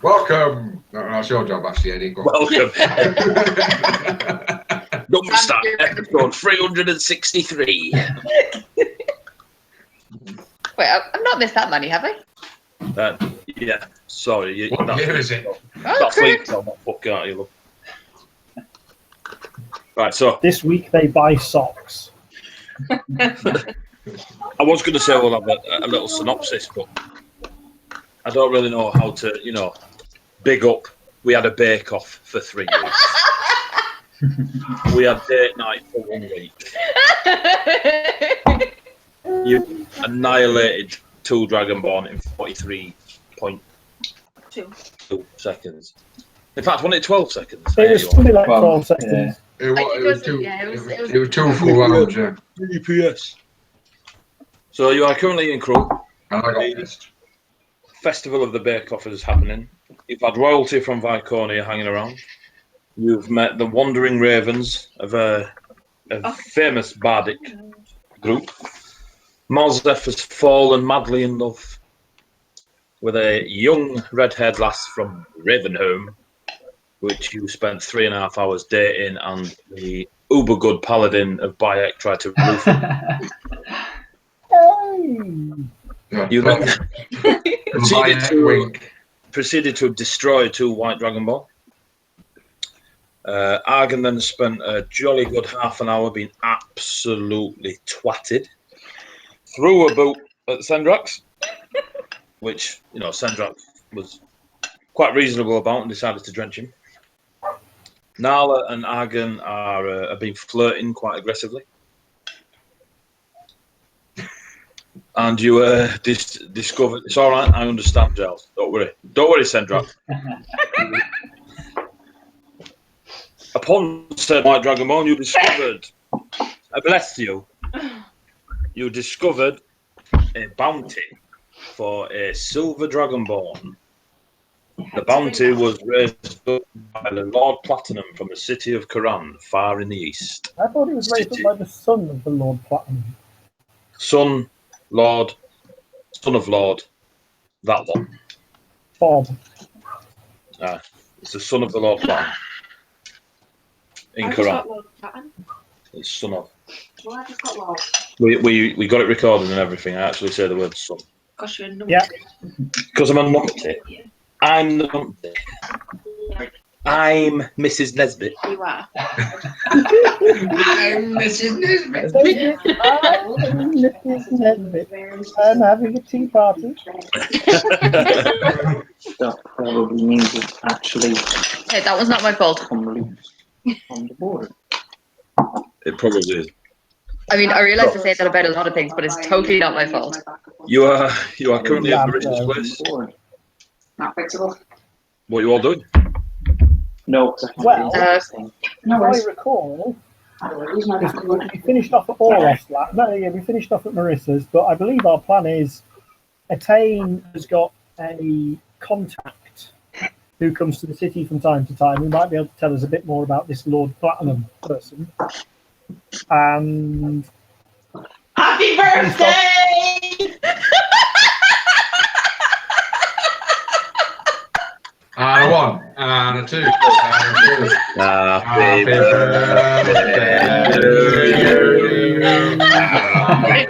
Welcome. No, that's your job, actually, Eddie. Go on. Welcome. Number start, episode 363. Wait, I've not missed that many, have I? Yeah, sorry. What year is it? That's week on that book, aren't you? Right, so This week they buy socks. I was going to say we'll have a little synopsis, but I don't really know how to, big up. We had a bake-off for 3 weeks. We had date night for 1 week. You annihilated 2 Dragonborn in 43.2 seconds. In fact, wasn't it 12 seconds? It was something like 12 seconds. It was 2 full rounds, yeah. GPS. So you are currently in Crow. And I got pissed. Festival of the Bake Off is happening. You've had royalty from Viconia hanging around. You've met the Wandering Ravens of a famous bardic group. Mozef has fallen madly in love with a young red-haired lass from Ravenholm, which you spent 3.5 hours dating, and the uber good paladin of Bayek tried to remove him. You proceeded to destroy 2 white Dragonborn. Argen then spent a jolly good half an hour being absolutely twatted. Threw a boot at Sendraks, which, Sendraks was quite reasonable about and decided to drench him. Nalla and Argen have been flirting quite aggressively. And you discovered... It's all right, I understand, Giles. Don't worry. Don't worry, Sendraks. Upon said White Dragonborn, you discovered... I bless you. You discovered a bounty for a silver Dragonborn. The bounty was raised up by the Lord Platinum from the city of Karan, far in the east. I thought it was raised up by the son of the Lord Platinum. Son of Lord, that one. Bob. It's the son of the Lord Platinum. In Karan. It's son of. Well, I just got Lord. We got it recorded and everything. I actually say the word son. Because you're a numpty. Yeah. Because I'm a numpty. Yeah. I'm the numpty. I'm Mrs. Nesbit. You are. I'm Mrs. Nesbit. I'm having a tea party. That probably means it's actually Hey, that was not my fault. on the board. It probably is. I mean, I realise I say that about a lot of things, but it's totally not my fault. You are currently at Marissa's place. Not fixable. What are you all doing? No, Well, No if worries. I recall, We we finished off at Orloff's last. No, yeah, we finished off at Marissa's, but I believe our plan is Etain has got a contact who comes to the city from time to time, who might be able to tell us a bit more about this Lord Platinum person. And Happy birthday! And a 1, and a 2, and a 2. Happy birthday to you. Happy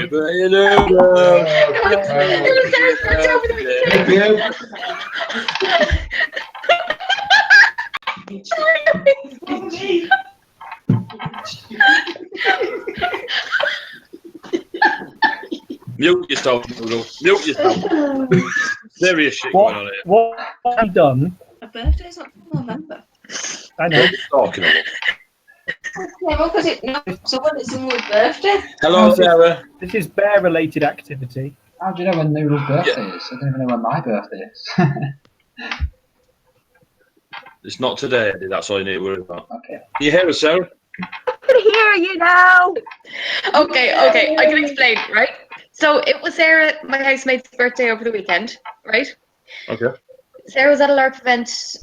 birthday. Mute yourself, Noodle. Mute yourself. Serious shit going on here. what have you done? My birthday's not till November. I know. Talking about. Yeah, well, because so when it's someone's birthday. Hello, Sarah. This is bear-related activity. How do you know when Noodle's birthday is? I don't even know when my birthday is. It's not today, Eddie. That's all you need to worry about. Okay. You hear us, Sarah? I can hear you now. Okay, I can explain, right? So it was Sarah, my housemate's birthday over the weekend, right? Okay. Sarah was at a LARP event,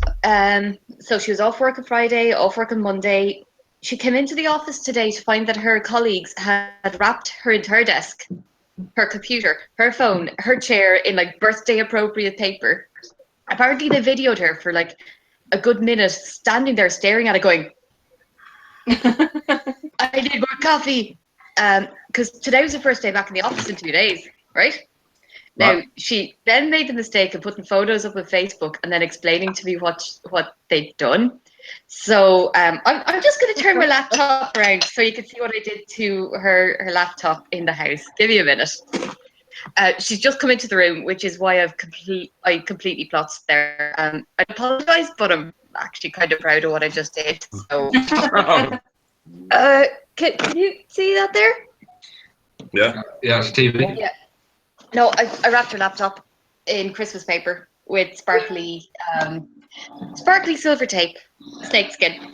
so she was off work on Friday, off work on Monday. She came into the office today to find that her colleagues had wrapped her entire desk her computer, her phone, her chair in like birthday appropriate paper. Apparently they videoed her for like a good minute standing there staring at it going, I need more coffee. Because today was her first day back in the office in 2 days, right? Now, she then made the mistake of putting photos up on Facebook and then explaining to me what they'd done. So I'm just going to turn my laptop around so you can see what I did to her laptop in the house. Give me a minute. She's just come into the room, which is why I completely plotzed there. I apologise, but I'm actually kind of proud of what I just did. So, can you see that there? Yeah. Yeah, it's TV. Yeah. No, I wrapped her laptop in Christmas paper with sparkly silver tape, snakeskin.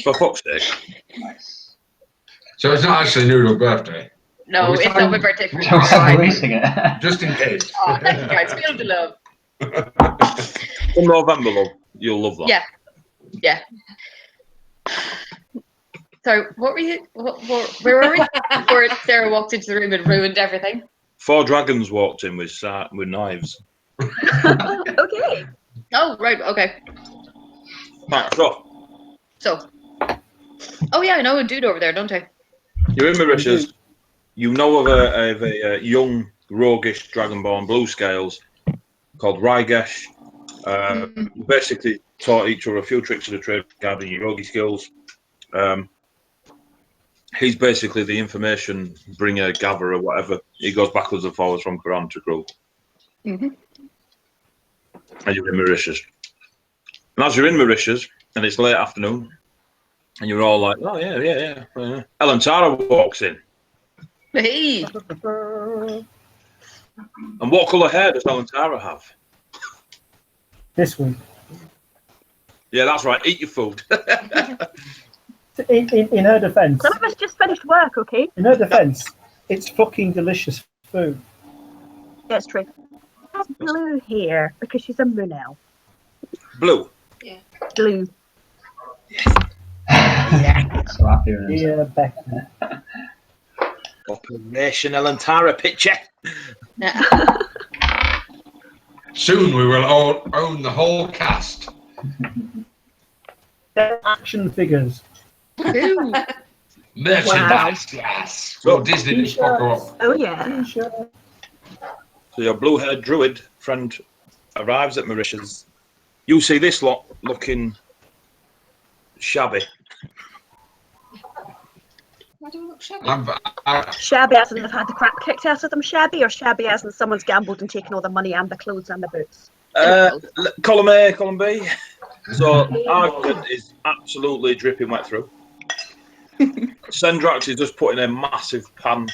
For fuck's sake. Nice. So it's not actually Noodle's birthday. No, Which it's time- not my birthday. For So we're releasing it. Just in case. Oh, thank you guys. Feel the love. In November, love. You'll love that. Yeah. So, what were you? Where were we? Before Sarah walked into the room and ruined everything. 4 dragons walked in with knives. Okay. Oh, right. Okay. Right, So. Oh yeah, I know a dude over there, don't I? you're in Mauritius. You know of a young, roguish dragonborn blue scales called Rygesh. You basically taught each other a few tricks of the trade regarding your yogi skills. He's basically the information bringer, gatherer, whatever. He goes backwards and forwards from Quran to Gru. Mm-hmm. And you're in Mauritius. And as you're in Mauritius, and it's late afternoon, and you're all like, oh, yeah. Elantara walks in. Hey. And what colour hair does Elantara have? This one. Yeah, that's right. Eat your food. In her defence, Some of us just finished work, okay? in her defence, it's fucking delicious food. That's true. Has blue hair because she's a Moonell. Blue. Blue. So happy with it. Yeah, Becky. Operation Elantara picture. Soon we will all own the whole cast. They're action figures. Ooh. Merchandise, yes. Well, Disney didn't fuck her up. Oh yeah. T-shirt. So your blue-haired druid friend arrives at Mauritius. You see this lot looking shabby. Why do we look shabby? Shabby as in they've had the crap kicked out of them shabby, or shabby as in someone's gambled and taken all the money and the clothes and the boots? Column A, column B. So Argen is absolutely dripping wet through. Sendraks is just putting a massive pan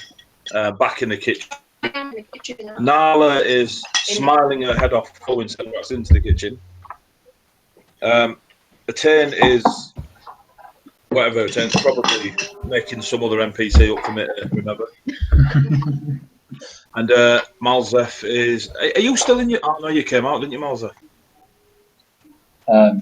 back in the kitchen. Nalla is smiling her head off, pulling Sendraks into the kitchen. Etain is whatever. Etain's probably making some other NPC up from it. Remember. And Malzef is. Are you still in your? Oh no, you came out, didn't you, Malzef?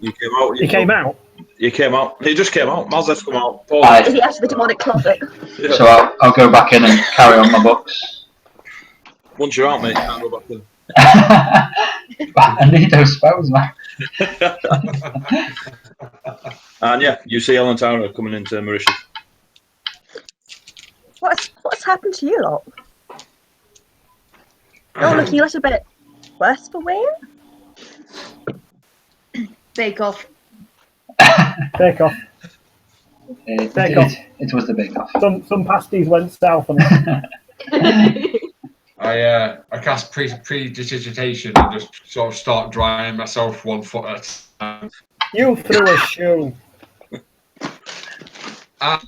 You came out. He came out. You came out. He just came out. Malzef's come out. Is he out of the demonic closet? Yeah. So I'll go back in and carry on my books. Once you're out, mate, you can't go back in. I need those spells, man. And yeah, you see Elantara coming into Mauritius. What's happened to you lot? You're looking a little bit worse for wear. Bake off. Bake off. It was the bake off. Some pasties went south on it. I cast prestidigitation and just sort of start drying myself 1 foot at a time. You threw a shoe. I'm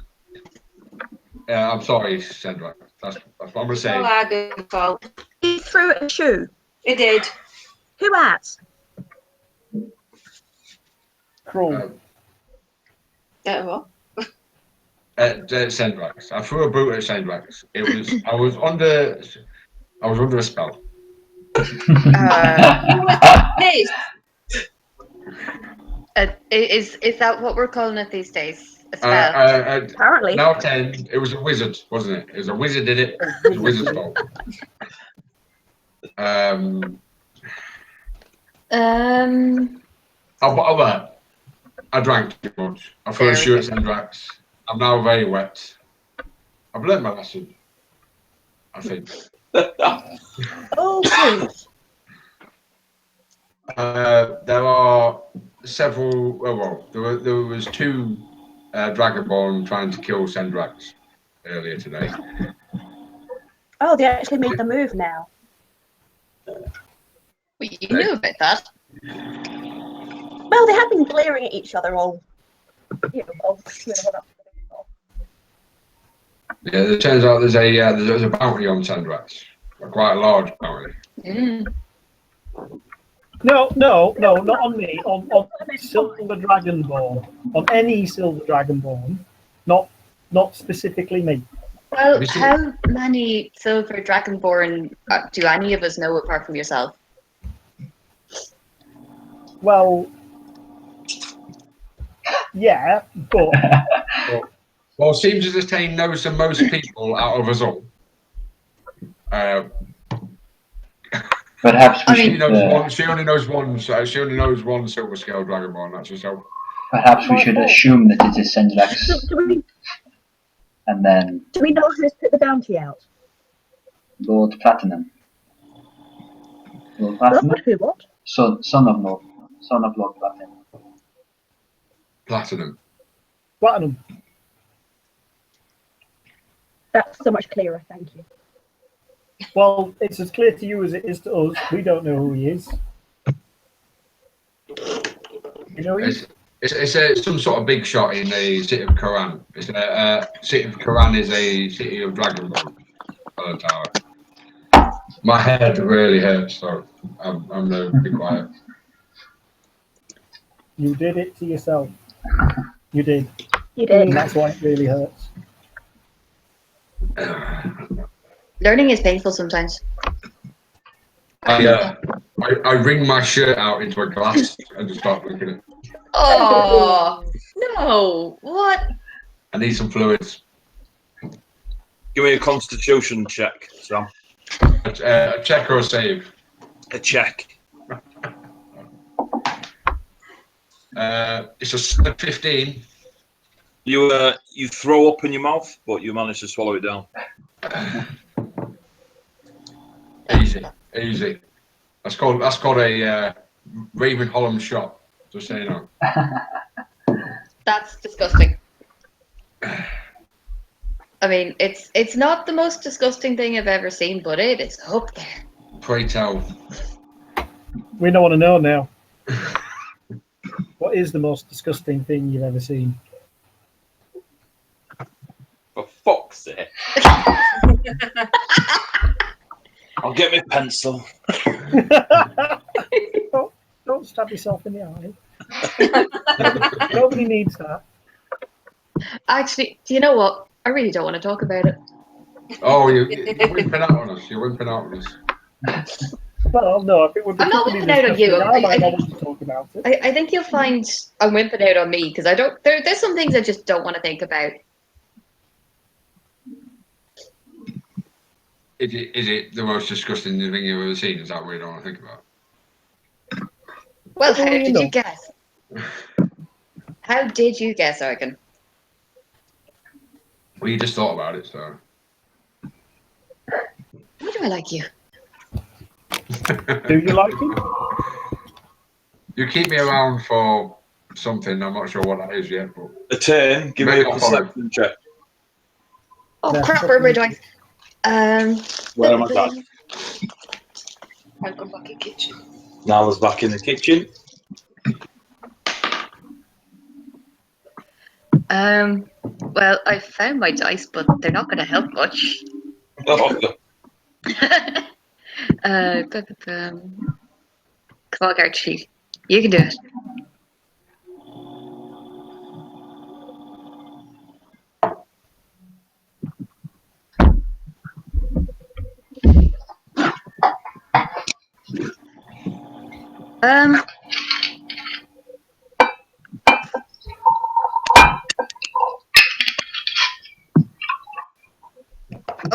sorry, Sendra. That's what I'm going to say. All Argen's fault. He threw a shoe. He did. Who at? Cruel. What? At Sendraks. I threw a boot at Sendraks. I was under a spell. Hey, Is that what we're calling it these days? A spell. Apparently. Now 10. It was a wizard, wasn't it? It was a wizard did it. It was a wizard's fault. I drank too much. I threw a shoe at Sendraks. I'm now very wet. I've learned my lesson. I think. Oh, please. There are several. Well, there was 2 Dragonborn trying to kill Sendraks earlier today. Oh, they actually made the move now. Well, you knew about that. Well, they have been glaring at each other all. Yeah, it turns out there's a bounty on Sendraks, quite a large bounty. No, not on me. On Silver Dragonborn. On any Silver Dragonborn. Not specifically me. Well, how many silver dragonborn do any of us know apart from yourself? Well, yeah, but Well, it seems as if Etain knows the most people out of us all. Perhaps we She should. knows one. She only knows one. She only knows one silver scale dragonborn. That's herself. Perhaps we should assume that it is Sendraks, and then Do we know who's put the bounty out? Lord Platinum. Lord Platinum, Lord who what? son of Lord Platinum. Platinum. Platinum. That's so much clearer, thank you. Well, it's as clear to you as it is to us. We don't know who he is. You know, It's some sort of big shot in the city of Koran. City of Koran is a city of dragonborn. Elantara. My head really hurts, so I'm going to be quiet. you did it to yourself. You did. You did. And that's why it really hurts. Learning is painful sometimes. I wring my shirt out into a glass and just start drinking it. Oh no! What? I need some fluids. Give me a constitution check, Sam. A check or a save? A check. It's a 15. You throw up in your mouth, but you manage to swallow it down. Easy. That's called a Raven Holland shot. Just so you know. That's disgusting. I mean, it's not the most disgusting thing I've ever seen, but it is up there. Pray tell. We don't want to know now. What is the most disgusting thing you've ever seen? For fuck's sake. I'll get my pencil. Don't stab yourself in the eye. Nobody needs that. Actually, do you know what? I really don't want to talk about it. Oh, you're wimping out on us. You're wimping out on us. Well, no, if it would be I'm not company wimping out on you. disgusting, I might not want to talk about it. I think you'll find I'm wimping out on me because I don't. There's some things I just don't want to think about. Is it the most disgusting thing you've ever seen? Is that what you don't want to think about? Well, How how do you did know? you guess? How did you guess, Argen? Well, you just thought about it, so. Why do I like you? Do you like him? You keep me around for something. I'm not sure what that is yet, but. Etain, give me Maybe a I'll follow. perception check. Oh Yeah, crap! Where am I doing? Where am I back? I'll go back in the kitchen. Nalla's back in the kitchen. Well, I found my dice, but they're not going to help much. Oh, Come on, Archie. You can do it.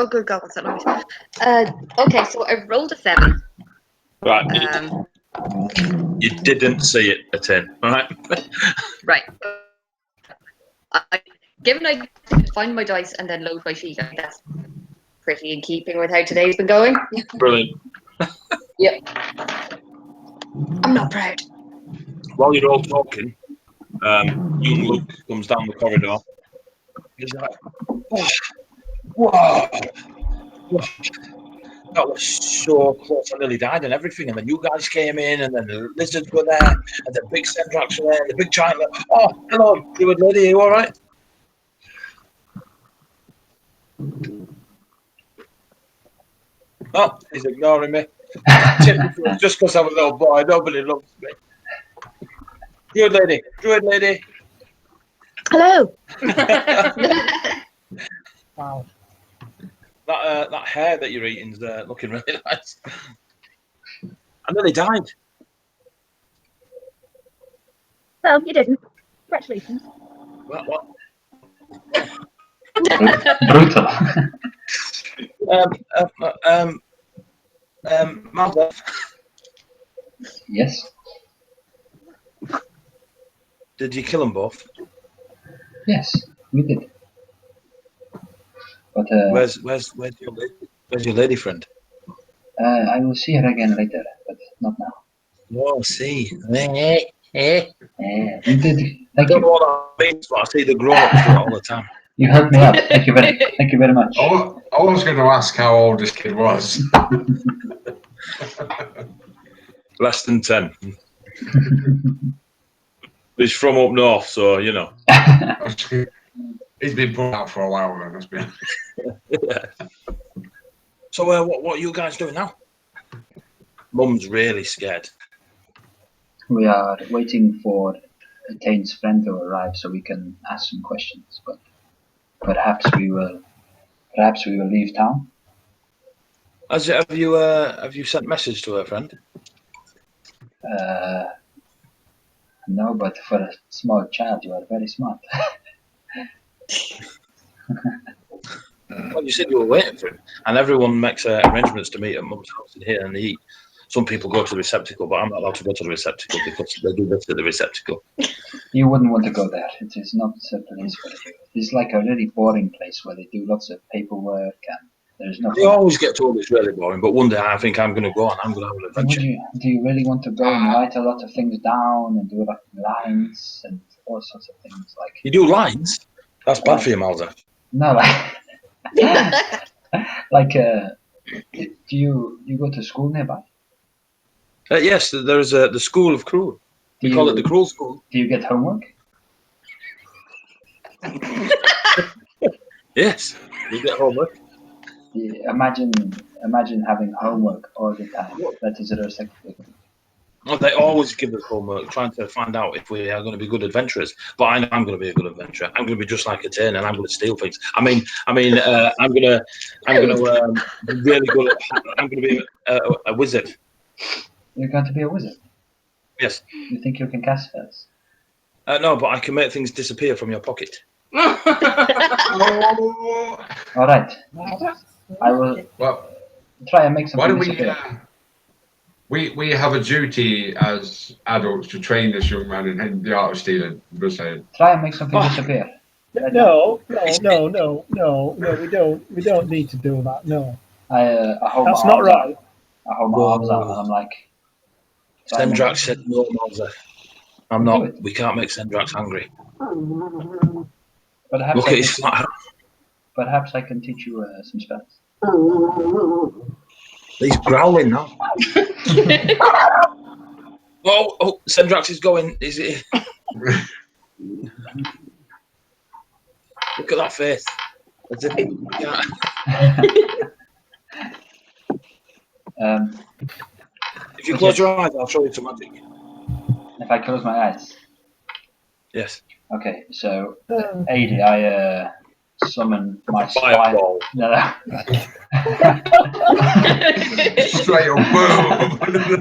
Oh, good God, what's that noise? Okay, so I rolled a 7. Right. Um, You didn't see it a 10, all right? right. Given I find my dice and then load my sheet, I think that's pretty in keeping with how today's been going. Brilliant. Yep. I'm not proud. While you're all talking, young Luke comes down the corridor. He's like, oh, whoa, that was so close. I nearly died and everything. And then you guys came in, and then the lizards were there, and the big Sendraks were there, and the big giant. Oh, hello, druid lady, are you all right? Oh, he's ignoring me. Just because I'm a little boy, nobody loves me. Druid lady. Hello. Wow. That hair that you're eating's looking really nice. I nearly died. Well, you didn't. Congratulations. What? Brutal. Mother. Yes. Did you kill them both? Yes, we did. But Where's your lady friend? I will see her again later, but not now. Oh, see. We did. I Thank don't know you. what that means, but I see the grown-ups do it all the time. You helped me out. Thank you very much. I was going to ask how old this kid was. Less than 10. He's from up north, so you know. He's been put out for a while then, must be. So, what are you guys doing now? Mum's really scared. We are waiting for Etain's friend to arrive so we can ask some questions, but perhaps we will leave town. Have you sent message to her friend? No, but for a small child, you are very smart. Well, you said you were waiting for him, and everyone makes arrangements to meet at Mum's house in here and eat. Some people go to the receptacle, but I'm not allowed to go to the receptacle because they do this at the receptacle. You wouldn't want to go there. It is not a place for you. It's like a really boring place where they do lots of paperwork and there's no. They always get told it's really boring, but one day I think I'm going to go and I'm going to have an adventure. Do you really want to go and write a lot of things down and do like lines and all sorts of things like? You do lines? That's bad for you, Malza. No, like do you go to school nearby? Yes, there's the School of Cruel. We call it the Cruel School. Do you get homework? Yes, you get homework. Yeah, imagine having homework all the time. That is irrespectful. Well, they always give us homework, trying to find out if we are going to be good adventurers. But I know I'm going to be a good adventurer. I'm going to be just like Etain, and I'm going to steal things. I'm going to be really good. I'm going to be a wizard. You're going to be a wizard. Yes. You think you can cast spells? No, but I can make things disappear from your pocket. All right. I will try and make something disappear. We have a duty as adults to train this young man in the art of stealing. I'm just saying. Try and make something disappear. No, we don't. We don't need to do that. No. I hold That's my not arms right. out. I hold my arms out and I'm like. Sendraks said no, Malza. I'm not. We can't make Sendraks angry. Look at his flat. Perhaps I can teach you some spells. He's growling now. Oh, Sendraks is going. Is it? Look at that face. As if he if you close your eyes, I'll show you some magic. If I close my eyes? Yes. Okay, so Eddy, I summon my spider. Fireball. No. Straight up, boom.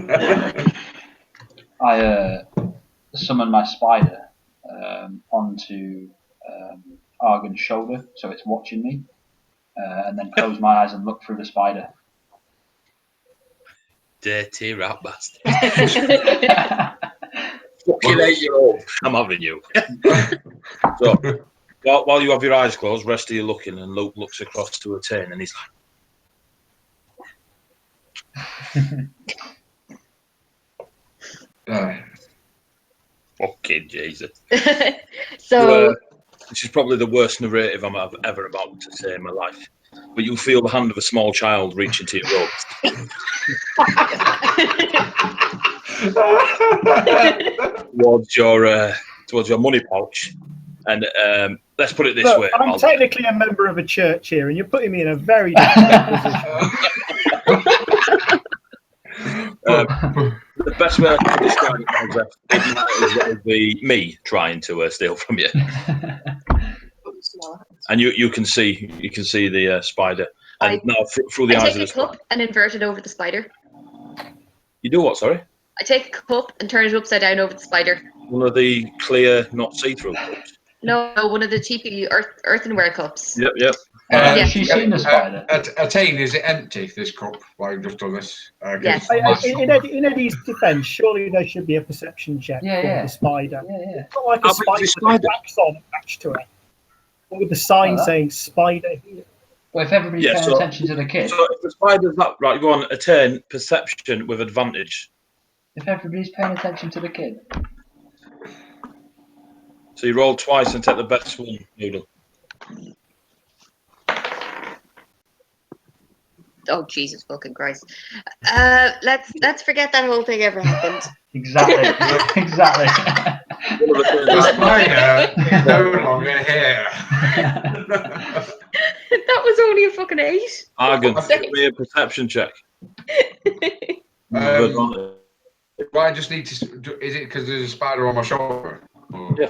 I summon my spider onto Argen's shoulder, so it's watching me. and then close my eyes and look through the spider. Dirty rat bastard. Fucking 8-year-old. I'm having you. So, while you have your eyes closed, rest of you looking, and Luke looks across to Etain, and he's like, fucking Jesus. So This is probably the worst narrative I'm ever about to say in my life. But you'll feel the hand of a small child reach into your robes. towards your money pouch. And let's put it this Look, way. I'm technically a member of a church here, and you're putting me in a very difficult position. The best way I can describe it would be me trying to steal from you. And you can see the spider. And now through the I eyes take of a the cup spider. and invert it over the spider. You do what, sorry? I take a cup and turn it upside down over the spider. One of the clear, not see-through cups. No, one of the cheapy earthenware cups. Yep. Has she seen the spider? Etain, is it empty, this cup, while you've just done this? Yes. In Eddie's defence, surely there should be a perception check for the spider. Yeah. It's not like a spider with a wax on attached to it. But with the sign saying spider here. Well, if everybody's paying attention to the kid. So if the spider's that, right, go on, Etain, perception with advantage. If everybody's paying attention to the kid. So you roll twice and take the best one, Noodle. Oh, Jesus fucking Christ. Let's forget that whole thing ever happened. Exactly. The spider is no longer here. That was only a fucking 8. Argen, give me a perception check. Well, I just need to. Is it because there's a spider on my shoulder? Or? Yeah.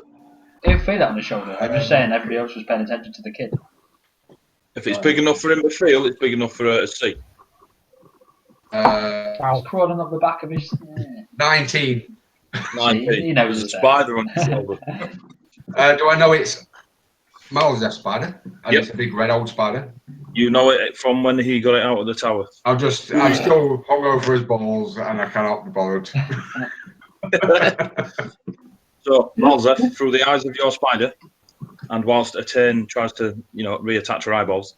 Don't feel that on the shoulder. I'm just saying everybody else was paying attention to the kid. If it's big enough for him to feel, it's big enough for her to see. Crawling up the back of his. 19. 19. He knows There's a spider on his shoulder. Do I know it's Mal's spider? And Yep. it's a big red old spider. You know it from when he got it out of the tower. I'm still hung over his balls and I cannot be bothered. So, Malzeth, through the eyes of your spider, and whilst Etain tries to, reattach her eyeballs,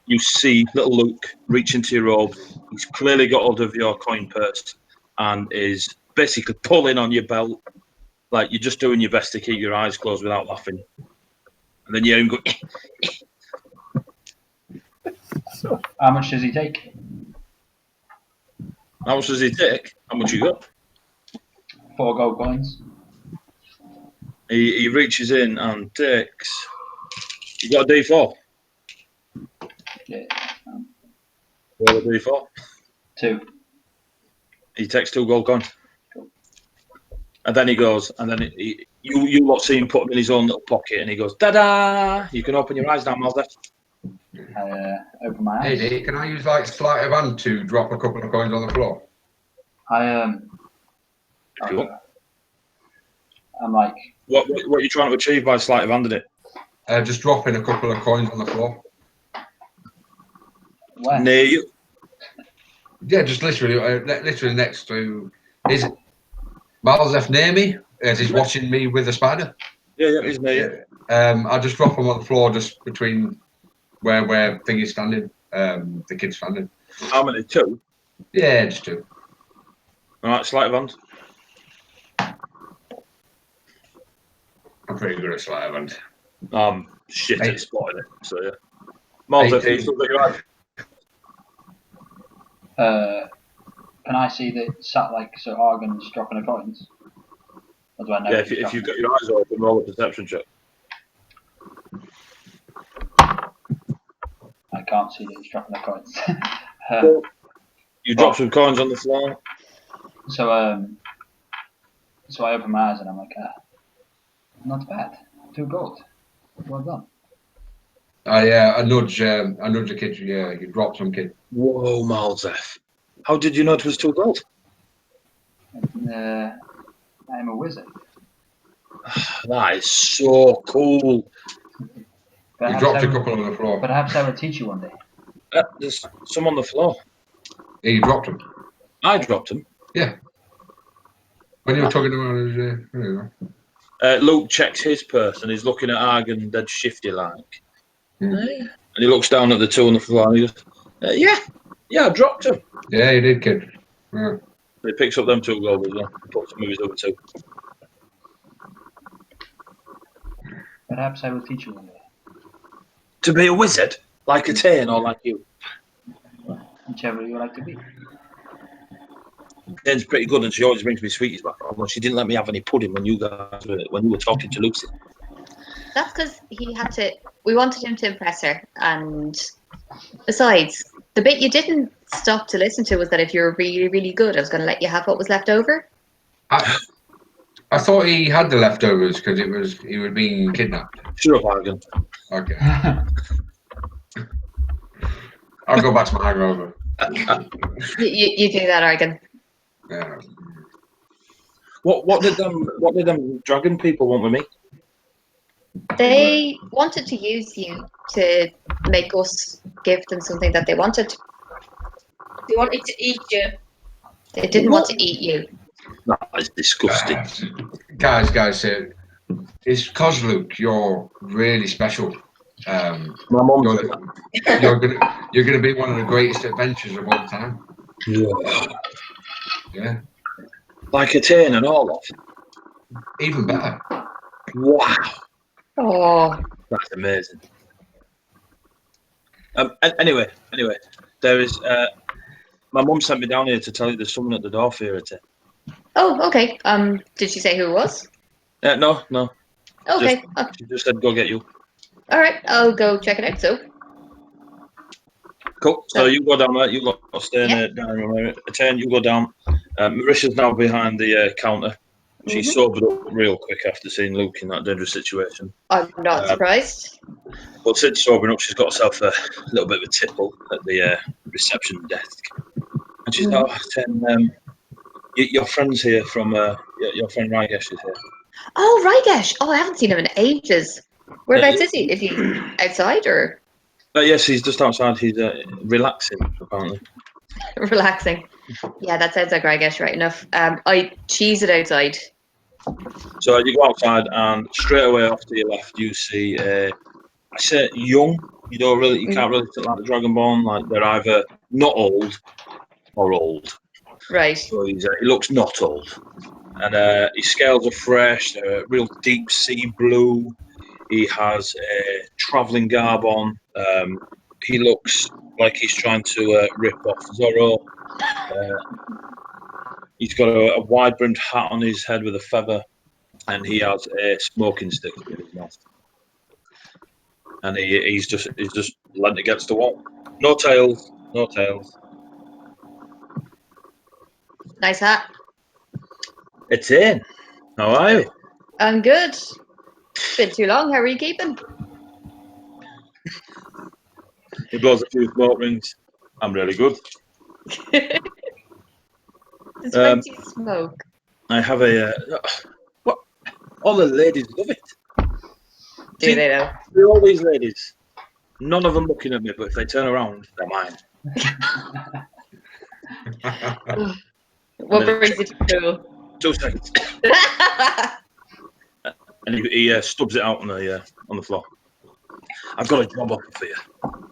you see little Luke reach into your robe. He's clearly got hold of your coin purse and is basically pulling on your belt, like you're just doing your best to keep your eyes closed without laughing. And then you hear him go. How much does he take? How much does he take? How much you got? 4 gold coins. He reaches in and takes. You got a D4. Yeah. Roll a D4. 2. He takes 2 gold coins. And then he goes, and then you lot see him put them in his own little pocket, and he goes, "Da-da! You can open your eyes now, Malzeth." I open my eyes. Hey, can I use sleight of hand to drop a couple of coins on the floor? If you want. I'm like. What are you trying to achieve by sleight of hand, it? Just dropping a couple of coins on the floor. Where? Near you. Yeah, just literally next to. Is Malzeth near me? As he's watching me with the spider? Yeah, he's near you. I'll just drop him on the floor just between where thing is standing, the kid's standing. How many? 2? Yeah, just 2. Alright, sleight of hand. I'm pretty good at sleight of hand. Shit 8. at spotting it, so yeah. Malzeth, you still got your eye? Can I see the satellite so Argen's dropping the coins? Or do I know? Yeah, if you've got your eyes open, roll a perception check. I can't see that he's dropping the coins. You drop some coins on the floor. So I open my eyes and I'm like, not bad. 2 gold. Well done. I nudge the kid. Yeah, you drop some kid. Whoa, Malzeth. How did you know it was 2 gold? I'm a wizard. That is so cool. You dropped a couple on the floor. Perhaps I will teach you one day. There's some on the floor. Yeah, you dropped them. I dropped them. Yeah. When you were talking about Luke checks his purse and he's looking at Argen dead shifty like. Hmm. And he looks down at the two on the floor and he goes, yeah, I dropped them. Yeah, you did, kid. Yeah. He picks up them 2 gold as well and puts some of his other 2. Perhaps I will teach you one day. To be a wizard? Like Etain or like you? Whichever you like to be. Etain's pretty good and she always brings me sweeties back. Although she didn't let me have any pudding when you were talking to Lucy. That's because we wanted him to impress her. And besides, the bit you didn't stop to listen to was that if you were really, really good, I was going to let you have what was left over. I thought he had the leftovers because he was being kidnapped. Shut up, Argen. Okay. I'll go back to my hangover. You do that, Argen. Yeah. What did them dragon people want with me? They wanted to use you to make us give them something that they wanted. They wanted to eat you. They didn't want to eat you. That is disgusting. Guys, it's because Luke, you're really special. My mum. You're gonna be one of the greatest adventures of all time. Yeah. Like Etain and all of. Even better. Wow. Oh, That's amazing. Anyway, there is. My mum sent me down here to tell you there's someone at the door for you, Etain. oh, okay. Did she say who it was? No. Okay. She just said go get you. All right. I'll go check it out. So. Cool. So you go down there. You go stay in Yeah. the dining room area. Etain, you go down. Marisha's now behind the counter. She sobered up real quick after seeing Luke in that dangerous situation. I'm not surprised. But since sobering up, she's got herself a little bit of a tipple at the reception desk. And she's like, your friend's here from, your friend Rygesh is here. Oh, Rygesh. Oh, I haven't seen him in ages. Whereabouts is he? Is he outside or Yes, he's just outside. He's relaxing, apparently. relaxing? Yeah, that sounds like Rygesh, right enough. I cheese it outside. So you go outside, and straight away off to your left, you see, I say young. You can't really tell like the Dragonborn. Like they're either not old or old. Right. So he looks not old, and his scales are fresh. They're real deep sea blue. He has a travelling garb on. He looks like he's trying to rip off Zorro. He's got a wide-brimmed hat on his head with a feather, and he has a smoking stick in his mouth. And he's just leant against the wall. No tails. Nice hat. Etain, how are you? I'm good. Been too long. How are you keeping? He blows a few smoke rings. I'm really good. There's plenty of smoke. I have a what? All the ladies love it. Do they know? All these ladies, none of them looking at me, but if they turn around, they're mine. What brings you to school? 2 seconds. And he stubs it out on the floor. I've got a job offer for you.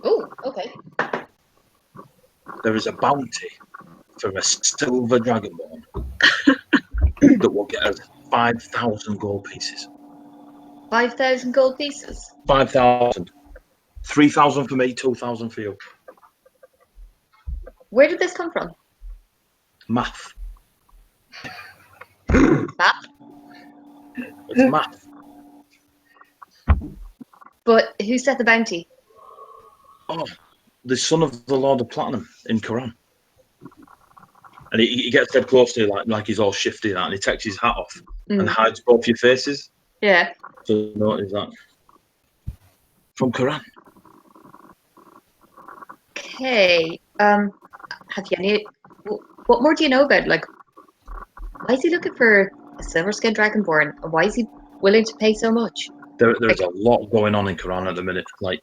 Oh, okay. There is a bounty for a silver dragonborn that will get us 5,000 gold pieces. 5,000 gold pieces. 5,000. 3,000 for me, 2,000 for you. Where did this come from? Math. Math? It's math. But who set the bounty? Oh, the son of the Lord of Platinum in Quran. And he gets dead close to you, like he's all shifty, and he takes his hat off and hides both your faces. Yeah. So notice that. From Quran. Okay. Have you any? What more do you know about? Like, why is he looking for a silver-skinned dragonborn? And why is he willing to pay so much? There's a lot going on in Quran at the minute. Like,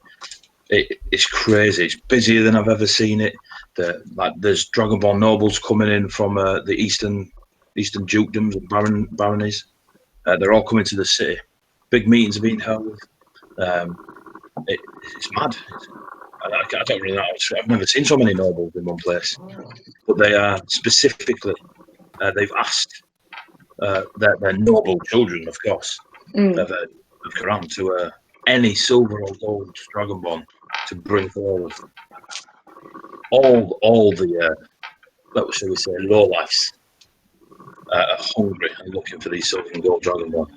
it's crazy. It's busier than I've ever seen it. There's Dragonborn nobles coming in from the eastern dukedoms and baronies. They're all coming to the city. Big meetings are being held. It's mad. I don't really know. I've never seen so many nobles in one place. But they are specifically, they've asked their noble children, of course, of Quran to any silver or gold Dragonborn to bring forward all the shall we say, lowlifes are hungry and looking for these silver and gold Dragonborn.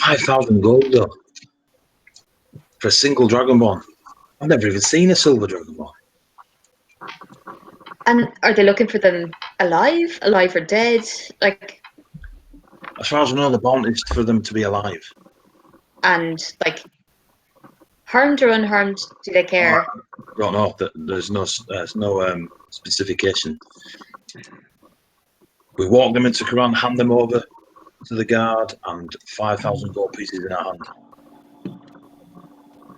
5,000 gold though for a single Dragonborn. I've never even seen a silver Dragonborn. And are they looking for them alive or dead? Like, as far as I know, the bounty is for them to be alive. And like, harmed or unharmed, do they care? I don't know. There's no specification. We walk them into Quran, hand them over to the guard, and 5,000 gold pieces in our hand.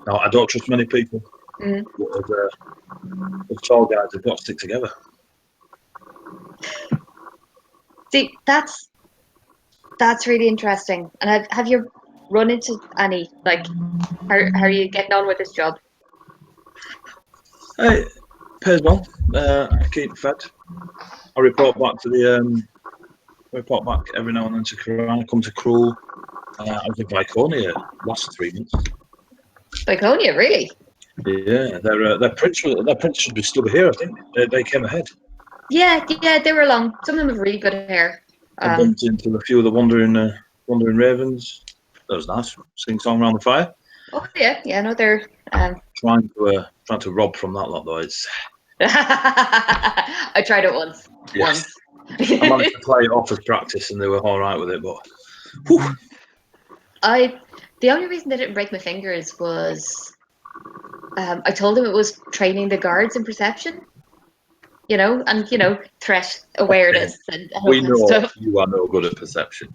Now, I don't trust many people. But the tall guys have got to stick together. See, that's really interesting. And have you run into any, like, how are you getting on with this job? It pays well. I keep fed. I report back to every now and then to Quran. I come to Cruel. I was in Viconia last 3 months. Viconia, really? Yeah, their prince should be still here. I think they came ahead. Yeah, they were along. Some of them have really good hair. I bumped into a few of the wandering ravens. That was nice. Sing song around the fire. Oh yeah. No, they're trying to rob from that lot though. It's I tried it once. Yes. I managed to play it off as practice, and they were all right with it. But whew. The only reason they didn't break my fingers was I told them it was training the guards in perception, and threat awareness and we know stuff. You are no good at perception,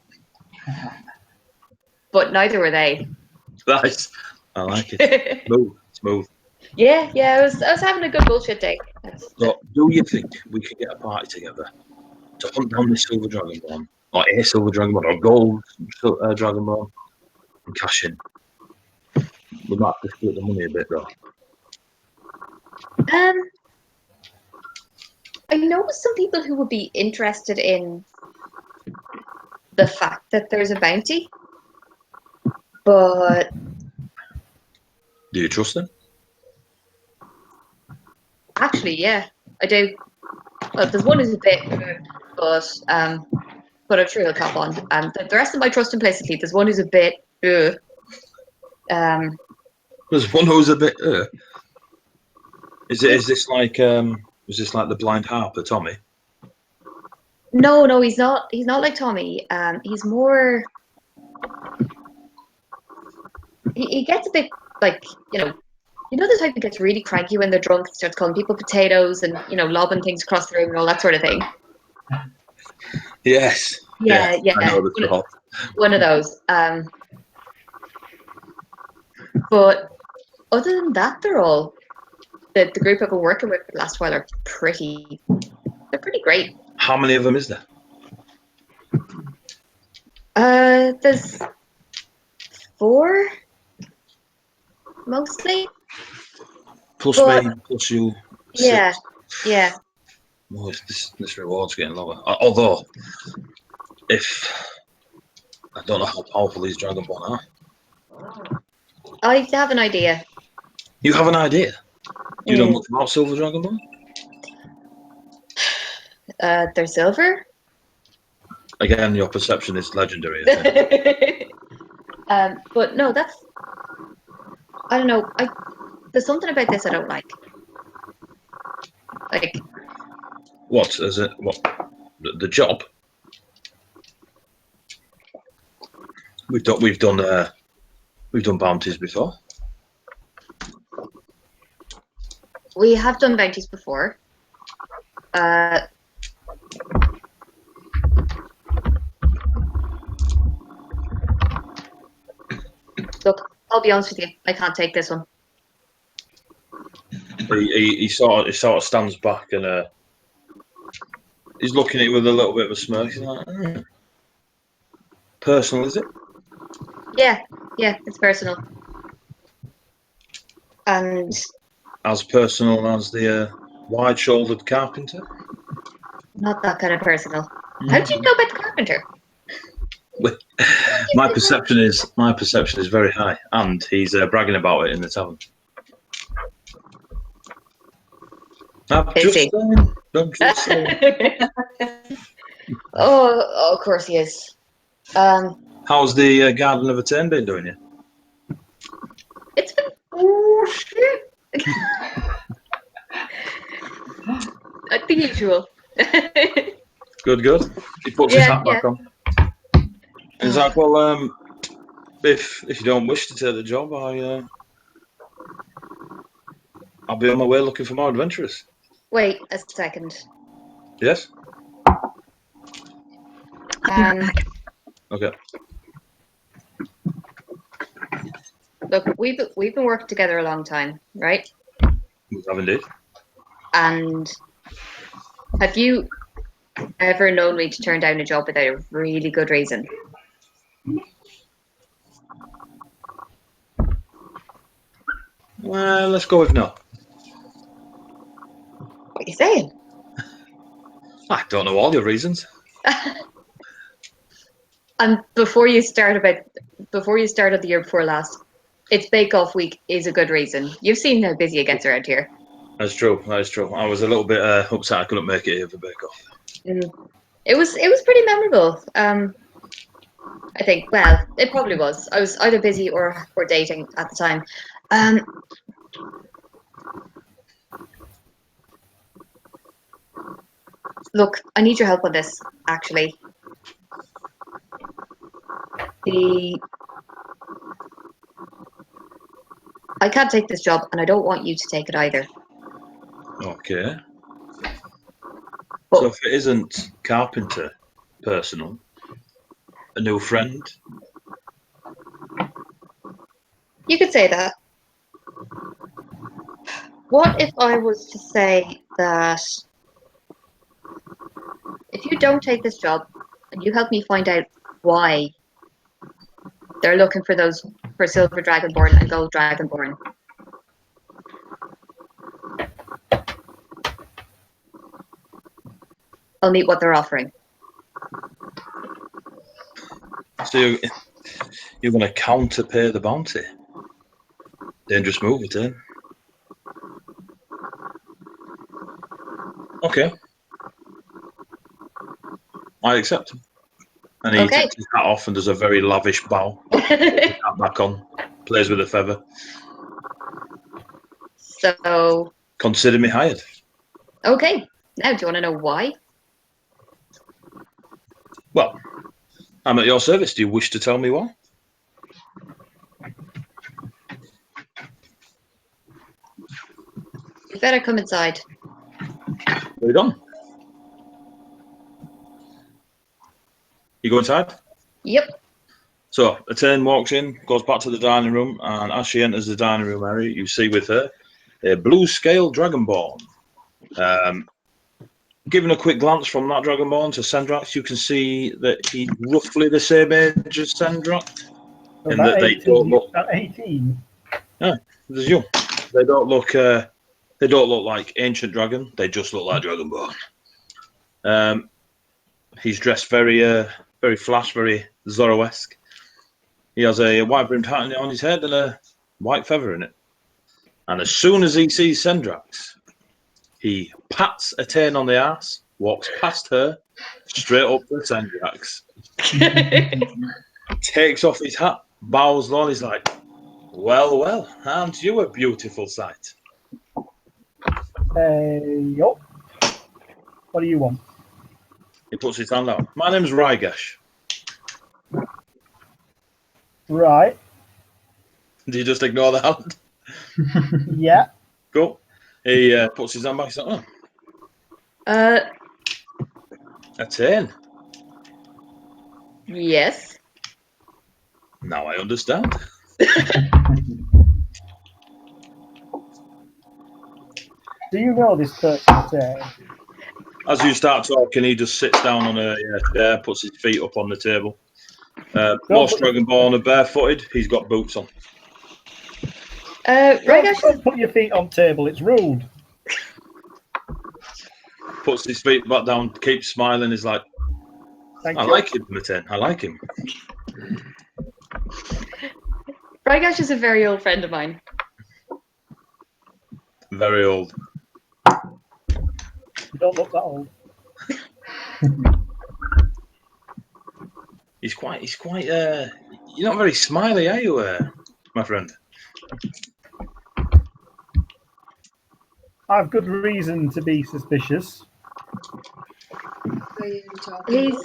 but neither were they. Nice, I like it. Smooth. Yeah. I was having a good bullshit day. So, do you think we could get a party together to hunt down this silver Dragonborn, or a silver Dragonborn, or gold Dragonborn, and cash in? We might have to split the money a bit though. I know some people who would be interested in the fact that there's a bounty, but do you trust them? Actually, yeah, I do. Well, there's one who's a bit, but I'm sure he'll cop on. The rest of my trusting place is there's one who's a bit. There's one who's a bit. Is this like the blind harper, Tommy? No, he's not. He's not like Tommy. He's more. He gets a bit like the type that gets really cranky when they're drunk, starts calling people potatoes and lobbing things across the room and all that sort of thing. Yes. Yeah. I know the talk. One of those. But other than that, they're all the group I've been working with for the last while are pretty great. How many of them is there? There's 4 mostly. Plus me, plus you. Yeah. 6. Yeah. Oh, this reward's getting lower. Although, if I don't know how powerful these Dragonborn are. I have an idea. You have an idea? Do you know much about silver Dragonborn? They're silver. Again, your perception is legendary. I think. But no, I don't know. There's something about this I don't like. Like. What is it? What the job? We've done bounties before. We have done bounties before. Look, I'll be honest with you. I can't take this one. He sort of stands back and he's looking at you with a little bit of a smirk. He's like, personal, is it? Yeah, it's personal. And As personal as the wide-shouldered carpenter? not that kind of personal. How did you know about the carpenter? My perception is very high, and he's bragging about it in the tavern. I'm Is just he? saying. I'm just saying. Oh, of course he is. How's the Garden of Etain been doing you? It's been the usual. Good. He puts his hat back on. He's like, well, if you don't wish to take the job, I'll be on my way looking for more adventurers. Wait a second. Yes? Okay. Look, we've been working together a long time, right? We have indeed. And have you ever known me to turn down a job without a really good reason? Well, let's go with no. What are you saying? I don't know all your reasons. And before you started the year before last, it's Bake Off week is a good reason. You've seen how busy it gets around here. That's true. I was a little bit upset I couldn't make it here for Bake Off. It was pretty memorable. I think. Well, it probably was. I was either busy or dating at the time. Look, I need your help on this, actually. I can't take this job, and I don't want you to take it either. Okay. But So if it isn't carpenter personal, a new friend? you could say that. What if I was to say that if you don't take this job and you help me find out why they're looking for Silver Dragonborn and Gold Dragonborn, I'll meet what they're offering. So you're going to counterpay the bounty? Dangerous move, Etain. Okay. I accept. And he takes his hat off and does a very lavish bow. Hat back on. Plays with a feather. So. Consider me hired. Okay. Now, do you want to know why? Well, I'm at your service. Do you wish to tell me why? You better come inside. Where you done? You go inside? Yep. So, Etain walks in, goes back to the dining room, and as she enters the dining room area, you see with her a blue-scale Dragonborn. Giving a quick glance from that Dragonborn to Sendraks, you can see that he's roughly the same age as Sendraks. So in that they don't look 18. Yeah, there's you. They don't look like ancient dragon. They just look like Dragonborn. He's dressed very flash, very Zorro-esque. He has a white-brimmed hat on his head and a white feather in it. And as soon as he sees Sendraks, he pats Etain on the arse, walks past her, straight up to Sendraks, takes off his hat, bows low, and he's like, well, aren't you a beautiful sight? Yup. What do you want? He puts his hand out. My name's Rygash. Right. Do you just ignore the hand? Yeah. Cool. He puts his hand back. He's like, Etain. Yes. Now I understand. Do you know this person? As you start talking, he just sits down on a chair, puts his feet up on the table. Most Dragonborn are barefooted. He's got boots on. Don't put your feet on table. It's rude. Puts his feet back down, keeps smiling. He's like, Thank I you. like him, Etain. I like him. Rygash is a very old friend of mine. Very old. You don't look that old. He's quite. You're not very smiley, are you, my friend? I have good reason to be suspicious. He's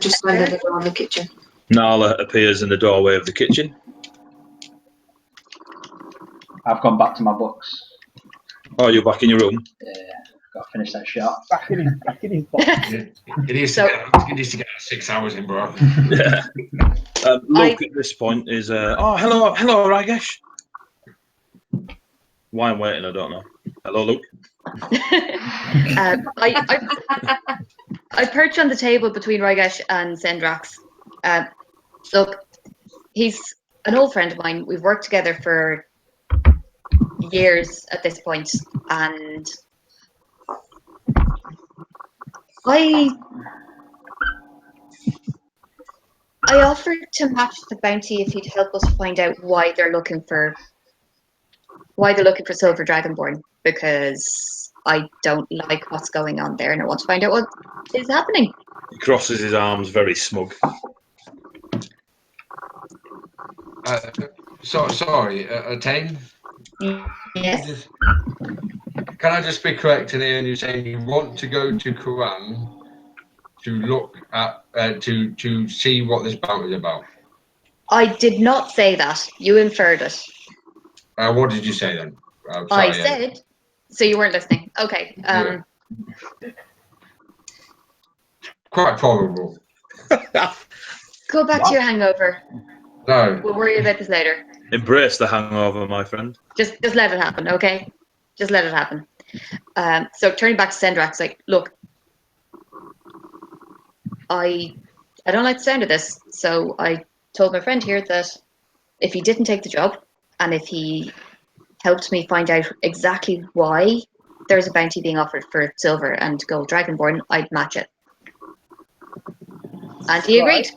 Just under the door of the kitchen. Nalla appears in the doorway of the kitchen. I've gone back to my books. Oh, you're back in your room? Yeah, got to finish that shit up. Back in his box. He needs to get 6 hours in, bro. Yeah. Luke at this point is, hello, Rygash. Why I'm waiting, I don't know. Hello, Luke. I perch on the table between Rygash and Sendraks. Look, he's an old friend of mine. We've worked together for years at this point, and I offered to match the bounty if he'd help us find out why they're looking for Silver Dragonborn, because I don't like what's going on there and I want to find out what is happening. He crosses his arms, very smug. Sorry, Etain? Yes. Can I just be correct in hearing you saying you want to go to Quran to look at to see what this bounty is about? I did not say that. You inferred it. What did you say then? I said. So you weren't listening. Okay. Yeah. Quite probable. Go back to your hangover. No. We'll worry about this later. Embrace the hangover, my friend. Just let it happen, okay? Just let it happen. So turning back to Sendraks, like, look, I don't like the sound of this, so I told my friend here that if he didn't take the job and if he helped me find out exactly why there's a bounty being offered for Silver and Gold Dragonborn, I'd match it. And he agreed.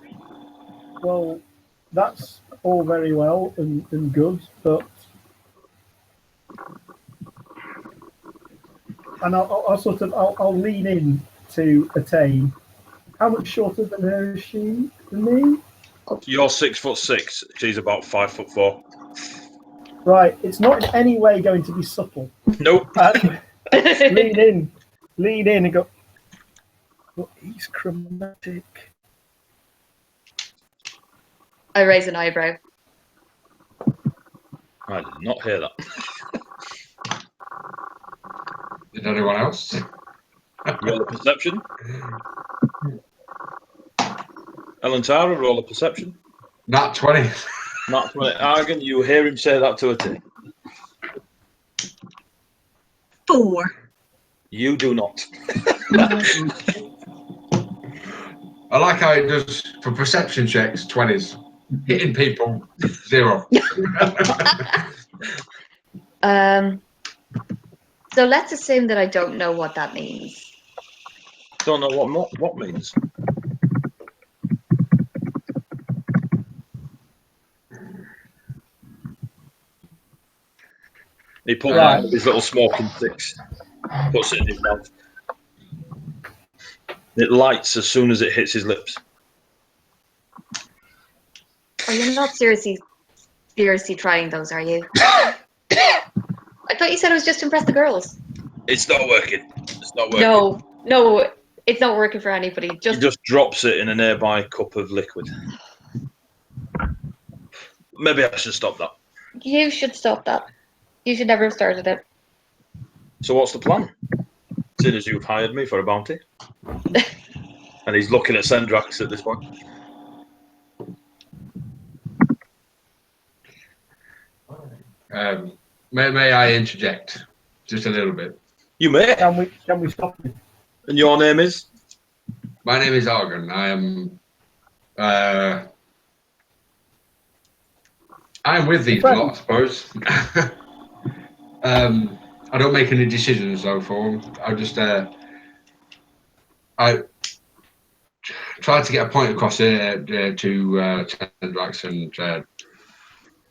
Well, that's all very well and good, but I'll lean in to Etain. How much shorter than her is she than me? You're 6'6". She's about 5'4". Right, it's not in any way going to be subtle. Nope. Lean in and go, well, he's chromatic. I raise an eyebrow. I did not hear that. Did anyone else? Roll a perception. Elantara, roll a perception. Nat 20. Not 20. Argen, you hear him say that to Etain. 4. You do not. I like how it does for perception checks, 20s. Hitting people, 0. So let's assume that I don't know what that means. Don't know what means. He pulls out his little smoking sticks, puts it in his mouth. It lights as soon as it hits his lips. Oh, you're not seriously trying those, are you? I thought you said it was just to impress the girls. It's not working. It's not working. No, it's not working for anybody. He just drops it in a nearby cup of liquid. Maybe I should stop that. You should stop that. You should never have started it. So what's the plan? Seeing as you've hired me for a bounty. And he's looking at Sendraks at this point. May I interject just a little bit? You may. Can we stop him? And your name is? My name is Argen. I'm with these lot, I suppose. I don't make any decisions though for them. I tried to get a point across here to Sendraks and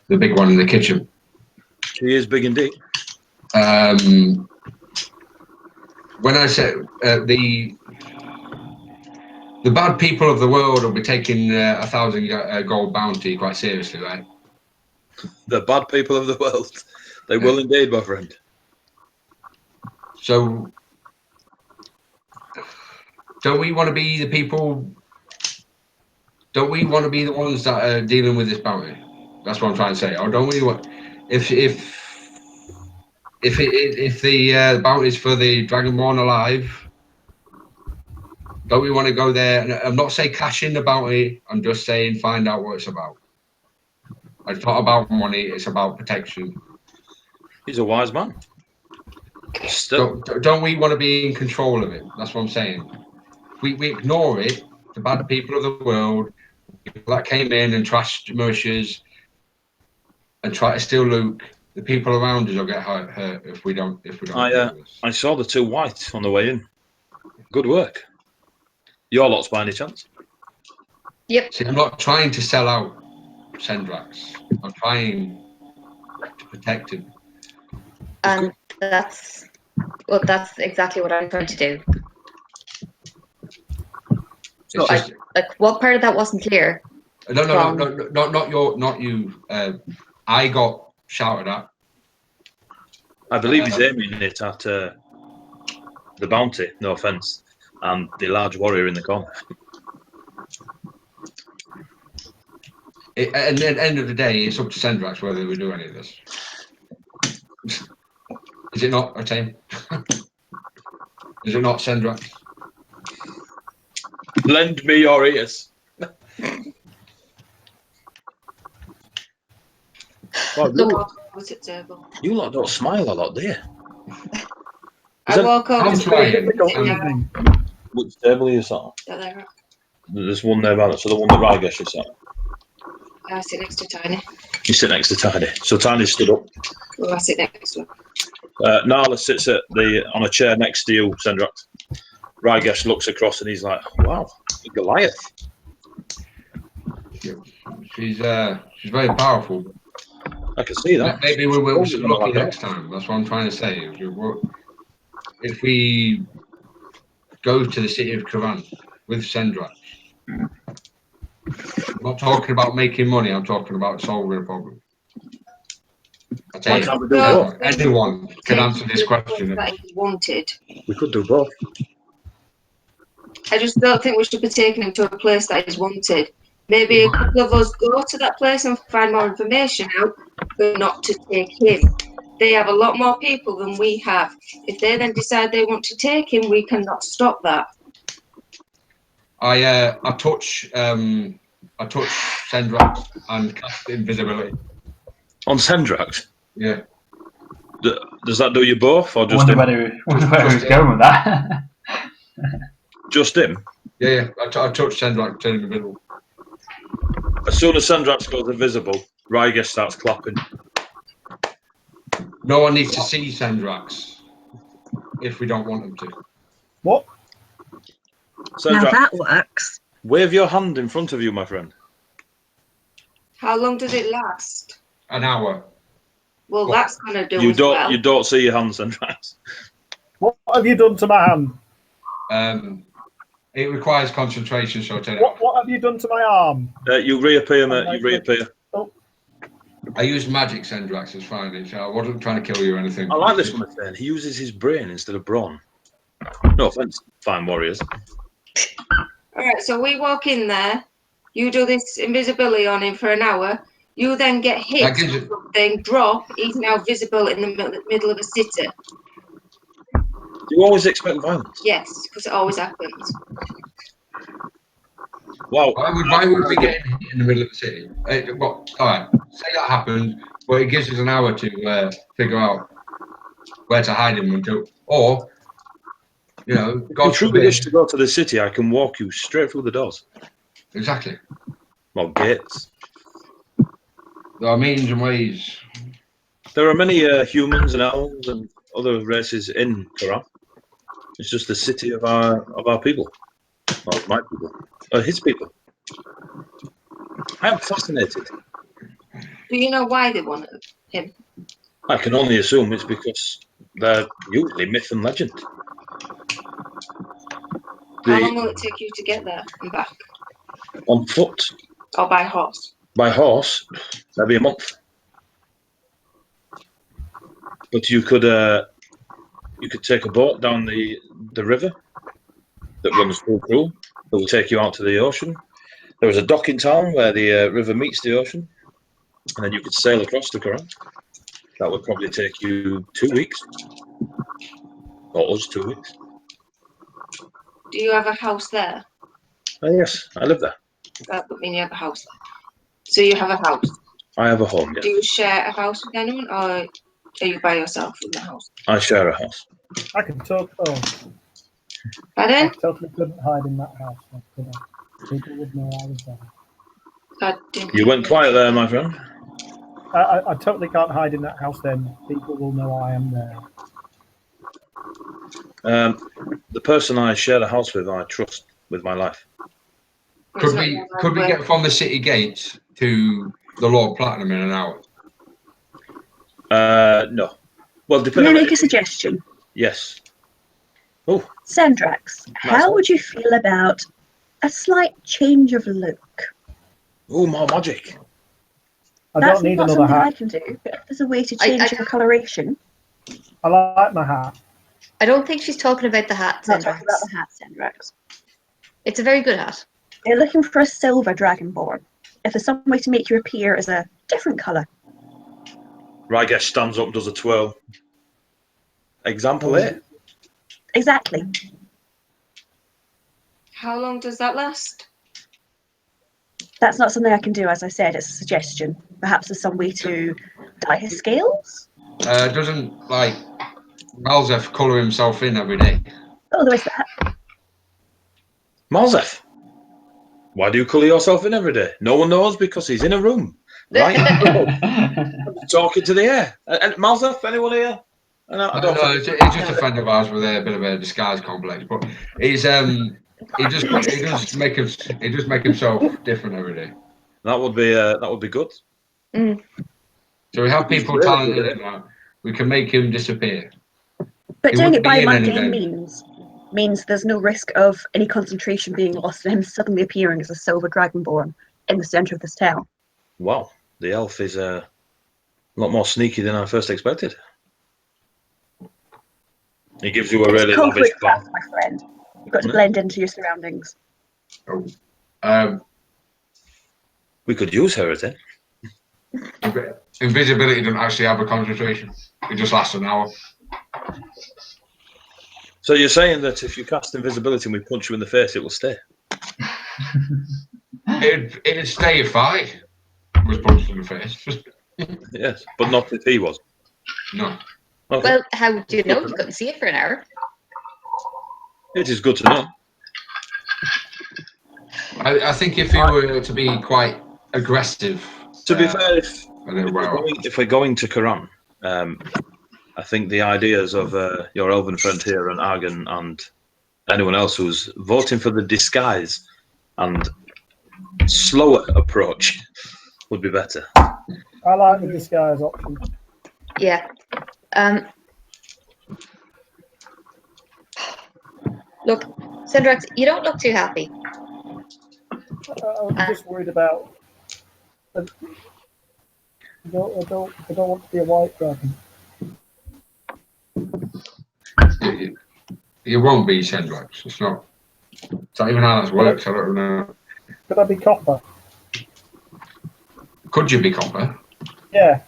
the big one in the kitchen. He is big indeed. When I said the bad people of the world will be taking 1,000 gold bounty quite seriously, right? The bad people of the world. They will indeed, my friend. So, don't we want to be the people? Don't we want to be the ones that are dealing with this bounty? That's what I'm trying to say. Or don't we want? If the bounty is for the Dragonborn alive, don't we want to go there? And I'm not saying cash in the bounty. I'm just saying find out what it's about. It's not about money. It's about protection. He's a wise man. Still. Don't we want to be in control of it? That's what I'm saying. We ignore it. The bad people of the world, people that came in and trashed Marsh's and try to steal Luke. The people around us will get hurt if we don't. I saw the two white on the way in. Good work. Your lot's by any chance? Yep. See, I'm not trying to sell out Sendraks. I'm trying to protect him. And that's exactly what I'm trying to do. So what part of that wasn't clear? No, not you. I got shouted at. I believe he's aiming it at the bounty, no offence, and the large warrior in the corner. At the end of the day, it's up to Sendraks whether we do any of this. Is it not, Etain? Is it not, Sendraks? Lend me your ears. Well, you lot don't smile a lot, do you? I walk over I'm to trying. Which table are you sat on? There's one there, man. So the one that Rygesh is sat on. I sit next to Tiny. You sit next to Tiny. So Tiny stood up. Well, I sit next to him. Nalla sits on a chair next to you, Sendraks. Rygesh looks across and he's like, "Wow, Goliath." She's very powerful. I can see that. Maybe we will be lucky next time. That's what I'm trying to say. If we go to the city of Karan with Sendraks, I'm not talking about making money. I'm talking about solving a problem. I tell you, anyone can answer this question. That he's wanted. We could do both. I just don't think we should be taking him to a place that is wanted. Maybe a couple of us go to that place and find more information out, but not to take him. They have a lot more people than we have. If they then decide they want to take him, we cannot stop that. I touch Sendraks and cast invisibility. On Sendraks? Yeah. Does that do you both, or just wonder him? where he's going with that. Just him? Yeah. I touch Sendraks, turn him invisible. As soon as Sendraks goes invisible, Rygesh starts clapping. No one needs to see Sendraks if we don't want them to. What? Now Sendraks, that works. wave your hand in front of you, my friend. How long does it last? An hour. Well, What? that's going to do You as well. don't see your hand, Sendraks. What have you done to my hand? It requires concentration, so I turn it What, off. what have you done to my arm? You reappear, mate. You reappear. I used magic, Sendraks. It's fine. I wasn't trying to kill you or anything. I like this one, Etain. He uses his brain instead of brawn. No offense, fine warriors. All right, so we walk in there. You do this invisibility on him for an hour. You then get hit That gives with it- something, drop. He's now visible in the middle of a city. Do you always expect violence? Yes, because it always happens. Wow. Why would we get hit in the middle of the city? All right, say that happened, but it gives us an hour to figure out. where to hide him until, or you know, If you God truly forbid. wish to go to the city, I can walk you straight through the doors. Exactly. Well, gates. There are means and ways. There are many humans and elves and other races in Quran. It's just the city of our people, or my people, or his people. I am fascinated. Do you know why they wanted him? I can only assume it's because they're usually myth and legend. How long will it take you to get there and back? On foot, Or by horse? by horse, maybe a month. But you could take a boat down the river that runs through Crewe. That will take you out to the ocean. There is a dock in town where the river meets the ocean, and then you could sail across the Quran. That would probably take you 2 weeks, or us 2 weeks. Do you have a house there? Yes, I live there. That would mean you have a house there. So you have a house. I have a home. Do Yeah. you share a house with anyone, or are you by yourself in the house? I share a house. I could talk. Oh, I Pardon? totally couldn't hide in that house. Could I? People would know I was there. I didn't You went quiet there, my friend. I totally can't hide in that house. Then people will know I am there. The person I share the house with, I trust with my life. Could we get from the city gates to the Lord Platinum in an hour? No. Well, Can I depending. make a suggestion? Yes. Oh, Sendraks, how would you feel about a slight change of look? oh, more magic. I That's don't need not another something I hat. can do, but if there's a way to change your coloration. I like my hat. I don't think she's talking about the hat, Not talking about Sendraks. the hat, Sendraks. It's a very good hat. They're looking for a silver dragonborn. If there's some way to make you appear as a different colour. Rygesh stands up and does a twirl. Example A. Exactly. How long does that last? That's not something I can do, as I said, it's a suggestion. Perhaps there's some way to dye his scales? Doesn't like Malzef colour himself in every day? Oh, there is that. Malzef, why do you colour yourself in every day? No one knows because he's in a room. Right? Talking to the air. And Malzef, anyone here? I don't No, it's just a friend of ours with a bit of a disguise complex, but he's he just make himself different every day. That would be good. Mm. So we have people talented in that. We can make him disappear. But He doing it wouldn't by be in any mundane day. means there's no risk of any concentration being lost and him suddenly appearing as a silver dragonborn in the centre of this town. Wow, the elf is a lot more sneaky than I first expected. He gives you a really lavish Concrete bath. craft, my friend. You've got to blend into your surroundings. We could use her at it. Invisibility doesn't actually have a concentration. It just lasts an hour. So you're saying that if you cast invisibility and we punch you in the face, it will stay? It'd stay if I was punched in the face. Yes, but not if he was. No. Okay. Well, how do you know you couldn't see it for an hour? It is good to know. I think if you were to be quite aggressive. To be fair, if if we're going to Quran, I think the ideas of your elven friend here and Argen and anyone else who's voting for the disguise and slower approach would be better. I like the disguise option. Yeah. Look, Sendraks, you don't look too happy. I'm just worried about. I don't want to be a white dragon. You won't be Sendraks. It's not even how that works. I don't know. Could I be copper? Could you be copper? Yeah.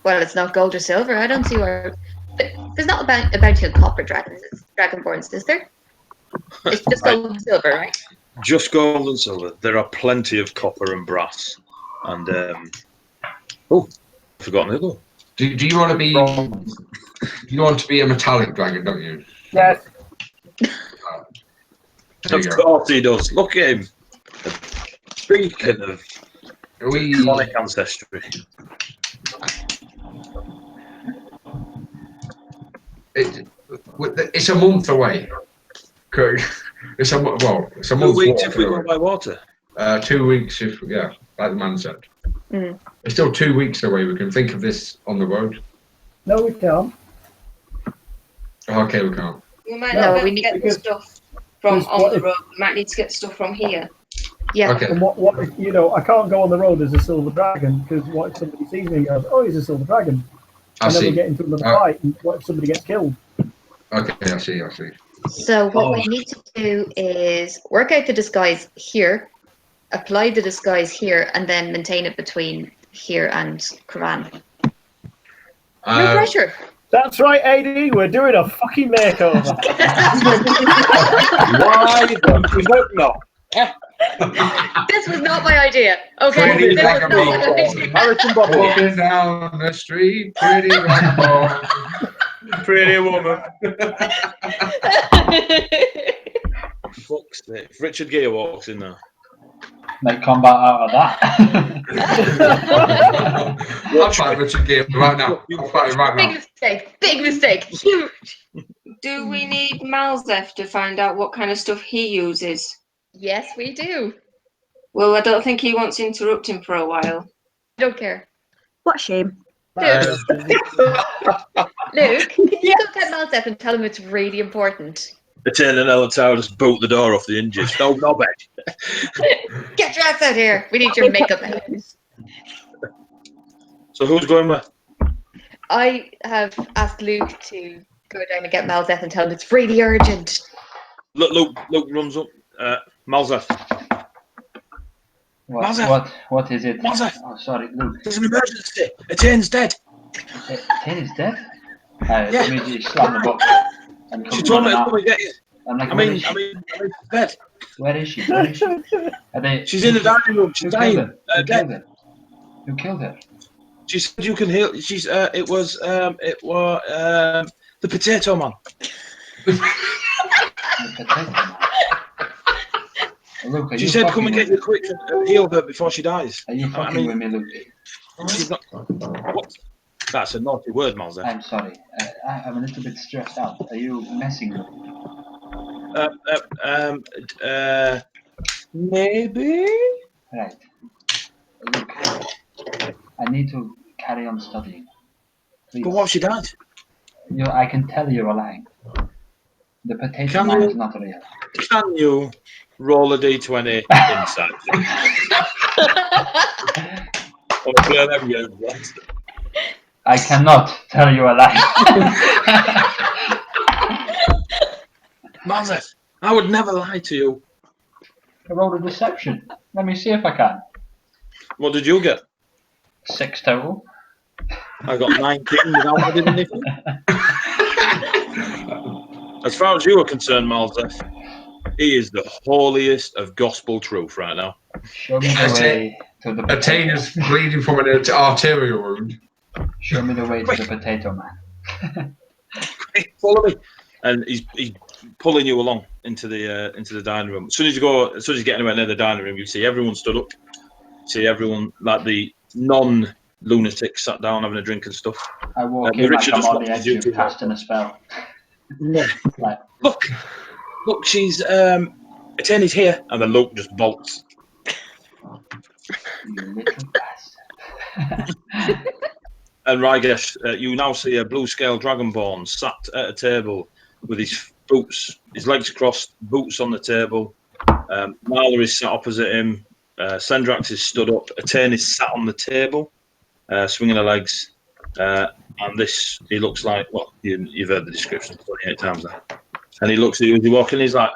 Well, it's not gold or silver. I don't see where. But there's not about copper dragonborns, is there? It's just gold and silver, right? Just gold and silver. There are plenty of copper and brass. And I've forgotten the other one. Do you want to be? You want to be a metallic dragon, don't you? Yes. There Of you go. course he does. Look at him. Speaking of chronic ancestry. It's a month away. It's a month 2 weeks if we go by water. 2 weeks if like the man said. Mm. It's still 2 weeks away. We can think of this on the road. No, we can't. Okay, we can't. We might No, not we be able to need- get the because- stuff from because on what the if- road. We might need to get stuff from here. Yeah. Okay. And what if, you know, I can't go on the road as a silver dragon because what if somebody sees me and goes, oh, he's a silver dragon? I And then we see. get into another fight, and what if somebody gets killed? Okay, I see. So what we need to do is work out the disguise here, apply the disguise here, and then maintain it between here and Quran. No pressure. That's right, Eddy. We're doing a fucking makeover. Why the fuck not? This was not my idea. Okay, Pretty this was not my vagabond. idea. Harrison Bottom. Walking down the street, pretty vagabond. Pretty woman. Fuck's sake. If Richard Gere walks in there. Make combat out of that. I'll fight Richard Gere right now. I'll fight him right Big now. mistake. Big mistake. Huge. Do we need Malzef to find out what kind of stuff he uses? Yes, we do. Well, I don't think he wants to interrupt him for a while. Don't care. What a shame. Luke, you go get Malzef and tell him it's really important. Etain and Elantara just bolt the door off the hinges. No, bed. Get your ass out here. We need your makeup. So who's going where? I have asked Luke to go down and get Malzef and tell him it's really urgent. Luke runs up. Malzef. What is it? Malzef. Oh, sorry, Luke. There's an emergency. Etain's dead. Etain is dead? Yeah. Immediately slam the book. And She come told me running to out. come and get you. I'm like, I where mean, is she? bed. Where is she? Where is she? Are they, She's in the dining room. She's Who killed dying. her? Who Dead. killed her? Who killed her? She said you can heal. She's. It was the potato man. The potato man. Luke, are She you said, fucking "Come and get with you quick and heal her before she dies." me? Are you fucking with me, Luke? She's not. What? That's a naughty word, Malzef. I'm sorry. I'm a little bit stressed out. Are you messing with me? Maybe. Right. Look, I need to carry on studying. Please. But what if she died? I can tell you're lying. The potato Can man you- is not real. Can you roll a d20 inside? Or play them games, right? I cannot tell you a lie. Malzef, I would never lie to you. I rolled a deception. Let me see if I can. What did you get? 6 total. I got 19 without adding anything. As far as you are concerned, Malzef, he is the holiest of gospel truth right now. Show me the way to the Etain potato. is bleeding from an arterial wound. Show me the way to the potato man. Follow me. And he's pulling you along into the dining room. As soon as you get anywhere near the dining room, you see everyone stood up. See everyone, like the non-lunatics, sat down having a drink and stuff. I walk the in like Richard I'm just on the watches edge you of two casting a spell. Like, Look, she's Etain is here, and then Luke just bolts. you little bastard. And Rygesh, you now see a blue scale dragonborn sat at a table with his legs crossed, boots on the table. Nalla is sat opposite him. Sendraks is stood up. Etain is sat on the table, swinging her legs. And this, he looks like, well, you've heard the description 28 times now. And he looks at you as you walk in, he's like,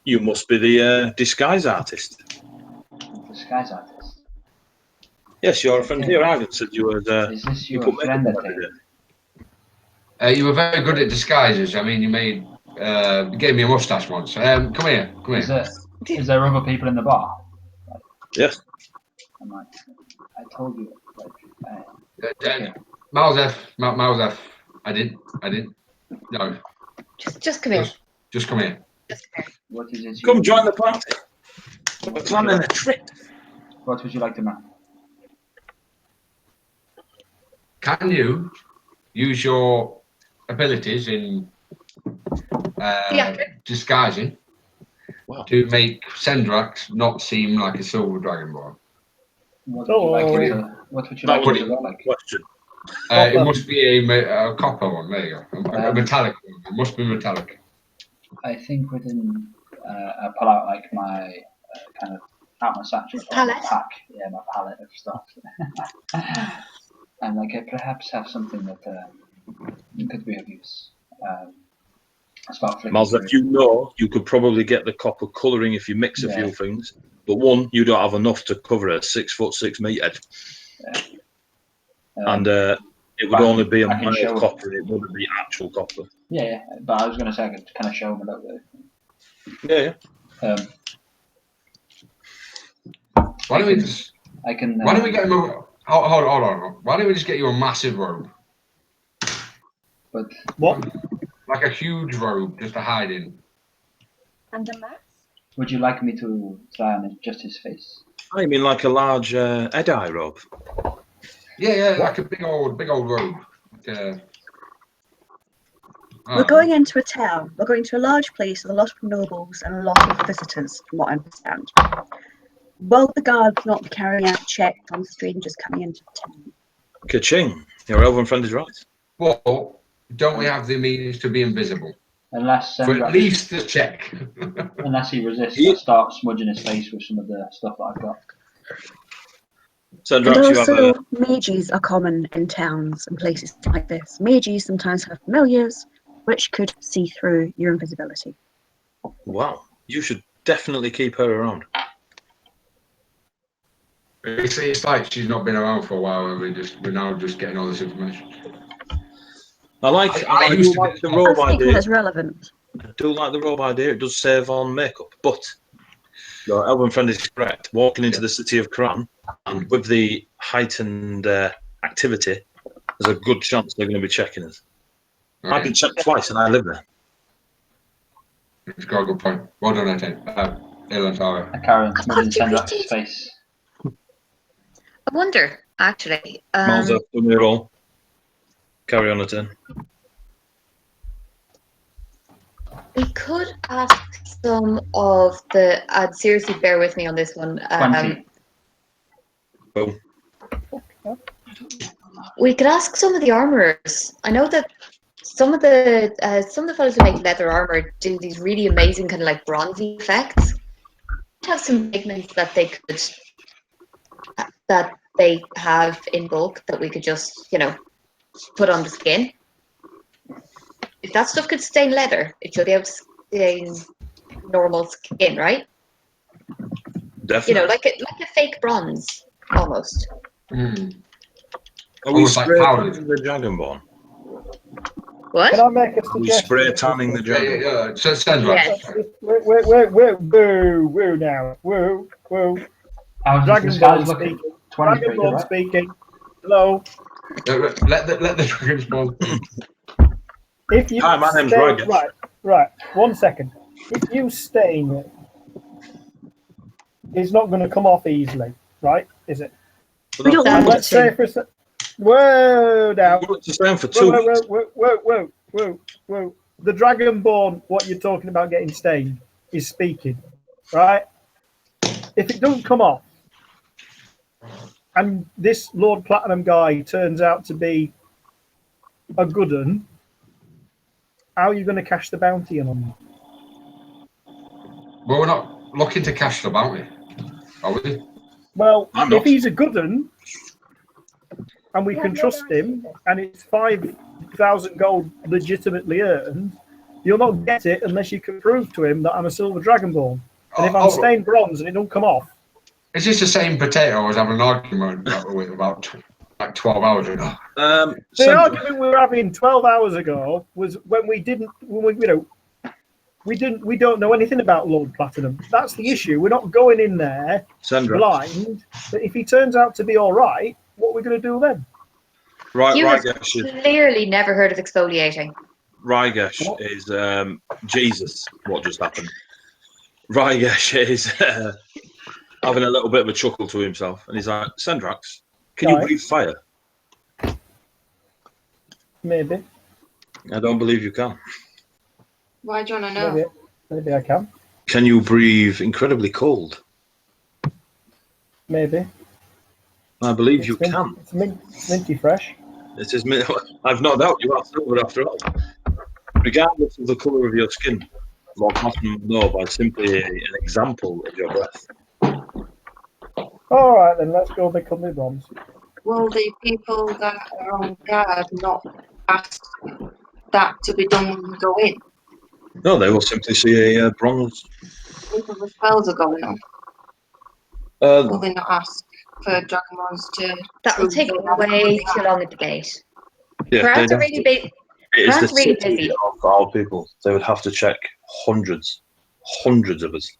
you must be the disguise artist. Disguise artist. Yes, you're a friend here. Argen said you were. Is this You your put friend makeup on Etain? every day. You were very good at disguises. I mean, you gave me a mustache once. Come here. Is there other people in the bar? Yes. I'm like, I told you. Like, Okay. Malzef. I did. No, Just come here. just come here. Just come here. What is it? Come join the party. We're planning a trip. What would you like to know? Can you use your abilities in disguising to make Sendraks not seem like a silver dragonborn? What would you like to look like? Question. It must be a copper one. There you go. A metallic one. It must be metallic. I think within I pull out like my kind of out my satchel, my pack, my palette of stuff, and like I perhaps have something that could be of use. Miles, if you know, you could probably get the copper colouring if you mix a few things. But one, you don't have enough to cover a 6'6" meathead. And it would only be a mild copper, it wouldn't be actual copper. Yeah, but I was going to say I could kind of show them a little bit. Yeah. Why don't we just? I can. Why don't we get him? Hold on. Why don't we just get you a massive robe? But what? Like a huge robe, just to hide in. And a mask? Would you like me to try on just his face? I mean, like a large Eddy robe. Yeah, like a big old robe. We're going into a town. We're going to a large place with a lot of nobles and a lot of visitors, from what I understand. Will the guards not be carrying out checks on strangers coming into town? Ka-ching. Your elven friend is right. Well, don't we have the means to be invisible? Unless for at least a check. Unless he resists, I'll start smudging his face with some of the stuff that I've got. And also, mages are common in towns and places like this. Mages sometimes have familiars, which could see through your invisibility. Wow, you should definitely keep her around. It's like she's not been around for a while, and we're now just getting all this information. I do like the robe idea. That's relevant. I do like the robe idea. It does save on makeup, but your elven friend is correct. Walking into the city of Karan, and with the heightened activity, there's a good chance they're going to be checking us. Okay. I've been checked twice, and I live there. It's got a good point. Well done, Etain. Elantara. Karen smudging Sendraks' face. I wonder, actually. Miles up, done your roll. Carry on, Etain. We could ask some of the. Seriously, bear with me on this one. We could ask some of the armorers. I know that some of the fellows who make leather armor do these really amazing kind of like bronzy effects. Have some pigments that they could have in bulk that we could just put on the skin. If that stuff could stain leather, it should be able to stain normal skin, right? Definitely. Like a fake bronze, almost. Mm. Are we spray tanning the Dragonborn? What? Can I make a suggestion? We spray tanning the Dragonborn. Yeah. So Sendraks. Whoa now. Whoa. Dragonborn speaking. Dragonborn speaking. Hello. Let the Dragonborn. If you Hi, my name's Roger. Right. 1 second. If you stain it, it's not going to come off easily, right? Is it? We don't want let's say for whoa now. For 2 weeks. Whoa. The Dragonborn, what you're talking about getting stained, is speaking, right? If it doesn't come off, and this Lord Platinum guy turns out to be a good un, how are you going to cash the bounty in on him? Well, we're not looking to cash the bounty, are we? Well, if he's a good un, and we can trust him, and it's 5,000 gold legitimately earned, you'll not get it unless you can prove to him that I'm a silver Dragonborn. And if I'm stained bronze and it don't come off. Is this the same potato I was having an argument with about 12 hours ago? The argument we were having 12 hours ago was when we don't know anything about Lord Platinum. That's the issue. We're not going in there blind. But if he turns out to be all right, what are we going to do then? Right, You have Rygesh is, clearly never heard of exfoliating. Rygesh is Jesus. What just happened? Rygesh is having a little bit of a chuckle to himself, and he's like, "Sendraks, can you Right. breathe fire?" Maybe. I don't believe you can. Why do you want to know? Maybe I can. Can you breathe incredibly cold? Maybe. I believe you can. It's minty fresh. It is. I've no doubt you are silver after all. Regardless of the colour of your skin, Lord Cotton will know by simply an example of your breath. All right, then let's go become the bronze. Will the people that are on guard not ask that to be done when we go in? No, they will simply see a bronze. If the spells are going on, will Uh, they not ask for Dragonborns to? That will take way too long at the gate. yeah, Perhaps they'd are have really to- big. It is the Perhaps really city busy. of our people. They would have to check hundreds of us.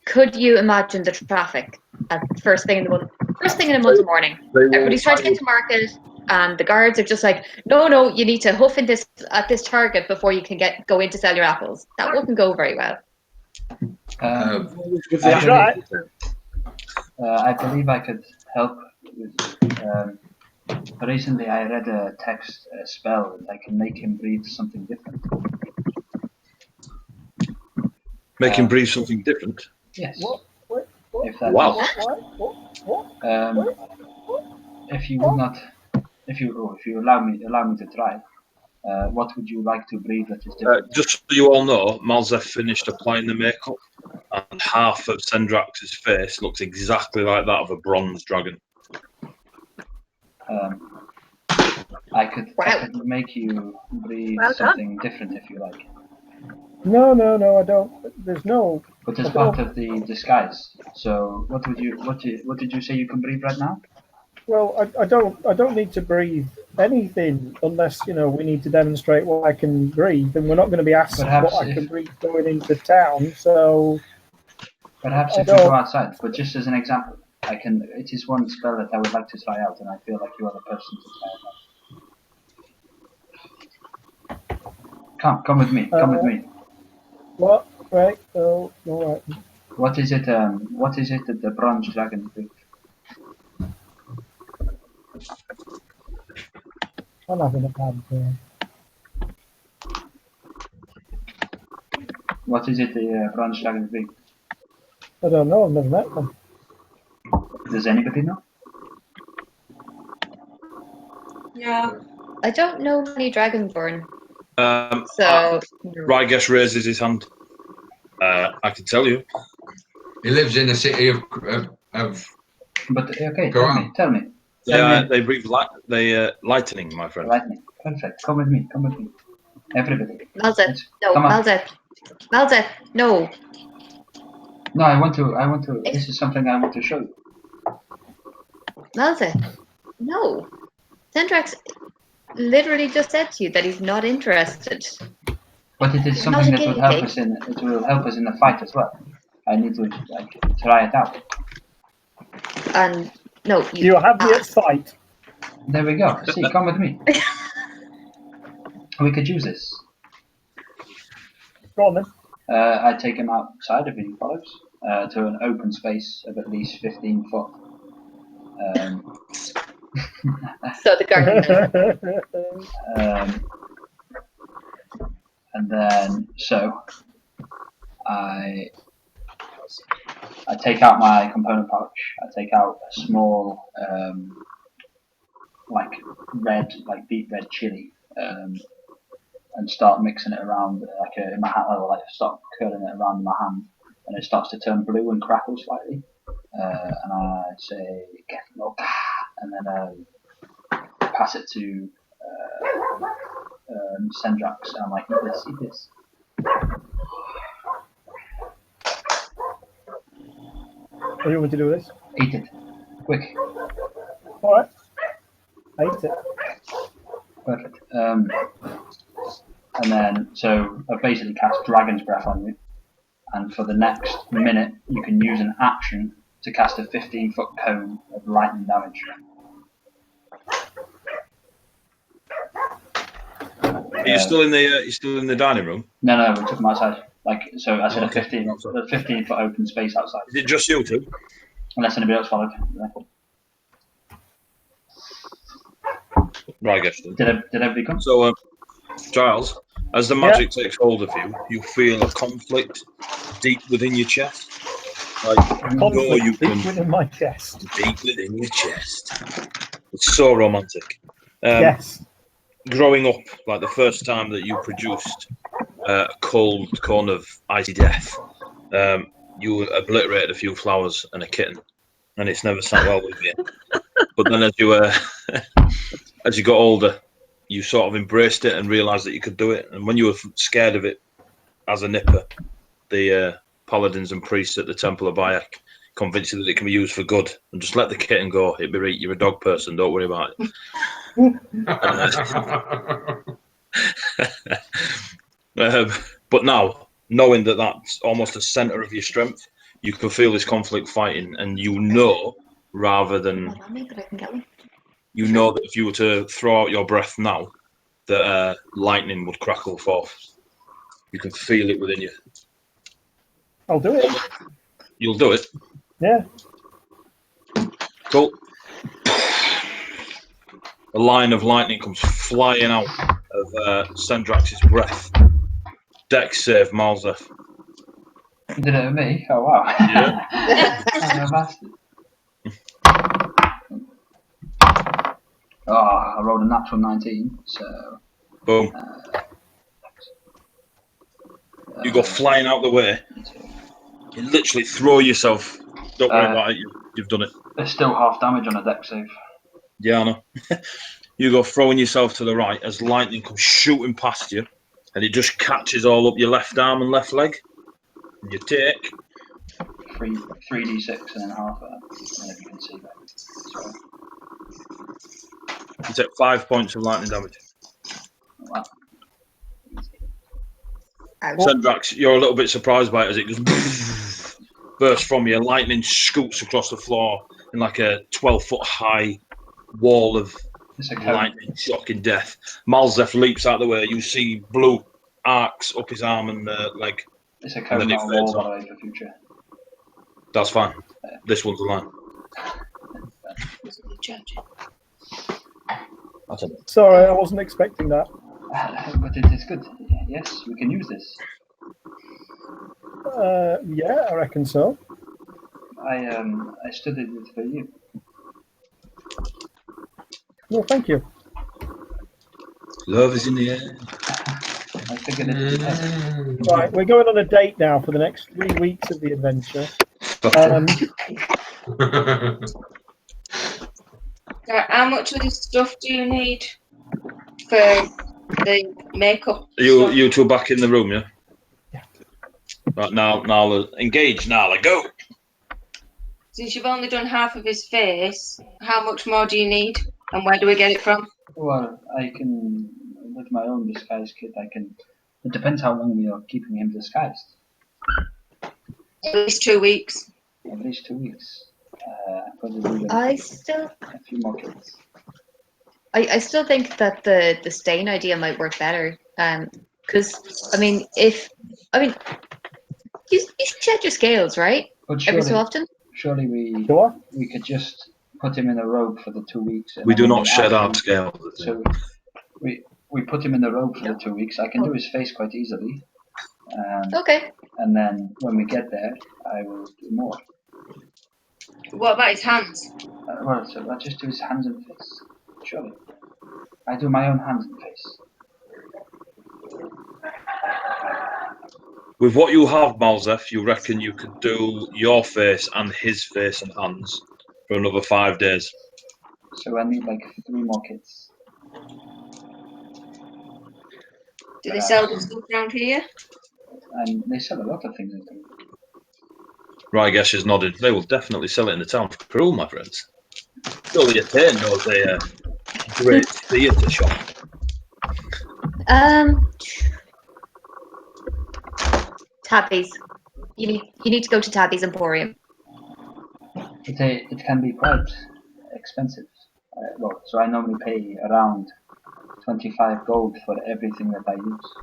Could you imagine the traffic at first thing in the month? First thing in the month morning. They will- Everybody's trying to get to market, and the guards are just like, no, you need to hoof in this at this target before you can go in to sell your apples. That wouldn't go very well. Um, Right. I believe I could help with. Recently, I read a text spell that I can make him breathe something different. Make him breathe something different. Yes. What? If that Wow. if you would not, if you allow me to try, what would you like to breathe that is different? Just so you all know, Malzef finished applying the makeup, and half of Sendraks' face looks exactly like that of a bronze dragon. I could make you breathe Well done. something different if you like. No, I don't. There's no. But it's part of the disguise. So what did you say you can breathe right now? Well, I don't need to breathe anything unless we need to demonstrate what I can breathe, and we're not going to be asked Perhaps what I can breathe going into town. So perhaps if you go outside, but just as an example, I can. It is one spell that I would like to try out, and I feel like you are the person to try it out. Come with me. Come with me. What? Right? Oh, all right. What is it? What is it that the bronze dragon do? I'm having a bad day. What is it the bronze dragon do? I don't know. I've never met them. Does anybody know? Yeah. I don't know many Dragonborn, So Rygesh raises his hand. I can tell you. He lives in the city of But okay, Go tell on. me. Tell me. They breathe lightning, my friend. Lightning. Perfect. Come with me. Come with me. Everybody. Malzeth, no, Come on. Malzeth, no. No, I want to. This is something I want to show you. Malzeth, no. Sendraks literally just said to you that he's not interested. But it is It's not something a that will guinea help pig. us in. It will help us in the fight as well. I need to try it out. And no, You have me at sight. There we go. See, come with me. We could use this. Go on then. I take him outside if he follows to an open space of at least 15 foot. so the garden. And then I take out my component pouch. I take out a small, deep red chili, and start mixing it around in my hand. Start curling it around in my hand, and it starts to turn blue and crackle slightly. And I say, "Get look," and then pass it to Sendraks, and I'm like, eat this. What do you want me to do with this? Eat it. Quick. Alright. I ate it. Perfect. And then, so I basically cast Dragon's Breath on you, and for the next minute, you can use an action to cast a 15-foot cone of lightning damage. Are you still in the? You still in the dining room? No, we took them outside. Like, so I said Okay. a 15-foot open space outside. Is it just you two? Unless anybody else followed. Right, I guess. Then. Did everybody come? So, Giles, as the magic takes hold of you, you feel a conflict deep within your chest. Like you know Conflict you deep can within my chest. deep within your chest. It's so romantic. Yes. Growing up, like the first time that you produced a cold cone of icy death, you obliterated a few flowers and a kitten, and it's never sat well with you. But then as you as you got older, you sort of embraced it and realised that you could do it. And when you were scared of it as a nipper, the paladins and priests at the Temple of Bayek convinced you that it can be used for good. And just let the kitten go. It'd be right. You're a dog person. Don't worry about it. But now, knowing that that's almost the centre of your strength, you can feel this conflict fighting, and you know, rather than you know that if you were to throw out your breath now, that lightning would crackle forth. You can feel it within you. I'll do it. You'll do it. Yeah. Cool. A line of lightning comes flying out of Sendraks' breath. Dex save, Malzef. Did it with me? Oh, wow. Yeah. I'm a bastard. I rolled a natural 19, so... Boom. You go flying out the way. You literally throw yourself. Don't worry about it. You've done it. There's still half damage on a deck save. Yeah, I know. You go throwing yourself to the right as lightning comes shooting past you, and it just catches all up your left arm and left leg. And you take 3d6 and then half of that. I don't know if you can see that. Sorry. You take 5 points of lightning damage. Wow. Sendraks, you're a little bit surprised by it as it goes bursts from you. Lightning scoots across the floor in like a 12-foot high wall of lightning, shocking death. Malzef leaps out of the way. You see blue arcs up his arm and leg. It's a cone wall, by the way, for future. That's fine. This one's a line. Sorry, I wasn't expecting that. But it's good. Yes, we can use this. Yeah, I reckon so. I studied it for you. Well, thank you. Love is in the air. I figured it. Right, we're going on a date now for the next 3 weeks of the adventure. How much of this stuff do you need for the makeup? You two back in the room, yeah? Right, Nalla, engage, Nalla, go! Since you've only done half of his face, how much more do you need? And where do we get it from? Well, I can, with my own disguise kit, I can. It depends how long we are keeping him disguised. At least 2 weeks. At least 2 weeks. I still, a few more kits. I still think that the stain idea might work better. Because you shed your scales, right? But surely, every so often. Surely we could just put him in a robe for the 2 weeks. We do not shed our scales. So we put him in the robe for the 2 weeks. I can do his face quite easily. Okay. And then when we get there, I will do more. What about his hands? Well, so I'll just do his hands and face. Surely. I do my own hands and face. With what you have, Malzef, you reckon you could do your face and his face and hands for another 5 days? So I need like 3 more kits. Do they sell this stuff around here? And they sell a lot of things in town. Rygesh is nodding. They will definitely sell it in the town for cruel, my friends. Surely Etain knows a great theatre shop. Tabby's. You need to go to Tabby's Emporium. It can be quite expensive. So I normally pay around 25 gold for everything that I use.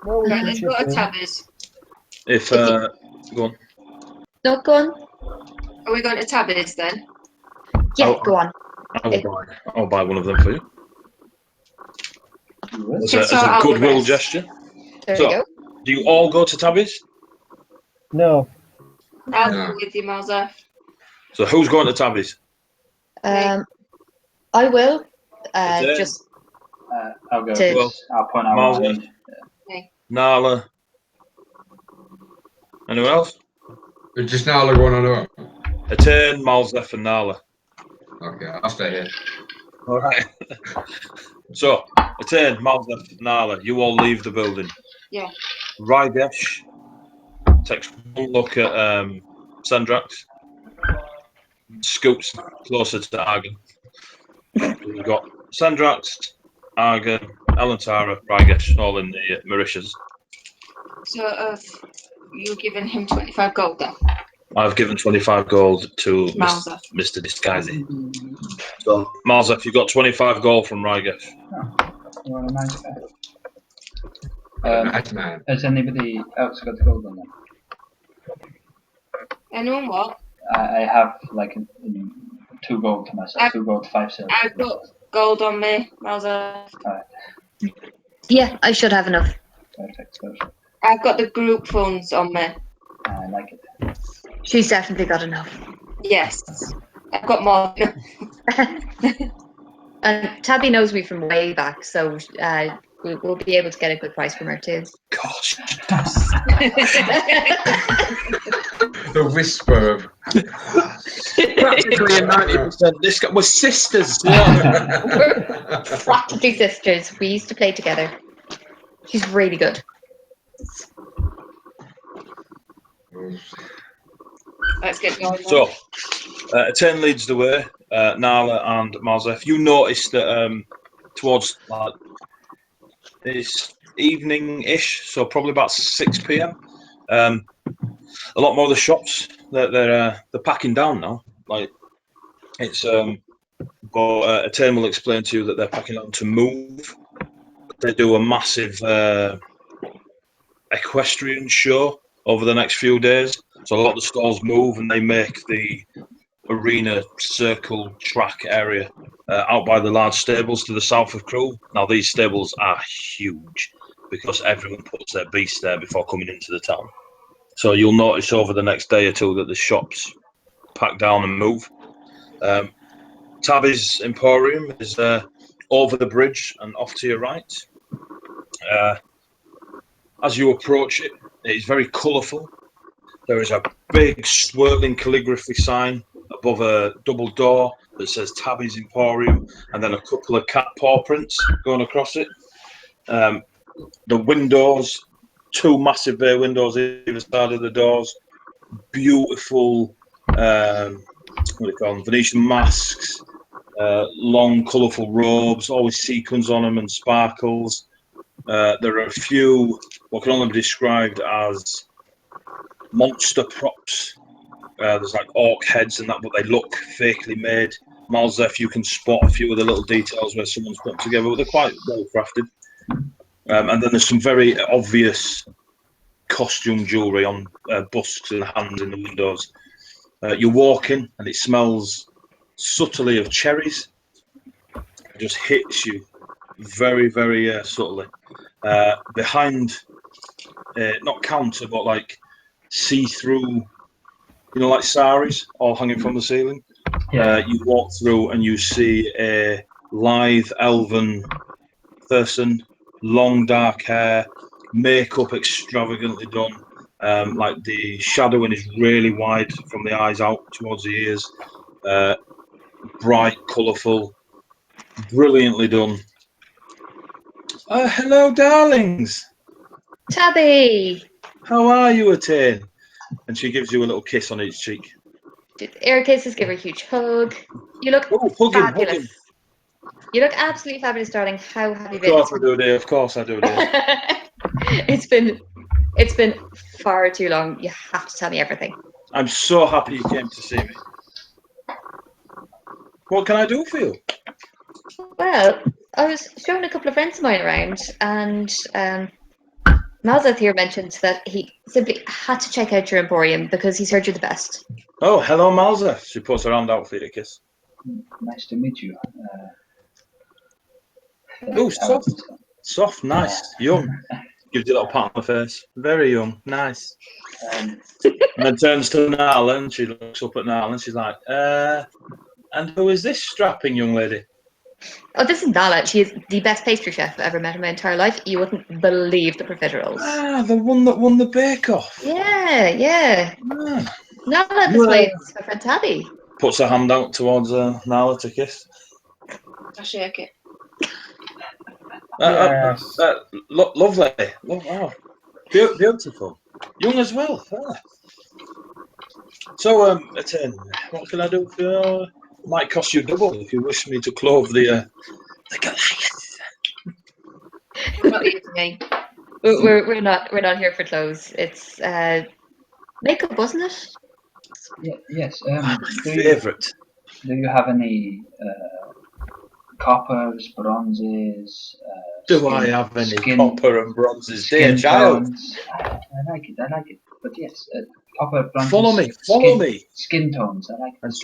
Well, we Right, can then chip go to in. Tabby's. If go on. No, go on. Are we going to Tabby's then? Yeah, Oh, go on. I'll buy one of them for you. You will? As Can a sort out the goodwill rest. gesture. There So- you go. Do you all go to Tabby's? No. I'll No. go with you, Malza. So who's going to Tabby's? I will. Etain? Just I'll go. To- Well, I'll point out what I Malza. need. Nalla. Anyone else? It's just Nalla going on her own. Etain, Malzef and Nalla. Okay, I'll stay here. All right. So, Etain, Malzef, Nalla, you all leave the building. Yeah. Rydesh takes one look at Sendraks, scoots closer to Argen. We've got Sendraks, Argen, Elantara, Rydesh, all in the Mauritius. So, you giving him 25 gold then? I've given 25 gold to Malza. Mr. Disguisey. So, Malzef, you've got 25 gold from Rydesh. What a nice guy. Nice man. Has anybody else got gold on them? Anyone what? I have like 2 gold to myself, 2 gold, 5 silver. I've got gold on me, Malza. yeah, I should have enough. Perfect. I've got the group funds on me. I like it. She's definitely got enough. Yes. I've got more. And Tabby knows me from way back, so we'll be able to get a good price from her too. Gosh. The whisper of. Practically a 90%. This guy, we're sisters. We're practically sisters. We used to play together. She's really good. Let's get going. So, Etain leads the way. Nalla and Malzef. You notice that towards it's evening-ish, so probably about 6 p.m. A lot more of the shops they're packing down now. Like it's but Etain will explain to you that they're packing down to move. They do a massive equestrian show over the next few days. So a lot of the stalls move and they make the arena circle track area out by the large stables to the south of Crewe. Now these stables are huge because everyone puts their beasts there before coming into the town. So you'll notice over the next day or two that the shops pack down and move. Tabby's Emporium is over the bridge and off to your right. As you approach it, it is very colourful. There is a big swirling calligraphy sign above a double door that says Tabby's Emporium, and then a couple of cat paw prints going across it. The windows, 2 massive bay windows either side of the doors, beautiful what do you call them? Venetian masks, long colourful robes, always sequins on them and sparkles. There are a few what can only be described as monster props. There's like orc heads and that, but they look fakely made. Malzef, you can spot a few of the little details where someone's put them together, but they're quite well crafted. And then there's some very obvious costume jewellery on busks and hands in the windows. You walk in and it smells subtly of cherries. It just hits you very, very subtly. Behind, not counter, but like see-through, like saris all hanging from the ceiling. You walk through and you see a lithe elven person, long dark hair, makeup extravagantly done. Like the shadowing is really wide from the eyes out towards the ears. Bright, colourful, brilliantly done. Hello, darlings. Tabby! How are you, Etain? And she gives you a little kiss on each cheek. Air kisses, give her a huge hug. You look Hug him, hug fabulous. him. You look absolutely fabulous, darling. How have you Of been? course I do, dear. Of course I do, dear. It's been far too long. You have to tell me everything. I'm so happy you came to see me. What can I do for you? Well, I was showing a couple of friends of mine around, and Malzath here mentioned that he simply had to check out your emporium because he's heard you're the best. Oh, hello, Malza. She puts her hand out for you to kiss. Nice to meet you. Oh, soft, nice, young. Gives you a little pat on the face. Very young, nice. And then turns to Nalla and she looks up at Nalla and she's like, and who is this strapping young lady? Oh, this is Nalla. She is the best pastry chef I've ever met in my entire life. You wouldn't believe the profiteroles. Ah, the one that won the bake-off. Yeah. Ah. Nalla displays her friend Tabby. Puts her hand out towards Nalla to kiss. I shake it. Yes. Lovely. Wow. Beautiful. Young as well. Ah. So, Etain, what can I do for you? Might cost you double if you wish me to clothe the Goliath. I'm not using me. We're not here for clothes. It's makeup, wasn't it? Yes. Favourite. Do you have any coppers, bronzes? I have any copper and bronzes, dear child? I like it. But yes, copper, bronzes. Follow me. Skin tones, I like it. And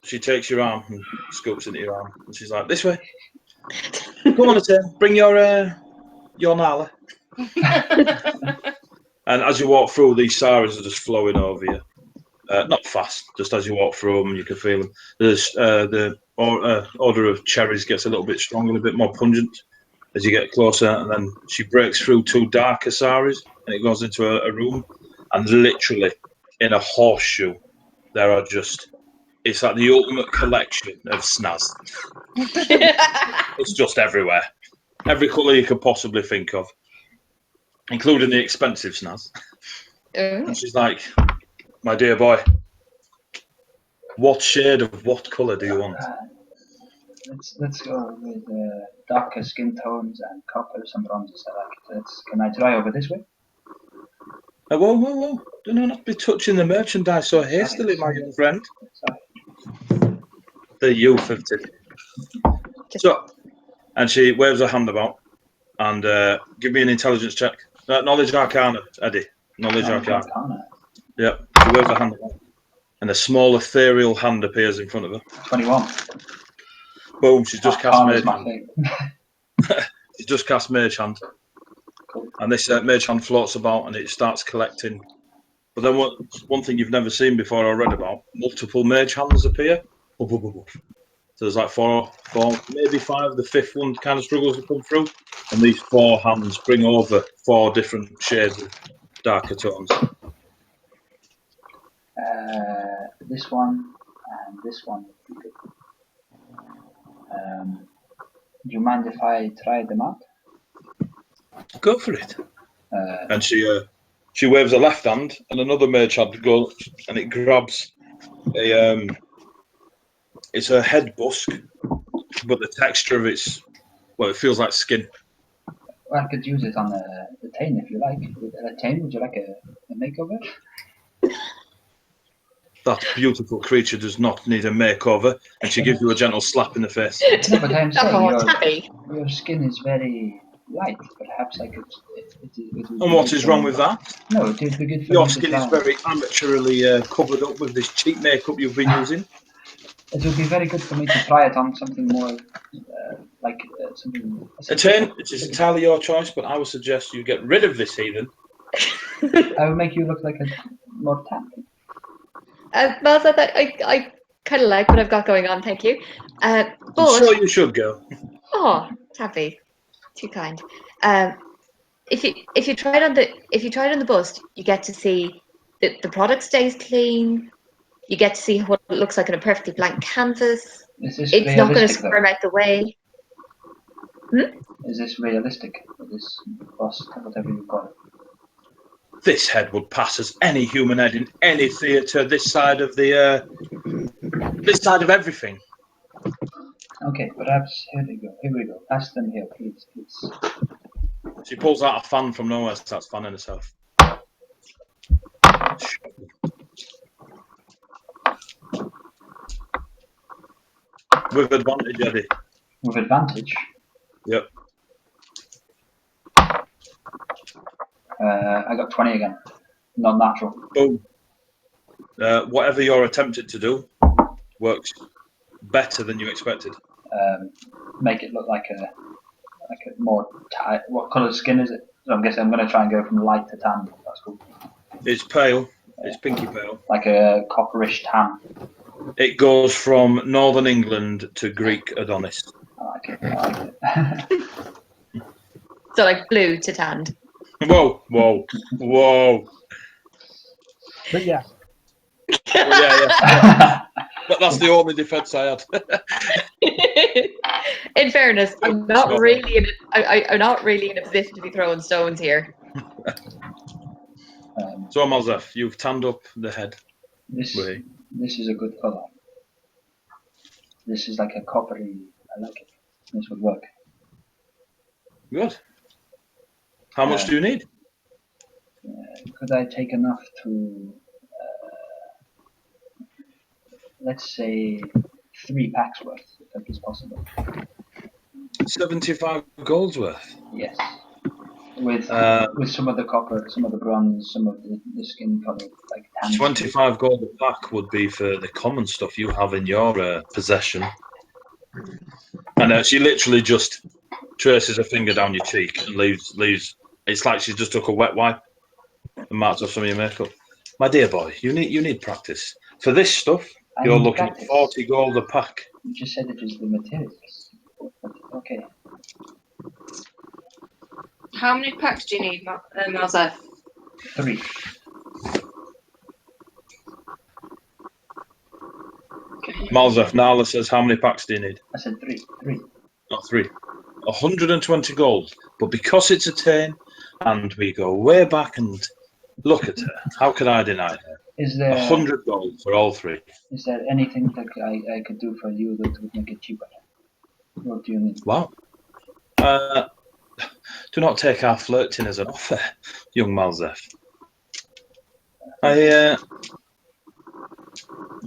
she takes your arm and scoops into your arm, and she's like, "This way. Come on, Etain, bring your Nalla." And as you walk through, these saris are just flowing over you. Not fast, just as you walk through them, you can feel them. There's the odor of cherries gets a little bit stronger, a bit more pungent as you get closer, and then she breaks through two darker saris, and it goes into a room, and literally in a horseshoe, there are it's like the ultimate collection of snaz. It's just everywhere. Every colour you could possibly think of, including the expensive snaz. And she's like, "My dear boy, what shade of what colour do you want?" Let's go with darker skin tones and coppers and bronzes. I like it. Can I try over this way? Whoa. Do not be touching the merchandise so hastily, my young friend. Sorry. The youth of today. So, and she waves her hand about and give me an intelligence check. Knowledge Arcana, Eddy. Knowledge Arcana. Yep. She waves her hand about. And a small ethereal hand appears in front of her. 21. Boom, she's just cast Mage Hand. Thing. She's just cast Mage Hand. Cool. And this Mage Hand floats about and it starts collecting. But then one thing you've never seen before or read about, multiple Mage Hands appear. So there's like four, maybe five. The fifth one kind of struggles to come through. And these four hands bring over four different shades of darker tones. This one and this one would be good. Do you mind if I try them out? Go for it. And she waves her left hand, and another mage hand goes, and it grabs it's a head busk, but the texture of it feels like skin. Well, I could use it on the Etain if you like. With Etain, would you like a makeover? That beautiful creature does not need a makeover, and she gives you a gentle slap in the face. No, but I'm saying your skin is very light. Perhaps I could. And what is wrong with that? No, it would be good for your skin is very amateurly covered up with this cheap makeup you've been using. It would be very good for me to try it on something more something. Etain, it is entirely your choice, but I would suggest you get rid of this heathen. I will make you look like a more tan. Miles, I kind of like what I've got going on, thank you. But I'm sure you should go. Oh, Taffy, too kind. If you try it on the bust, you get to see that the product stays clean. You get to see what it looks like on a perfectly blank canvas. It's not going to squirm out the way. Is this realistic? This bust, whatever you call it. This head would pass as any human head in any theatre this side of everything. Okay, perhaps here we go. Pass them here, please. She pulls out a fan from nowhere and starts fanning herself. With advantage, Eddy. With advantage. Yep. I got 20 again. Not natural. Boom. Whatever you're attempted to do works better than you expected. Make it look like a more tight. What colour skin is it? So I'm guessing I'm going to try and go from light to tan. That's cool. It's pale. It's pinky pale. Like a copperish tan. It goes from Northern England to Greek Adonis. I like it. So like blue to tanned. Whoa, whoa, whoa. But yeah, Yeah. But that's the only defence I had. In fairness, I'm not really in a position to be throwing stones here. So, Malzef, you've tanned up the head. This is a good colour. This is like a coppery. I like it. This would work. Good. How much do you need? Could I take enough to, let's say, 3 packs worth, if that is possible? 75 gold's worth. Yes. With some of the copper, some of the bronze, some of the skin colour, like tan. 25 gold a pack would be for the common stuff you have in your possession. And she literally just traces her finger down your cheek and leaves. It's like she just took a wet wipe and marked off some of your makeup. My dear boy, you need practice. For this stuff, you're looking at 40 gold a pack. You just said it is the materials. Okay. How many packs do you need, Malzef? 3. Malzef, Nalla says, how many packs do you need? I said 3. Not 3. 120 gold. But because it's Etain, and we go way back and look at her, how can I deny her? Is there 100 gold for all 3. Is there anything that I could do for you that would make it cheaper? What do you need? Wow. Do not take our flirting as an offer, young Malzef.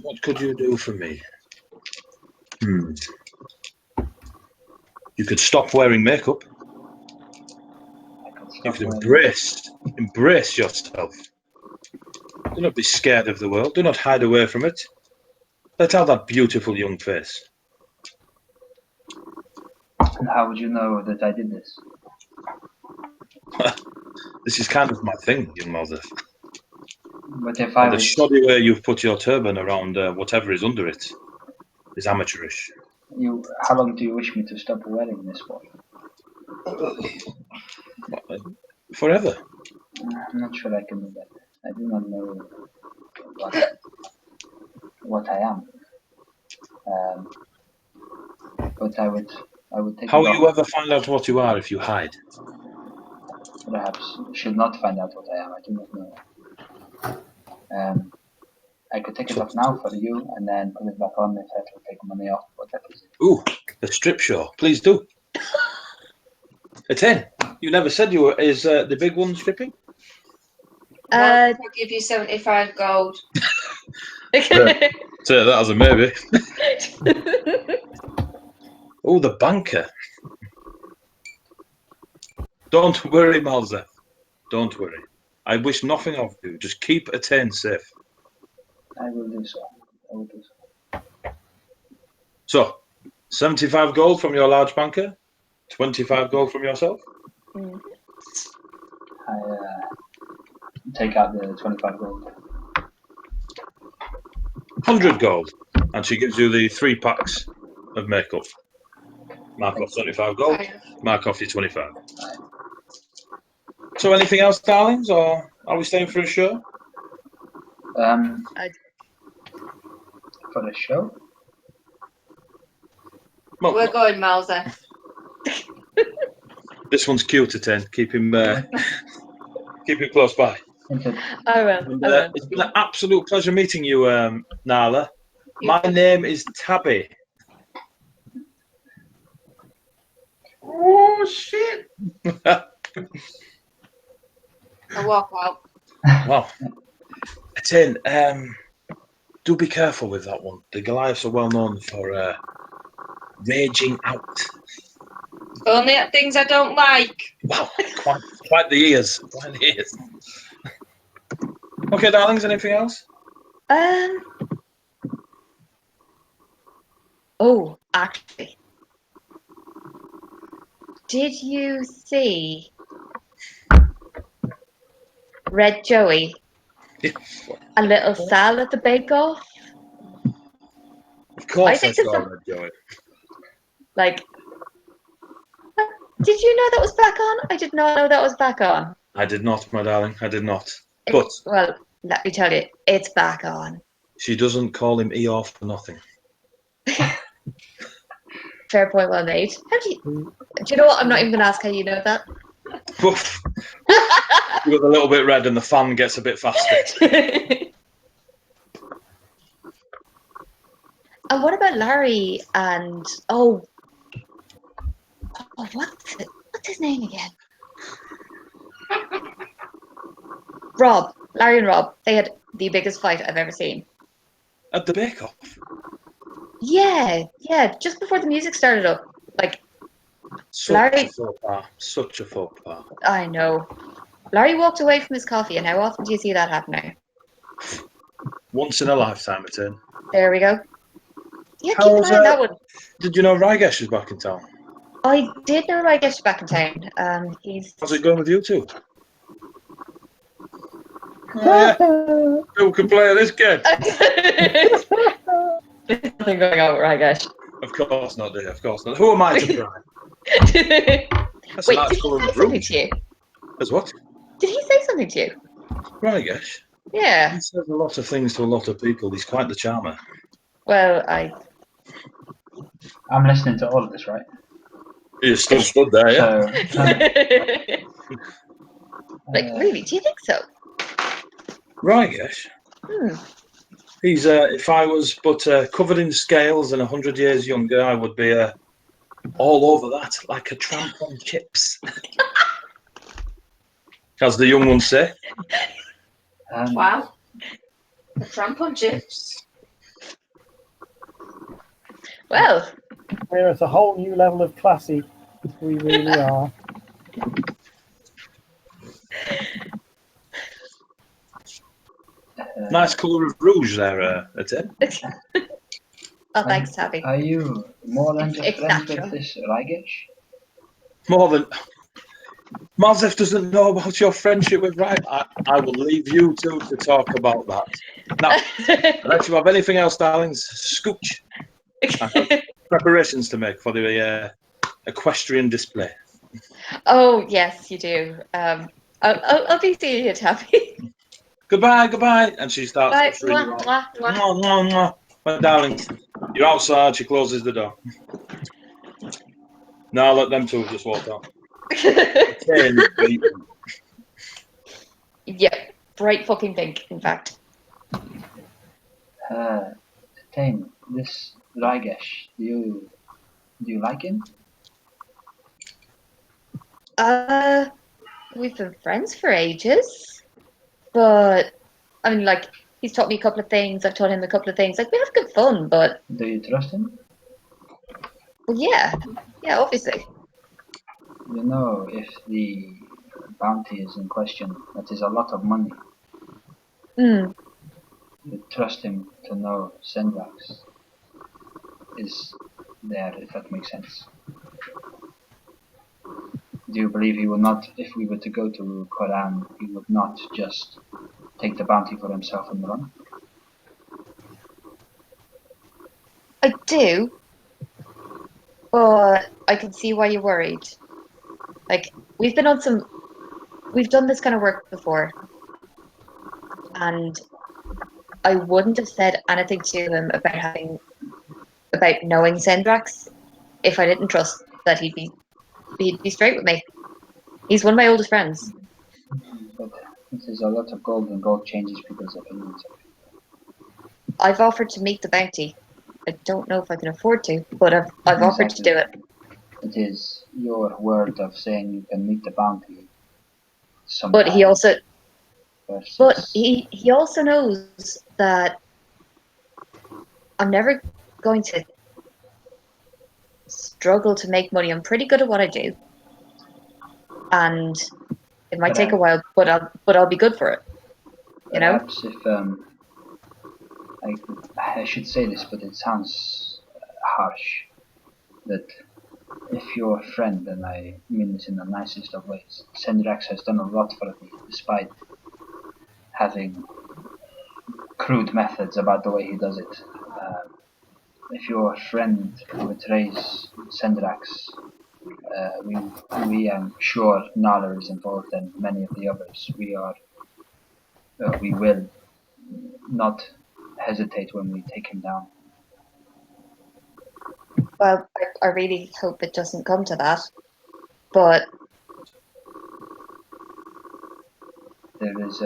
What could you do for me? You could stop wearing makeup. You could embrace yourself. Do not be scared of the world. Do not hide away from it. Let out that beautiful young face. And how would you know that I did this? This is kind of my thing, young Malzef. But if I The was... shoddy way you've put your turban around whatever is under it is amateurish. How long do you wish me to stop wearing this for? Forever. I'm not sure I can do that. I do not know what I am. But I would take How it will off. you ever find out what you are if you hide? Perhaps should not find out what I am. I do not know. I could take it off now for you and then put it back on if I have to take money off. Whatever. Ooh, the strip show. Please do. Etain, you never said you were. Is the big one stripping? I'll give you 75 gold. Say that as a maybe. Oh, the banker. Don't worry, Malzef. Don't worry. I wish nothing of you. Just keep Etain safe. I will do so. So, 75 gold from your large banker, 25 gold from yourself. I take out the 25 gold. 100 gold. And she gives you the 3 packs of makeup. Mark off 75 gold. Mark off your 25. So anything else, darlings, or are we staying for a show? For a show? Well, We're going, Malzef. this one's cute, Etain. Keep him close by. I will. It's been an absolute pleasure meeting you, Nalla. My name is Tabby. Oh, shit. I'll walk out. Wow. Etain, do be careful with that one. The Goliaths are well known for raging out. Only at things I don't like. Wow, quite the ears. Quite the ears. Okay, darlings, anything else? Oh, actually, did you see Red Joey and Little Sal at the bake-off? Of course, I think it's saw a- Red Joey. Like, did you know that was back on? I did not know that was back on. I did not, my darling. I did not. But Well, let me tell you, it's back on. she doesn't call him Eeyore for nothing. Fair point, well made. Do you know what? I'm not even going to ask how you know that. Woof. You got a little bit red and the fan gets a bit faster. And what about Larry and what's his name again? Rob. Larry and Rob. They had the biggest fight I've ever seen. At the bake-off? Yeah. Just before the music started up. Like, Such a faux pas. I know. Larry walked away from his coffee, and how often do you see that happening? Once in a lifetime, Etain. There we go. Yeah, keep How's, an eye on that one. Did you know Rygesh is back in town? I did know Rygesh back in town. How's it going with you two? Who can play this game? There's nothing going on with Rygesh. Of course not, dear. Of course not. Who am I to pry? That's Wait, a nice did he colour say of something rouge. to you? As what? Did he say something to you? Rygesh? Yeah. He says a lot of things to a lot of people. He's quite the charmer. Well, I'm listening to all of this, right? You're still stood there, yeah? So, like, really? Do you think so? Rygesh? He's, if I was covered in scales and 100 years younger, I would be all over that, like a tramp on chips. As the young ones say. Wow. A tramp on chips. Well, We're at a whole new level of classy. We really are. Nice colour of rouge there, Etain. oh, thanks, Tabby. Are you more than just It's friends natural. with this Rygesh? More than... Marzef doesn't know about your friendship with Ryan. I will leave you two to talk about that. Now, unless you have anything else, darlings, scooch. I have preparations to make for the equestrian display. Oh, yes, you do. I'll be seeing you, Tabby. Goodbye. And she starts Bye. ushering you Mwah, out. mwah, mwah. Mwah, mwah, mwah. My darlings, you're outside. She closes the door. Now let them two just walk out. Yep, bright fucking pink, in fact. Etain, this Rygesh, do you like him? We've been friends for ages, but I mean, like, he's taught me a couple of things. I've taught him a couple of things. Like, we have good fun, but Do you trust him? well, yeah, obviously. You know, if the bounty is in question, that is a lot of money. You trust him to know Sendraks is there, if that makes sense. Do you believe he will not, if we were to go to Koran, he would not just take the bounty for himself and run? I do, but I can see why you're worried. Like, we've done this kind of work before, and I wouldn't have said anything to him about knowing Sendraks if I didn't trust that he'd be straight with me. He's one of my oldest friends. But this is a lot of gold, and gold changes people's opinions. I've offered to meet the bounty. I don't know if I can afford to, but I've offered to do it. It is your word of saying you can meet the bounty. But he also versus he also knows that I'm never going to struggle to make money. I'm pretty good at what I do, and it might take a while, but I'll be good for it. You know. Perhaps if I should say this, but it sounds harsh. That if you're a friend, and I mean this in the nicest of ways, Sendraks has done a lot for me, despite having crude methods about the way he does it. If your friend betrays Sendraks, we am sure Nalla is involved and many of the others. We will not hesitate when we take him down. Well, I really hope it doesn't come to that, but There is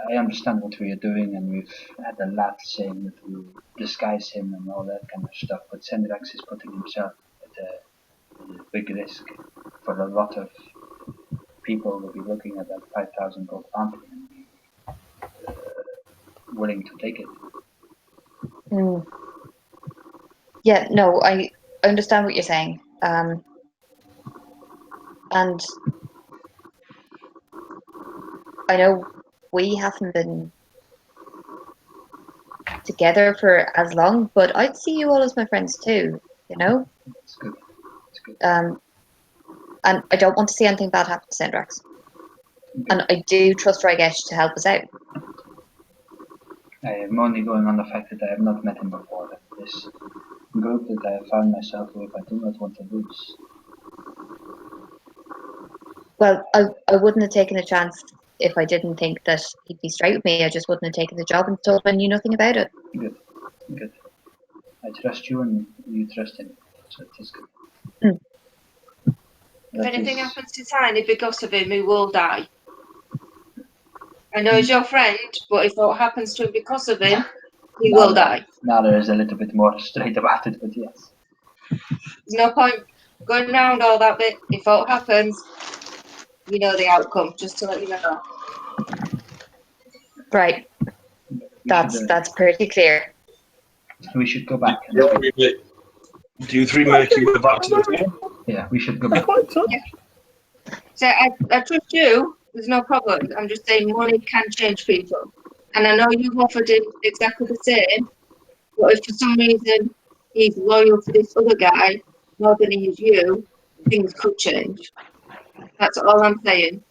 I understand what we are doing, and we've had a laugh saying that we disguise him and all that kind of stuff, but Sendraks is putting himself at a big risk for a lot of people will be looking at that 5,000 gold bounty and be willing to take it. Yeah, no, I understand what you're saying. And I know we haven't been together for as long, but I'd see you all as my friends too, you know? It's good. It's good. And I don't want to see anything bad happen to Sendraks. And I do trust Ragesh to help us out. I am only going on the fact that I have not met him before, and this group that I have found myself with, I do not want to lose. Well, I wouldn't have taken a chance if I didn't think that he'd be straight with me. I just wouldn't have taken the job and told him I knew nothing about it. Good, good. I trust you and you trust him, so it is good. If anything happens to Tiny because of him, he will die. I know he's your friend, but if what happens to him because of him, he will die. Nalla is a little bit more straight about it, but yes. There's no point going around all that bit. If what happens, you know the outcome, just to let you know. Right. That's pretty clear. We should go back. Do you three make your way back to the team? Yeah, we should go back. So I trust you. There's no problem. I'm just saying money can change people. And I know you've offered him exactly the same, but if for some reason he's loyal to this other guy more than he is you, things could change. That's all I'm saying.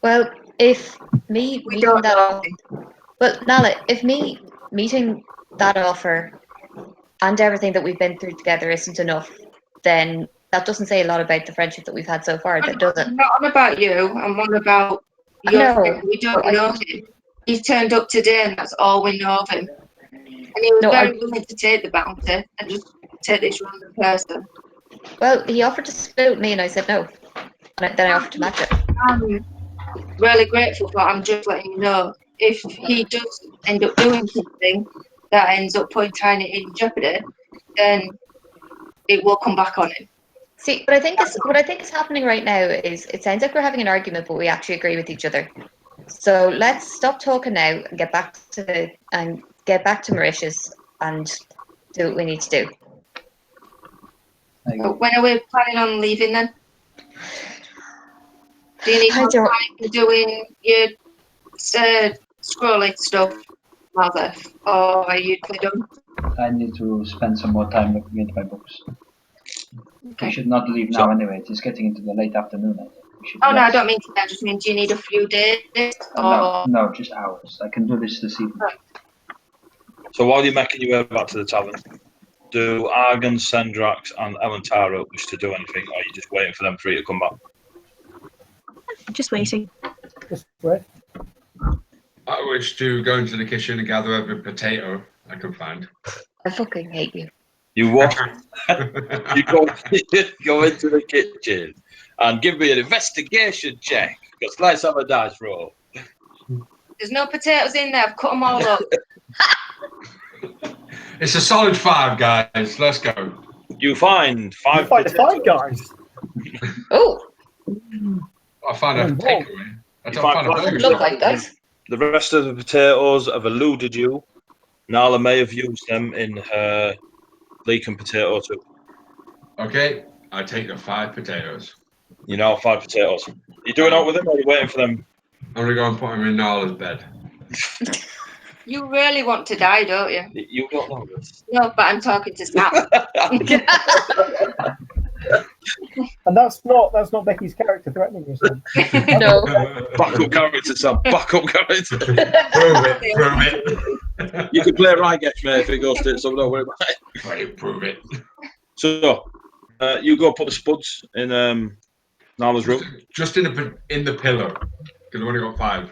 Well, if me We meeting don't that know. But Nalla, if me meeting that offer and everything that we've been through together isn't enough, then that doesn't say a lot about the friendship that we've had so far, that does it? I'm not on about you. I'm on about your No, friend. We don't know him. He turned up today, and that's all we know of him. And he was very willing to take the bounty and just take this random person. Well, he offered to split with me, and I said no. And then I offered to match it. I'm really grateful for it. I'm just letting you know, if he does end up doing something that ends up putting Tiny in jeopardy, then it will come back on him. See, what I think is happening right now is it sounds like we're having an argument, but we actually agree with each other. So let's stop talking now and get back to Mauritius and do what we need to do. When are we planning on leaving then? Do you need more time for doing your scrolling stuff, Mother? Or are you done? I need to spend some more time looking at my books. Okay. We should not leave now anyway. It is getting into the late afternoon. I think. Oh, no, I don't mean today. I just mean, do you need a few days? Or... No, just hours. I can do this evening. So while you're making your way back to the tavern, do Argen, Sendraks, and Elantara wish to do anything, or are you just waiting for them three to come back? Just waiting. Just wait. I wish to go into the kitchen and gather every potato I can find. I fucking hate you. You what? You go into the kitchen and give me an investigation check, because let's have a dice roll. There's no potatoes in there. I've cut them all up. It's a solid 5, guys. Let's go. You find 5 You fight the potatoes. 5 guys. Oh, I found a takeaway. I don't find a doesn't burger. look like that. The rest of the potatoes have eluded you. Nalla may have used them in her leek and potato too. Okay, I take the 5 potatoes. You know, 5 potatoes. You doing out with them, or are you waiting for them? I'm gonna go and put him in Nalla's bed. You really want to die, don't you? You don't know this. No, but I'm talking to Sam. And that's not Becky's character threatening you, Sam. No. Backup character, Sam. Backup character. Prove it. You can play Rygesh, mate, if it goes to it, so don't worry about it. Right, prove it. So, you go put the spuds in Nalla's room. Just in the pillow. Because I've only got 5.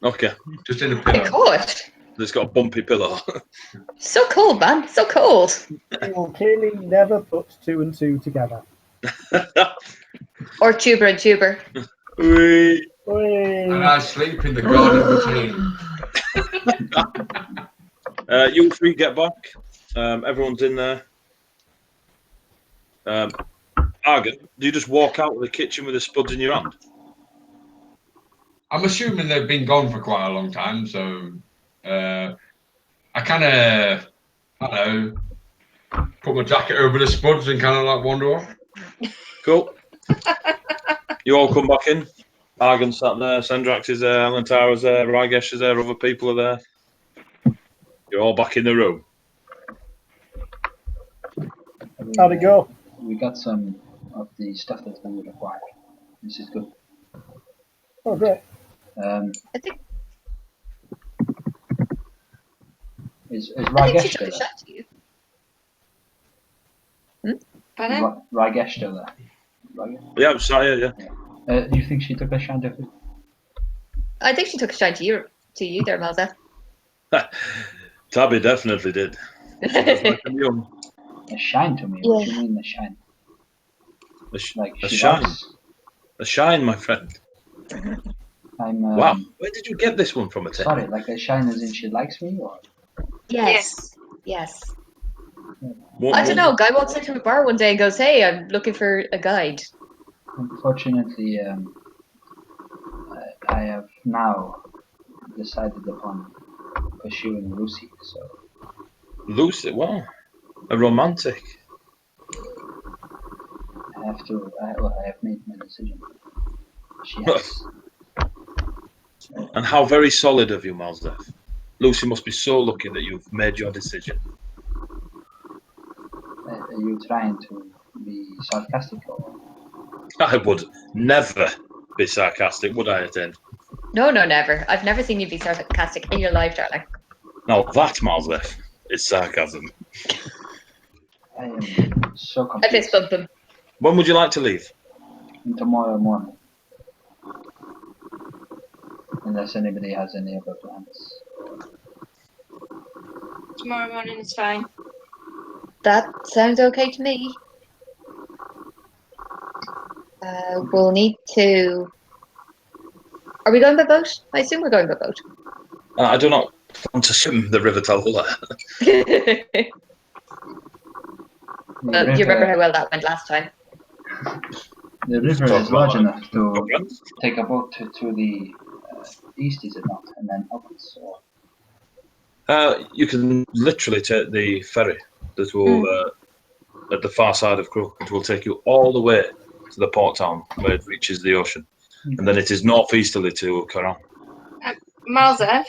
Okay. Just in the My pillow. God. It's got a bumpy pillow. So cold, man. So cold. You will clearly never put 2 and 2 together. Or tuber and tuber. Whee. And I sleep in the garden between. You 3 get back. Everyone's in there. Argen, do you just walk out of the kitchen with the spuds in your hand? I'm assuming they've been gone for quite a long time, so I kind of, I don't know, put my jacket over the spuds and kind of like wander off. Cool. You all come back in. Argen's sat there, Sendraks is there, Elantara is there, Rygesh is there, other people are there. You're all back in the room. How'd it go? We got some of the stuff that we would require. This is good. Oh, great. I think Is she Rygesh took still a there? shot to you. Pardon? Rygesh still there? Rygesh? Yeah, I'm sorry, yeah. Do you think she took a shine of it? I think she took a shine to you there, Malza. Tabby definitely did. Like I'm young. A shine to me? What do you mean a shine? Like A she shine. likes- A shine, my friend. I'm Wow. Where did you get this one from, Etain? sorry, like a shine as in she likes me, or Yes. Yes. What- I don't know. Guy walks into a bar one day and goes, "Hey, I'm looking for a guide." unfortunately, I have now decided upon pursuing Lucy. So Lucy, wow. A romantic. I have to. I have made my decision. She has. And how very solid of you, Malzdev. Lucy must be so lucky that you've made your decision. Are you trying to be sarcastic or? I would never be sarcastic, would I, Etain? No, never. I've never seen you be sarcastic in your life, darling. No, that, Malzdev, is sarcasm. I am so I fist confused. bump him. When would you like to leave? Tomorrow morning. Unless anybody has any other plans. Tomorrow morning is fine. That sounds okay to me. We'll need to. Are we going by boat? I assume we're going by boat. I do not want to swim the River Talhalla. You remember how well that went last time. The river Talk is large about enough to take a boat to the east, is it not? And then upwards. Or You can literally take the ferry that will, at the far side of Crook, it will take you all the way to the port town where it reaches the ocean. And then it is northeasterly to Karan. Malzef,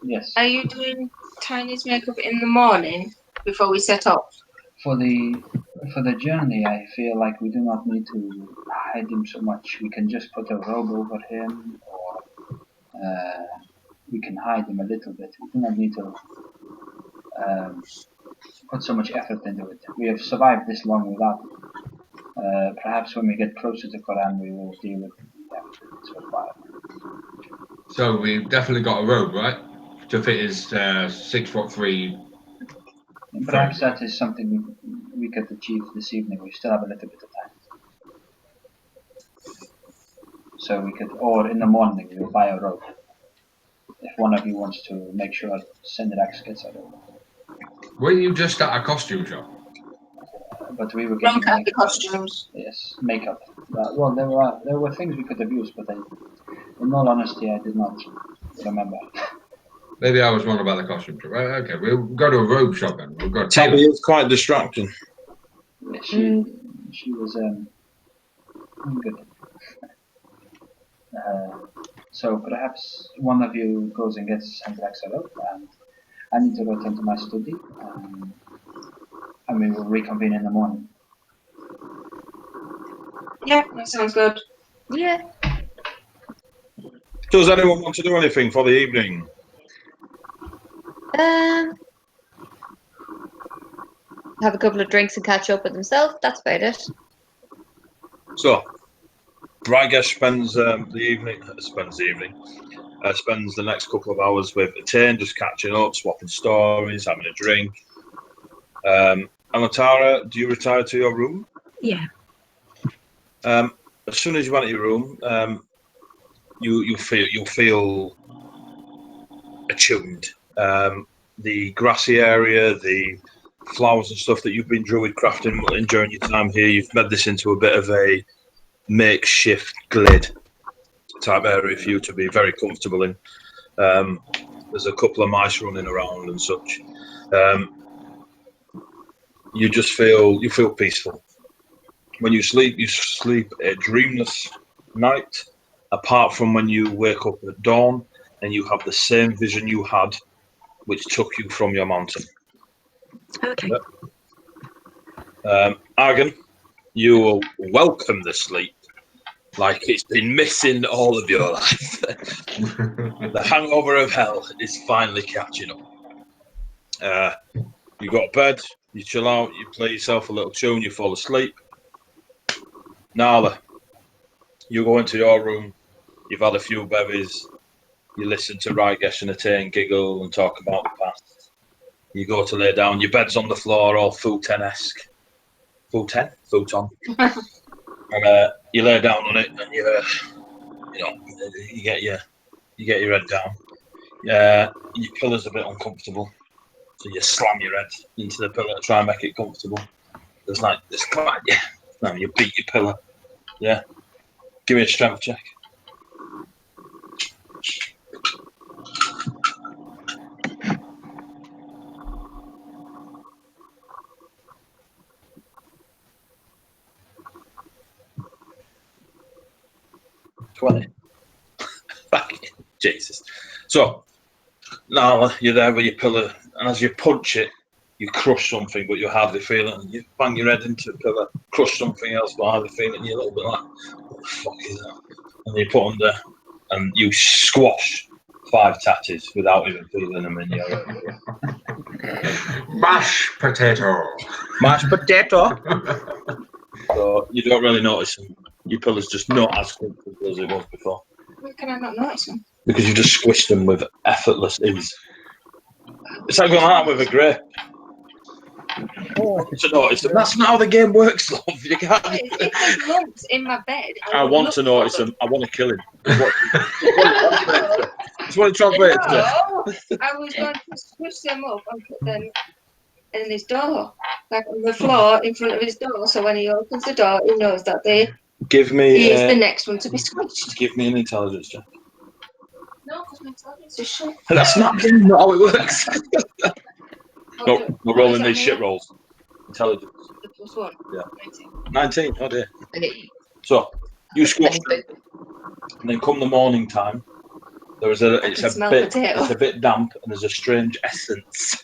yes. are you doing Tiny's makeup in the morning before we set off? For the journey, I feel like we do not need to hide him so much. We can just put a robe over him, or we can hide him a little bit. We do not need to put so much effort into it. We have survived this long without it. Perhaps when we get closer to Koran, we will deal with the effort so far. So we've definitely got a robe, right? To fit his 6'3". And perhaps that is something we could achieve this evening. We still have a little bit of time. So we could, or in the morning, we'll buy a robe. If one of you wants to make sure Sendraks gets a robe. Weren't you just at a costume shop? But we were Wrong getting kind of makeup. costumes. Yes, makeup. Well, there were things we could have used, but in all honesty, I did not remember. Maybe I was wrong about the costume. Right, okay, we'll go to a robe shop then. We'll go to Tabby is quite distracting. She was good. So perhaps one of you goes and gets Sendraks a rope, and I need to go tend to my study, and we will reconvene in the morning. Yeah, that sounds good. Yeah. Does anyone want to do anything for the evening? Have a couple of drinks and catch up with himself. That's about it. So, Rygesh spends the next couple of hours with Etain, just catching up, swapping stories, having a drink. Elantara, do you retire to your room? Yeah. As soon as you enter your room, you'll feel attuned. The grassy area, the flowers and stuff that you've been druid crafting during your time here, you've made this into a bit of a makeshift glade type area for you to be very comfortable in. There's a couple of mice running around and such. You feel peaceful. When you sleep a dreamless night, apart from when you wake up at dawn and you have the same vision you had, which took you from your mountain. Okay. Argen, you will welcome the sleep like it's been missing all of your life. The hangover of hell is finally catching up. You got to bed, you chill out, you play yourself a little tune, you fall asleep. Nalla, you go into your room, you've had a few bevies, you listen to Rygesh and Etain giggle and talk about the past. You go to lay down, your bed's on the floor, all futon-esque. Futon? And you lay down on it and you get your head down. Your pillow's a bit uncomfortable, so you slam your head into the pillow to try and make it comfortable. You beat your pillow. Yeah. Give me a strength check. Jesus. So now you're there with your pillow, and as you punch it, you crush something, but you hardly feel it. And you bang your head into the pillow, crush something else, but hardly feel it. And you're a little bit like, what the fuck is that? And you put under, and you squash 5 tatties without even feeling them in your head. Mashed potato. Mashed potato. So you don't really notice them. Your pillow's just not as comfortable as it was before. Why can I not notice them? Because you just squished them with effortless ease. It's like going out with a grape. Oh, To notice them. That's not how the game works, love. You can't. If there's lumps in my bed, I want look to notice for them. I want to kill him. That's what it translates to. No, I was going to squish them up and put them in his door, like on the floor in front of his door. So when he opens the door, he knows that he is the next one to be squished. Give me an intelligence check. No, because my intelligence is shit. That's not how it works. No, we're rolling these shit rolls. Intelligence. The +1. Yeah. 19. 19. Oh dear. So you squash them, and then come the morning time, it's a bit damp, and there's a strange essence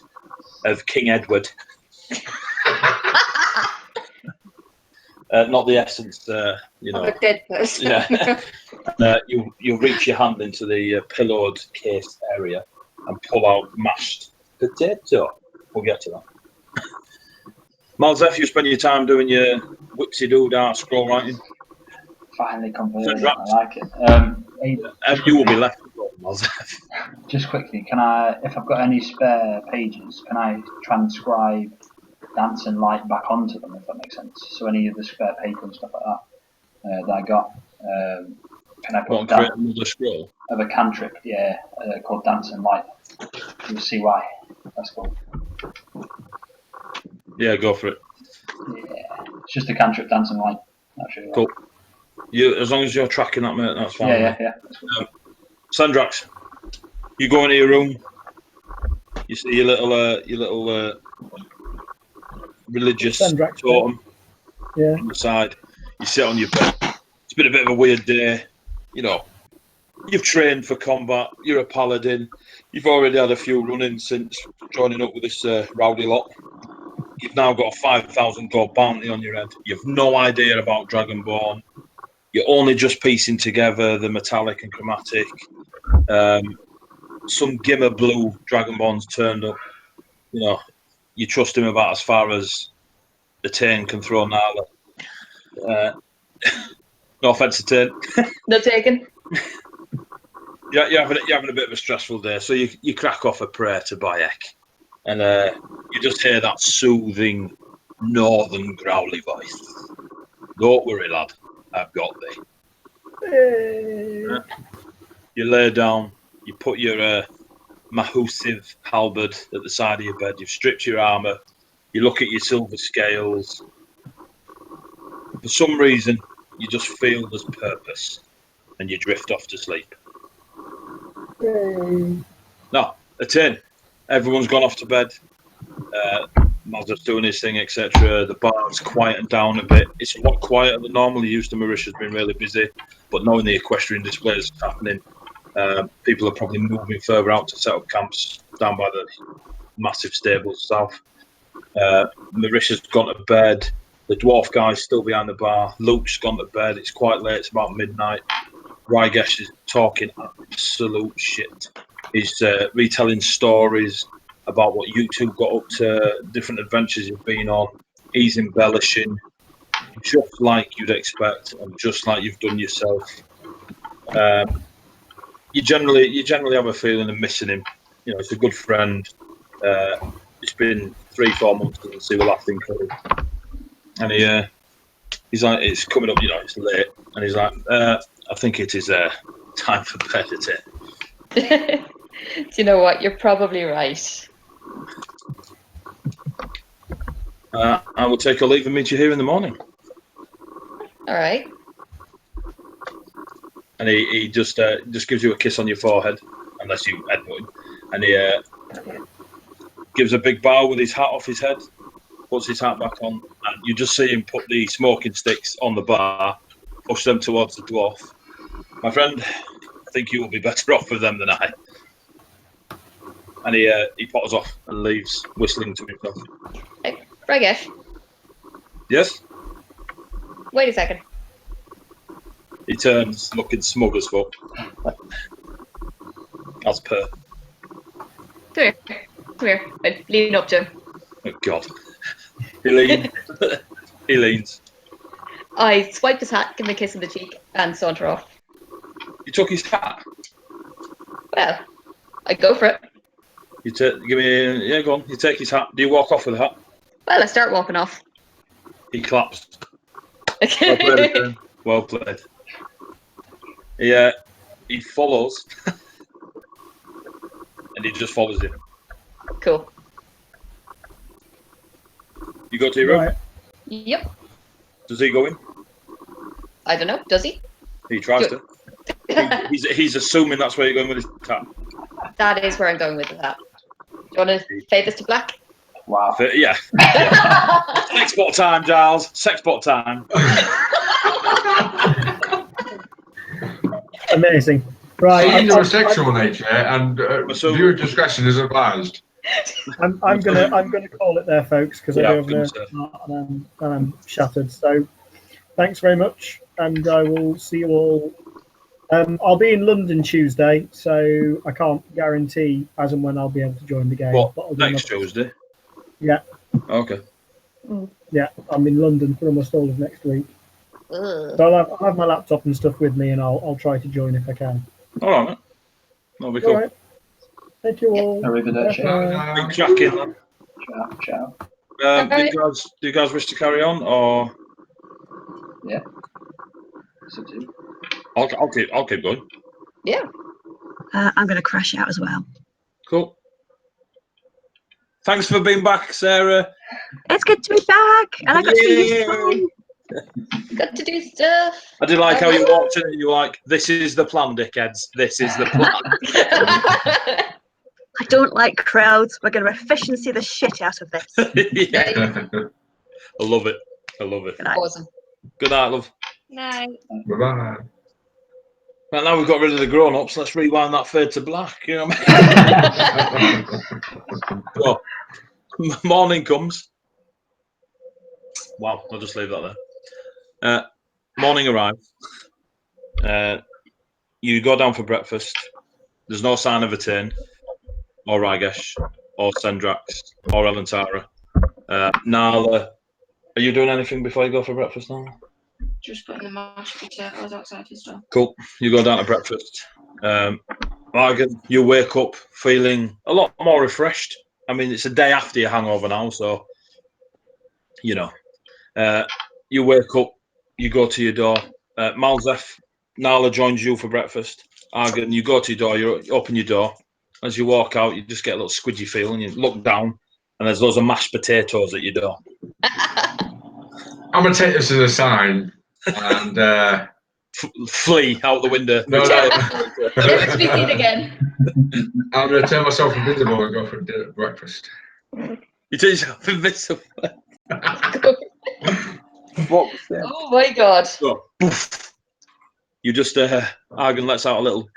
of King Edward. Not the essence, Of a dead person. Yeah. You reach your hand into the pillowed case area and pull out mashed potato. We'll get to that. Malzef, you spend your time doing your whipsy-doo-dah scroll writing. Finally completed. I like it. You will be left with Malzef. Just quickly, can I, if I've got any spare pages, can I transcribe Dance and Light back onto them, if that makes sense? So any of the spare paper and stuff like that I got, can I put create another scroll? Of a cantrip, called Dance and Light. You'll see why. That's cool. Yeah, go for it. Yeah, it's just a cantrip, Dance and Light. Actually, cool. You, as long as you're tracking that, mate, that's fine. Yeah. Sendraks, you go into your room, You see your little religious Sendraks totem Yeah. on the side. You sit on your bed. It's been a bit of a weird day. You know, you've trained for combat. You're a paladin. You've already had a few run-ins since joining up with this rowdy lot. You've now got a 5,000 gold bounty on your head. You've no idea about Dragonborn. You're only just piecing together the metallic and chromatic. Some gimmer blue Dragonborn's turned up. You know, you trust him about as far as Etain can throw Nalla. No offense, Etain. No taken. You're having a bit of a stressful day, so you crack off a prayer to Bayek, and you just hear that soothing northern growly voice. Don't worry, lad, I've got thee. You lay down, you put your mahusive halberd at the side of your bed, you've stripped your armour, you look at your silver scales. For some reason, you just feel there's purpose, and you drift off to sleep. No, Etain. Everyone's gone off to bed. Mazza's doing his thing, etc. The bar's quieted down a bit. It's a lot quieter than normal. Used to Marisha's been really busy, but knowing the equestrian displays happening, people are probably moving further out to set up camps down by the massive stables south. Marisha's gone to bed. The dwarf guy's still behind the bar. Luke's gone to bed. It's quite late. It's about midnight. Rygesh is talking absolute shit. He's retelling stories about what you two got up to, different adventures you've been on. He's embellishing, just like you'd expect, and just like you've done yourself. You generally have a feeling of missing him. You know, he's a good friend. It's been 3-4 months since he was last in Carey. And he's like, it's coming up, you know, it's late. And he's like, I think it is time for bed, Etain. Do you know what? You're probably right. I will take a leave and meet you here in the morning. All right. And he just gives you a kiss on your forehead, unless you headbutt him. And he gives a big bow with his hat off his head, puts his hat back on, and you just see him put the smoking sticks on the bar, push them towards the dwarf. My friend, I think you will be better off with them than I. And he potters off and leaves, whistling to himself. Hey, Rygesh, Yes? wait a second. He turns, looking smug as fuck. As per. Come here. I lean up to him. Oh, God. He leans. He leans. I swipe his hat, give him a kiss on the cheek, and saunter off. You took his hat. Well, I go for it. Go on. You take his hat. Do you walk off with the hat? Well, I start walking off. He claps. Well played, Etain. Well played. He follows. And he just follows him. Cool. You go to your room? Right. Yep. Does he go in? I don't know. Does he? He tries to. He's assuming that's where you're going with his hat. That is where I'm going with that. Do you want to fade this to black? Wow. Yeah. Sexbot time, Giles. Sexbot time. Amazing. Right. He's of a sexual nature, and viewer discretion is advised. I'm gonna call it there, folks, because Yeah, I do have and I'm shattered. So, thanks very much, and I will see you all. I'll be in London Tuesday, so I can't guarantee as and when I'll be able to join the game. What? But I'll do Next Tuesday? Yeah. Okay. Yeah, I'm in London for almost all of next week. Ugh. So I'll have my laptop and stuff with me, and I'll try to join if I can. All right, mate. That'll be cool. All right. Thank you all. Arrivederci. Big cracking. Ciao. Do you guys wish to carry on, or Yeah. So do. I'll keep going. Yeah. I'm going to crash out as well. Cool. Thanks for being back, Sarah. It's good to be back, and I got to see you fun. Got to do stuff. I did like how you walked in and you were like, "This is the plan, dickheads. This is the plan." I don't like crowds. We're going to efficiency the shit out of this. Yeah, I love it. I love it. Good night. Awesome. Good night, love. No. Bye-bye. Right, now we've got rid of the grown-ups. Let's rewind that fade to black. You know what I mean? So, morning comes. Wow, I'll just leave that there. Morning arrives. You go down for breakfast. There's no sign of Etain, or Ragesh, or Sendraks, or Elantara. Nalla, are you doing anything before you go for breakfast now? Just putting the mashed potatoes outside his door. Cool. You go down to breakfast. Argen, you wake up feeling a lot more refreshed. I mean, it's a day after your hangover now, so, you know. You wake up, you go to your door. Malzef, Nalla joins you for breakfast. Argen, you go to your door, you open your door. As you walk out, you just get a little squidgy feel, and you look down, and there's loads of mashed potatoes at your door. I'm going to take this as a sign and... Flee out the window. No. Never to be seen again. I'm going to turn myself invisible and go for breakfast. You turn yourself invisible. Oh my god. So, poof. You just, Argen lets out a little,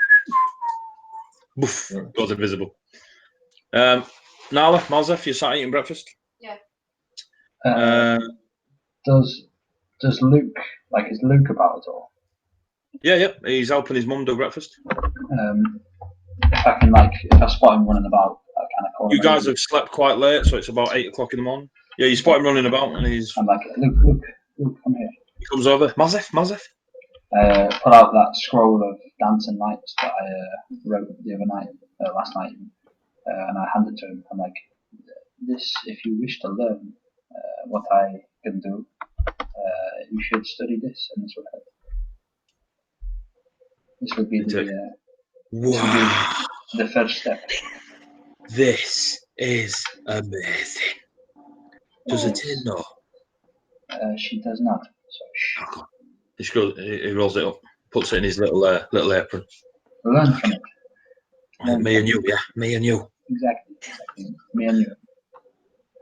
poof, goes invisible. Nalla, Malzef, you sat eating breakfast? Yeah. Does Luke, is Luke about at all? Yeah, he's helping his mum do breakfast. If I can, if I spot him running about, I kind of call him. You guys have slept quite late, so it's about 8 o'clock in the morning. Yeah, you spot him running about, and he's... I'm like, Luke, come here. He comes over. Malzef. Pull out that scroll of dancing lights that I wrote the other night, last night, and I hand it to him. I'm like, this, if you wish to learn what I can do, you should study this, and this would help. This would be Wow. the first step. This is amazing. Does Etain know? She does not. So He rolls it up, puts it in his little apron. learn from it. Me and you, yeah. Me and you. Exactly. Me and you.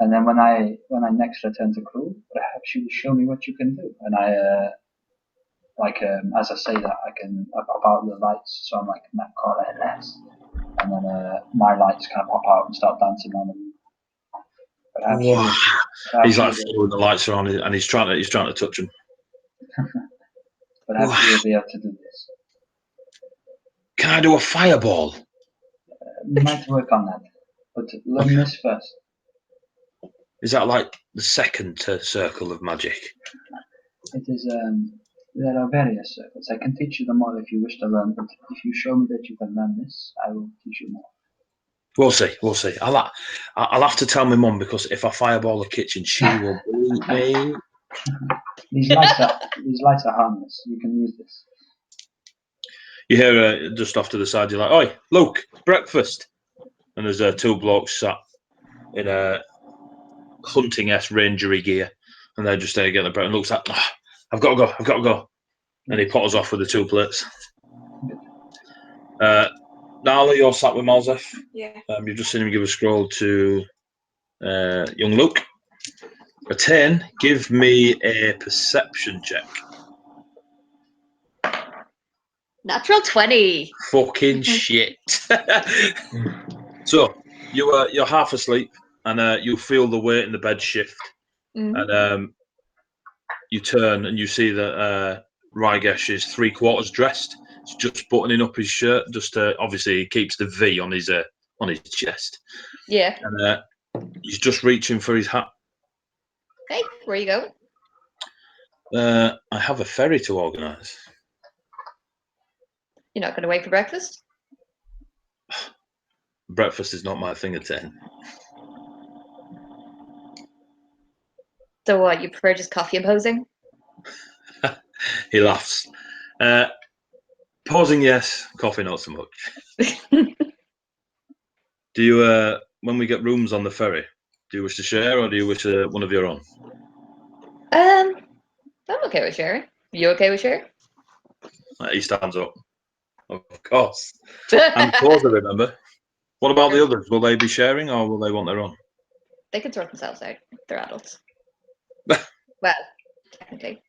And then when I next return to crew, perhaps you will show me what you can do. And I, as I say that, I can pop out the lights. So I'm like, Matt Carter less. And then my lights kind of pop out and start dancing on them. Wow. He's like following the lights around, and he's trying to touch them. Perhaps you'll be able to do this. Can I do a fireball? We might work on that, but learn this first. Is that like the second circle of magic? It is. There are various circles. I can teach you them all if you wish to learn, but if you show me that you can learn this, I will teach you more. We'll see. I'll have to tell my mum, because if I fireball the kitchen, she will beat me. These lights are harmless. You can use this. You hear just off to the side, you're like, "Oi, Luke, breakfast!" And there's 2 blokes sat in a hunting-esque rangery gear, and they're just there getting the bread. And Luke's like, oh, I've got to go. And he potters off with the 2 plates. Nalla, you're sat with Malzef. Yeah. You've just seen him give a scroll to young Luke. Etain, give me a perception check. Natural 20. Fucking shit. So you're half asleep, and you feel the weight in the bed shift, and you turn and you see that Ragesh is 3/4 dressed. He's just buttoning up his shirt. Just obviously he keeps the V on his chest. Yeah. And he's just reaching for his hat. Hey, where you go? I have a ferry to organise. You're not going to wait for breakfast? Breakfast is not my thing at 10. So what, you prefer just coffee and posing? He laughs. Posing, yes. Coffee, not so much. Do you, when we get rooms on the ferry, do you wish to share, or do you wish one of your own? I'm okay with sharing. You okay with sharing? He stands up. Of course. And poser, remember? What about the others? Will they be sharing or will they want their own? They can sort themselves out. They're adults. Well, technically.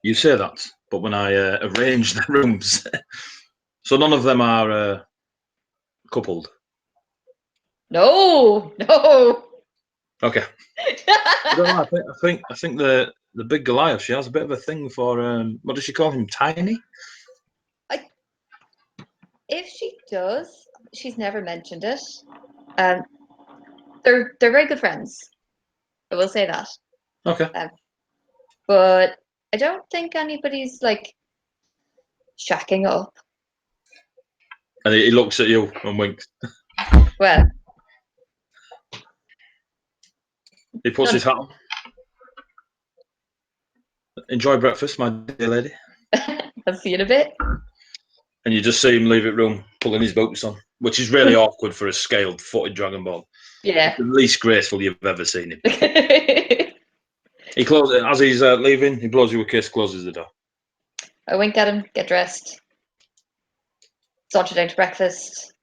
You say that, but when I arrange the rooms, so none of them are coupled. No. Okay. I don't know. I think the big Goliath. She has a bit of a thing for what does she call him? Tiny. If she does, she's never mentioned it. They're very good friends. I will say that. Okay. But I don't think anybody's like shacking up. And he looks at you and winks. Well, He puts his hat on. Enjoy breakfast, my dear lady. I'll see you in a bit. And you just see him leave it room, pulling his boots on, which is really awkward for a scaled-footed Dragon Ball. Yeah. It's the least graceful you've ever seen him. He closes as he's leaving. He blows you a kiss, closes the door. I wink at him, get dressed, saunter down to breakfast.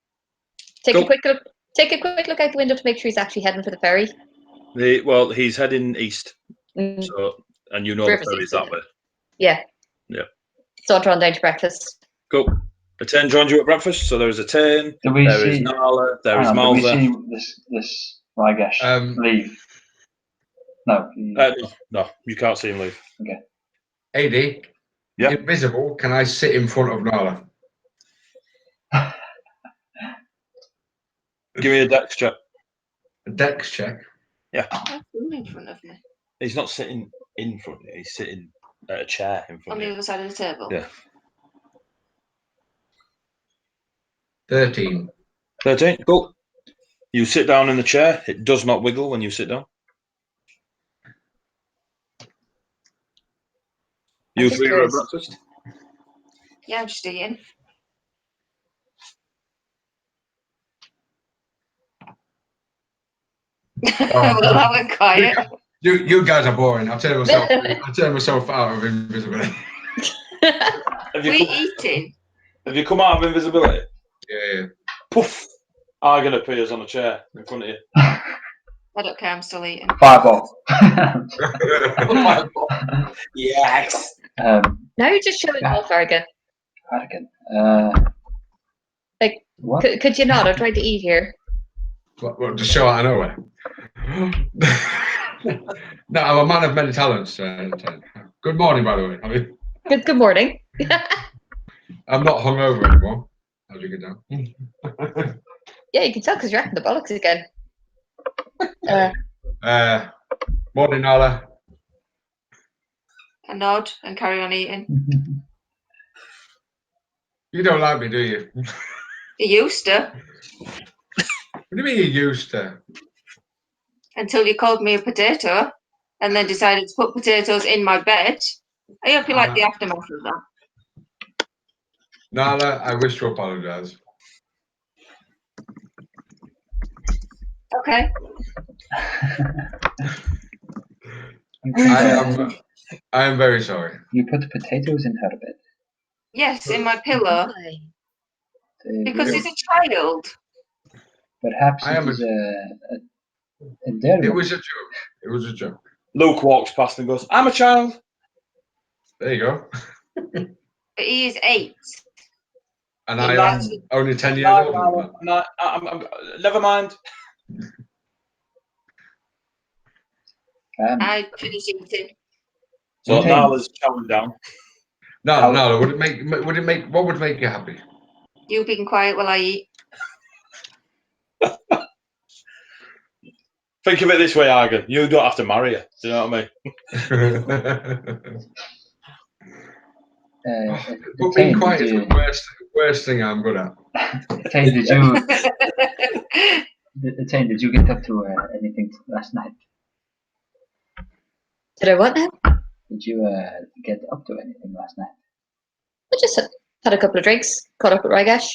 Take a quick look out the window to make sure he's actually heading for the ferry. Well, he's heading east, Mm. so and you know River's the ferry's east, that isn't way. Yeah. Yeah. Saunter on down to breakfast. Cool. Etain joined you at breakfast, so there is Etain, Do we there is see? Nalla, there is Hang on, do we Malza. see this Ragesh leave? No. No, you can't see him leave. Okay. Eddy, Yeah. invisible. Can I sit in front of Nalla? Give me a dex check. A dex check. Yeah. That's in front of me. He's not sitting in front of you. He's sitting at a chair in front On of the you. other side of the table. Yeah. 13. 13. Cool. You sit down in the chair. It does not wiggle when you sit down. You three are at breakfast? Yeah, I'm just eating. Well, that went quiet. You guys are boring. I'll turn myself out of invisibility. Have you We're come, eating. have you come out of invisibility? Yeah. Poof! Argen appears on a chair in front of you. I don't care, I'm still eating. Fireball. Yes! Now you're just showing off, Argen. Argen. Like, What? could you not? I'm trying to eat here. What, just show out of nowhere? No, I'm a man of many talents. Good morning, by the way. I mean, Good morning. I'm not hungover anymore, as you can tell. Yeah, you can tell because you're acting the bollocks again. Morning, Nalla. I nod and carry on eating. You don't like me, do you? You used to, What do you mean you used to? until you called me a potato and then decided to put potatoes in my bed. I hope you like the aftermath of that. Nalla, I wish to apologise. Okay. I am very sorry. You put potatoes in her bed. Yes, in my pillow. Because he's a child. Perhaps I am it is a dare. It was a joke. It was a joke. Luke walks past and goes, I'm a child. There you go. But he is 8. And Yeah, I am only 10 years old. Never mind. I finished eating. So Okay. Nala's chowing down. No. What would make you happy? You being quiet while I eat. Think of it this way, Argen. You don't have to marry her. Do you know what I mean? But being quiet is the worst thing I'm good at. Etain, did you get up to anything last night? Did I what now? Did you get up to anything last night? I just had a couple of drinks, caught up with Ragesh.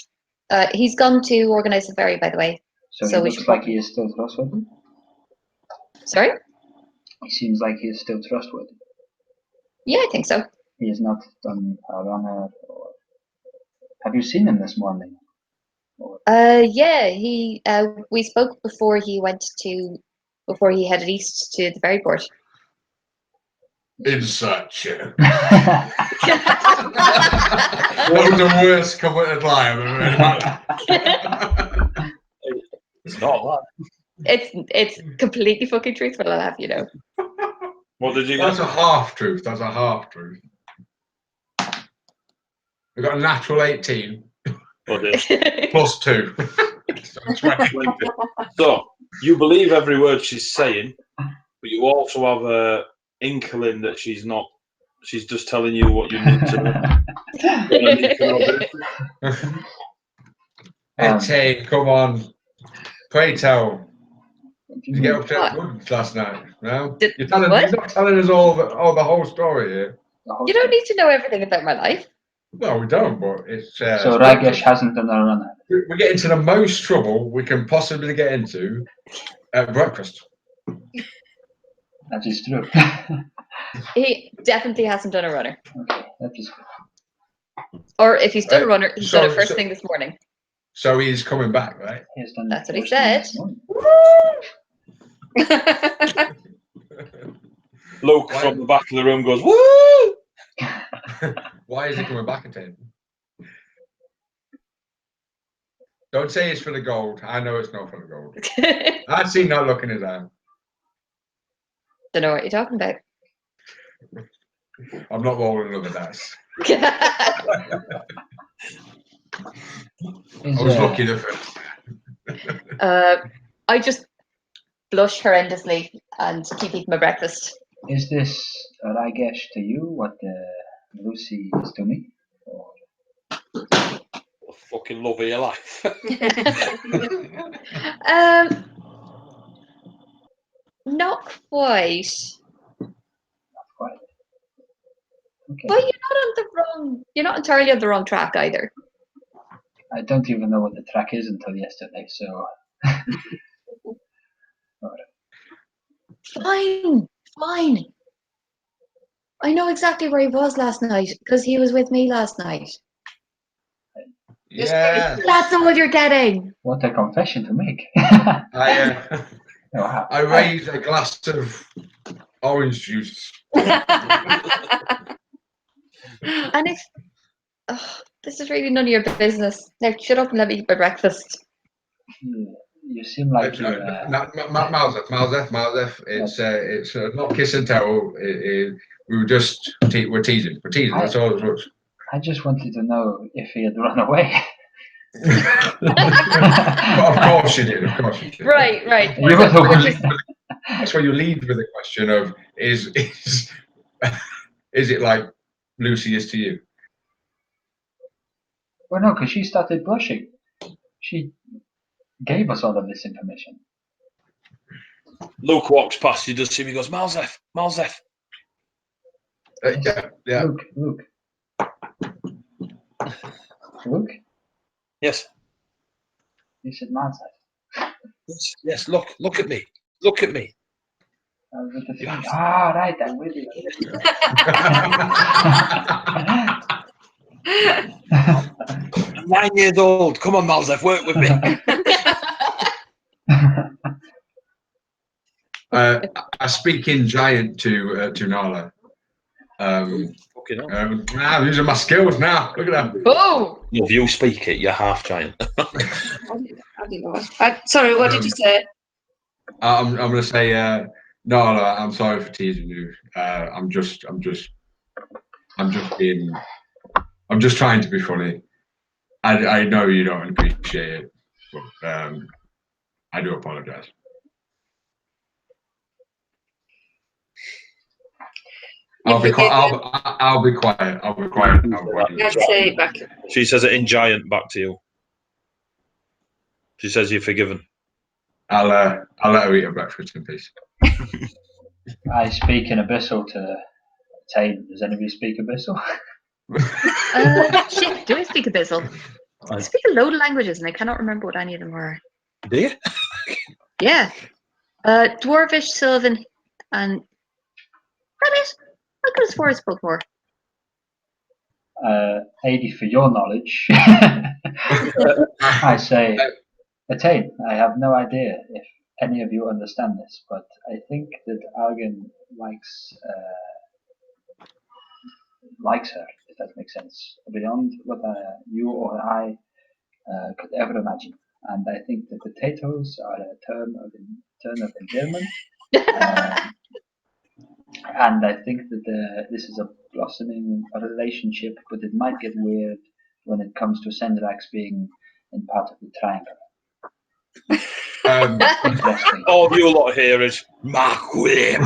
He's gone to organise the ferry, by the way. So So he we looks should like he is still trustworthy? Sorry? He seems like he is still trustworthy. Yeah, I think so. He has not done a runner or... Have you seen him this morning? Yeah, he. We spoke before he headed east to the ferry port. Inception. That was the worst committed lie I've ever heard in my life. It's not that. It's completely fucking truthful, I'll have you know. What did you get? That's a half truth. That's a half truth. We got a natural 18 Oh, dear. plus 2. So 20. So, you believe every word she's saying, but you also have a inkling that she's not. She's just telling you what you need to know. Etain, come on. Pray tell. What do Did you you get mean? up to Rudz last night? No? Did- You're what? not telling us all the whole story here. The whole You don't thing? need to know everything about my life. Well, we don't, but it's... So Ragesh hasn't done a runner. We're getting into the most trouble we can possibly get into at breakfast. That is true. He definitely hasn't done a runner. Okay, that is good. Or if he's done a runner, he's done it so- first so- thing this morning. So he's coming back, right? He has done That's what he first thing said. this morning. Luke Why? from the back of the room goes, "Woo!" Why is he coming back at 10? Don't say it's for the gold. I know it's not for the gold. I've seen that look in his eye. Don't know what you're talking about. I'm not rolling another dice. Is, I was lucky the first. I just blush horrendously and keep eating my breakfast. Is this Ragesh to you what Lucy is to me? Or The fucking love of your life. Not quite. not quite? Okay. But you're not entirely on the wrong track either. I don't even know what the track is until yesterday, so. Fine. I know exactly where he was last night because he was with me last night. Yeah. That's all you're getting. What a confession to make. Wow. I raised a glass of orange juice. And if this is really none of your business. Now shut up and let me eat my breakfast. You seem like you're. Malzef. It's not kiss and tell. We're teasing. We're teasing. That's all it was. I just wanted to know if he had run away. But of course you did. Of course you did. Right. You were the one. That's why you lead with the question of is it like Lucy is to you? Well, no, because she started blushing. She gave us all of this information. Luke walks past you, does see me, he goes, Malzef. Yeah. Luke. Luke? Yes. You said Malzef. Yes, look at me. Right, I'm with you. 9 years old. Come on, Malzef, work with me. I speak in giant to Nalla. These are my skills now. Look at that. Oh! If you speak it, you're half giant. I didn't know. Sorry, what did you say? I'm going to say, Nalla, I'm sorry for teasing you. I'm just trying to be funny. I know you don't appreciate it, but I do apologize. I'll be quiet. I'd say it back. She says it in giant back to you. She says you're forgiven. I'll let her eat her breakfast in peace. I speak in Abyssal to Etain. Does anybody speak Abyssal? Shit, do I speak Abyssal? I speak a load of languages and I cannot remember what any of them were. Do you? Yeah. Dwarvish, Sylvan, and Rabbit. I could have swore I spoke more. Eddy, for your knowledge, I say, Etain, I have no idea if any of you understand this, but I think that Argen likes her, if that makes sense, beyond what you or I could ever imagine. And I think that potatoes are a term of endearment. And I think that this is a blossoming relationship, but it might get weird when it comes to Sendraks being in part of the triangle. Interesting. All you lot here is Mark William.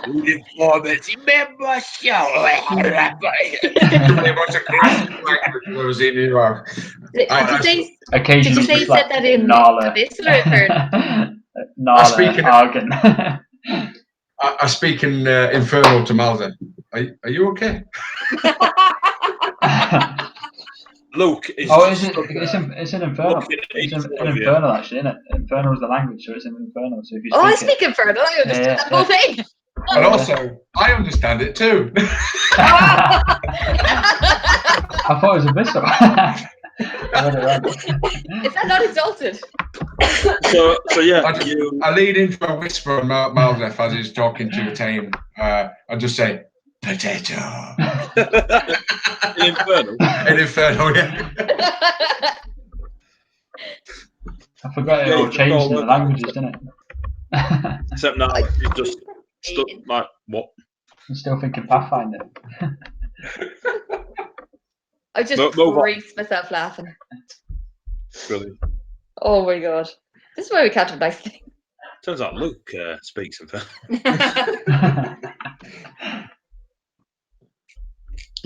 Uniformity membership. Did you say you said that in Nalla. this or Inferno? Nalla, Argen. I speak in Inferno to Malza. Are you okay? Luke is. Oh, it's an Inferno. It's an Infernal, actually, isn't it? Infernal is the language, so it's an Inferno. So if you I speak Inferno. I understand the whole thing. And also, I understand it too. I thought it was Abyssal. Is that not exalted? So yeah, I lead into a whisper on Malzef as he's talking to Etain. I just say, potato. in Inferno. In Inferno, yeah. I forgot it all changed in the languages, didn't it? Except now, you just stuck like what? I'm still thinking Pathfinder. I just creased myself laughing. Brilliant. Oh my god. This is why we can't have nice things. Turns out Luke speaks Infernal.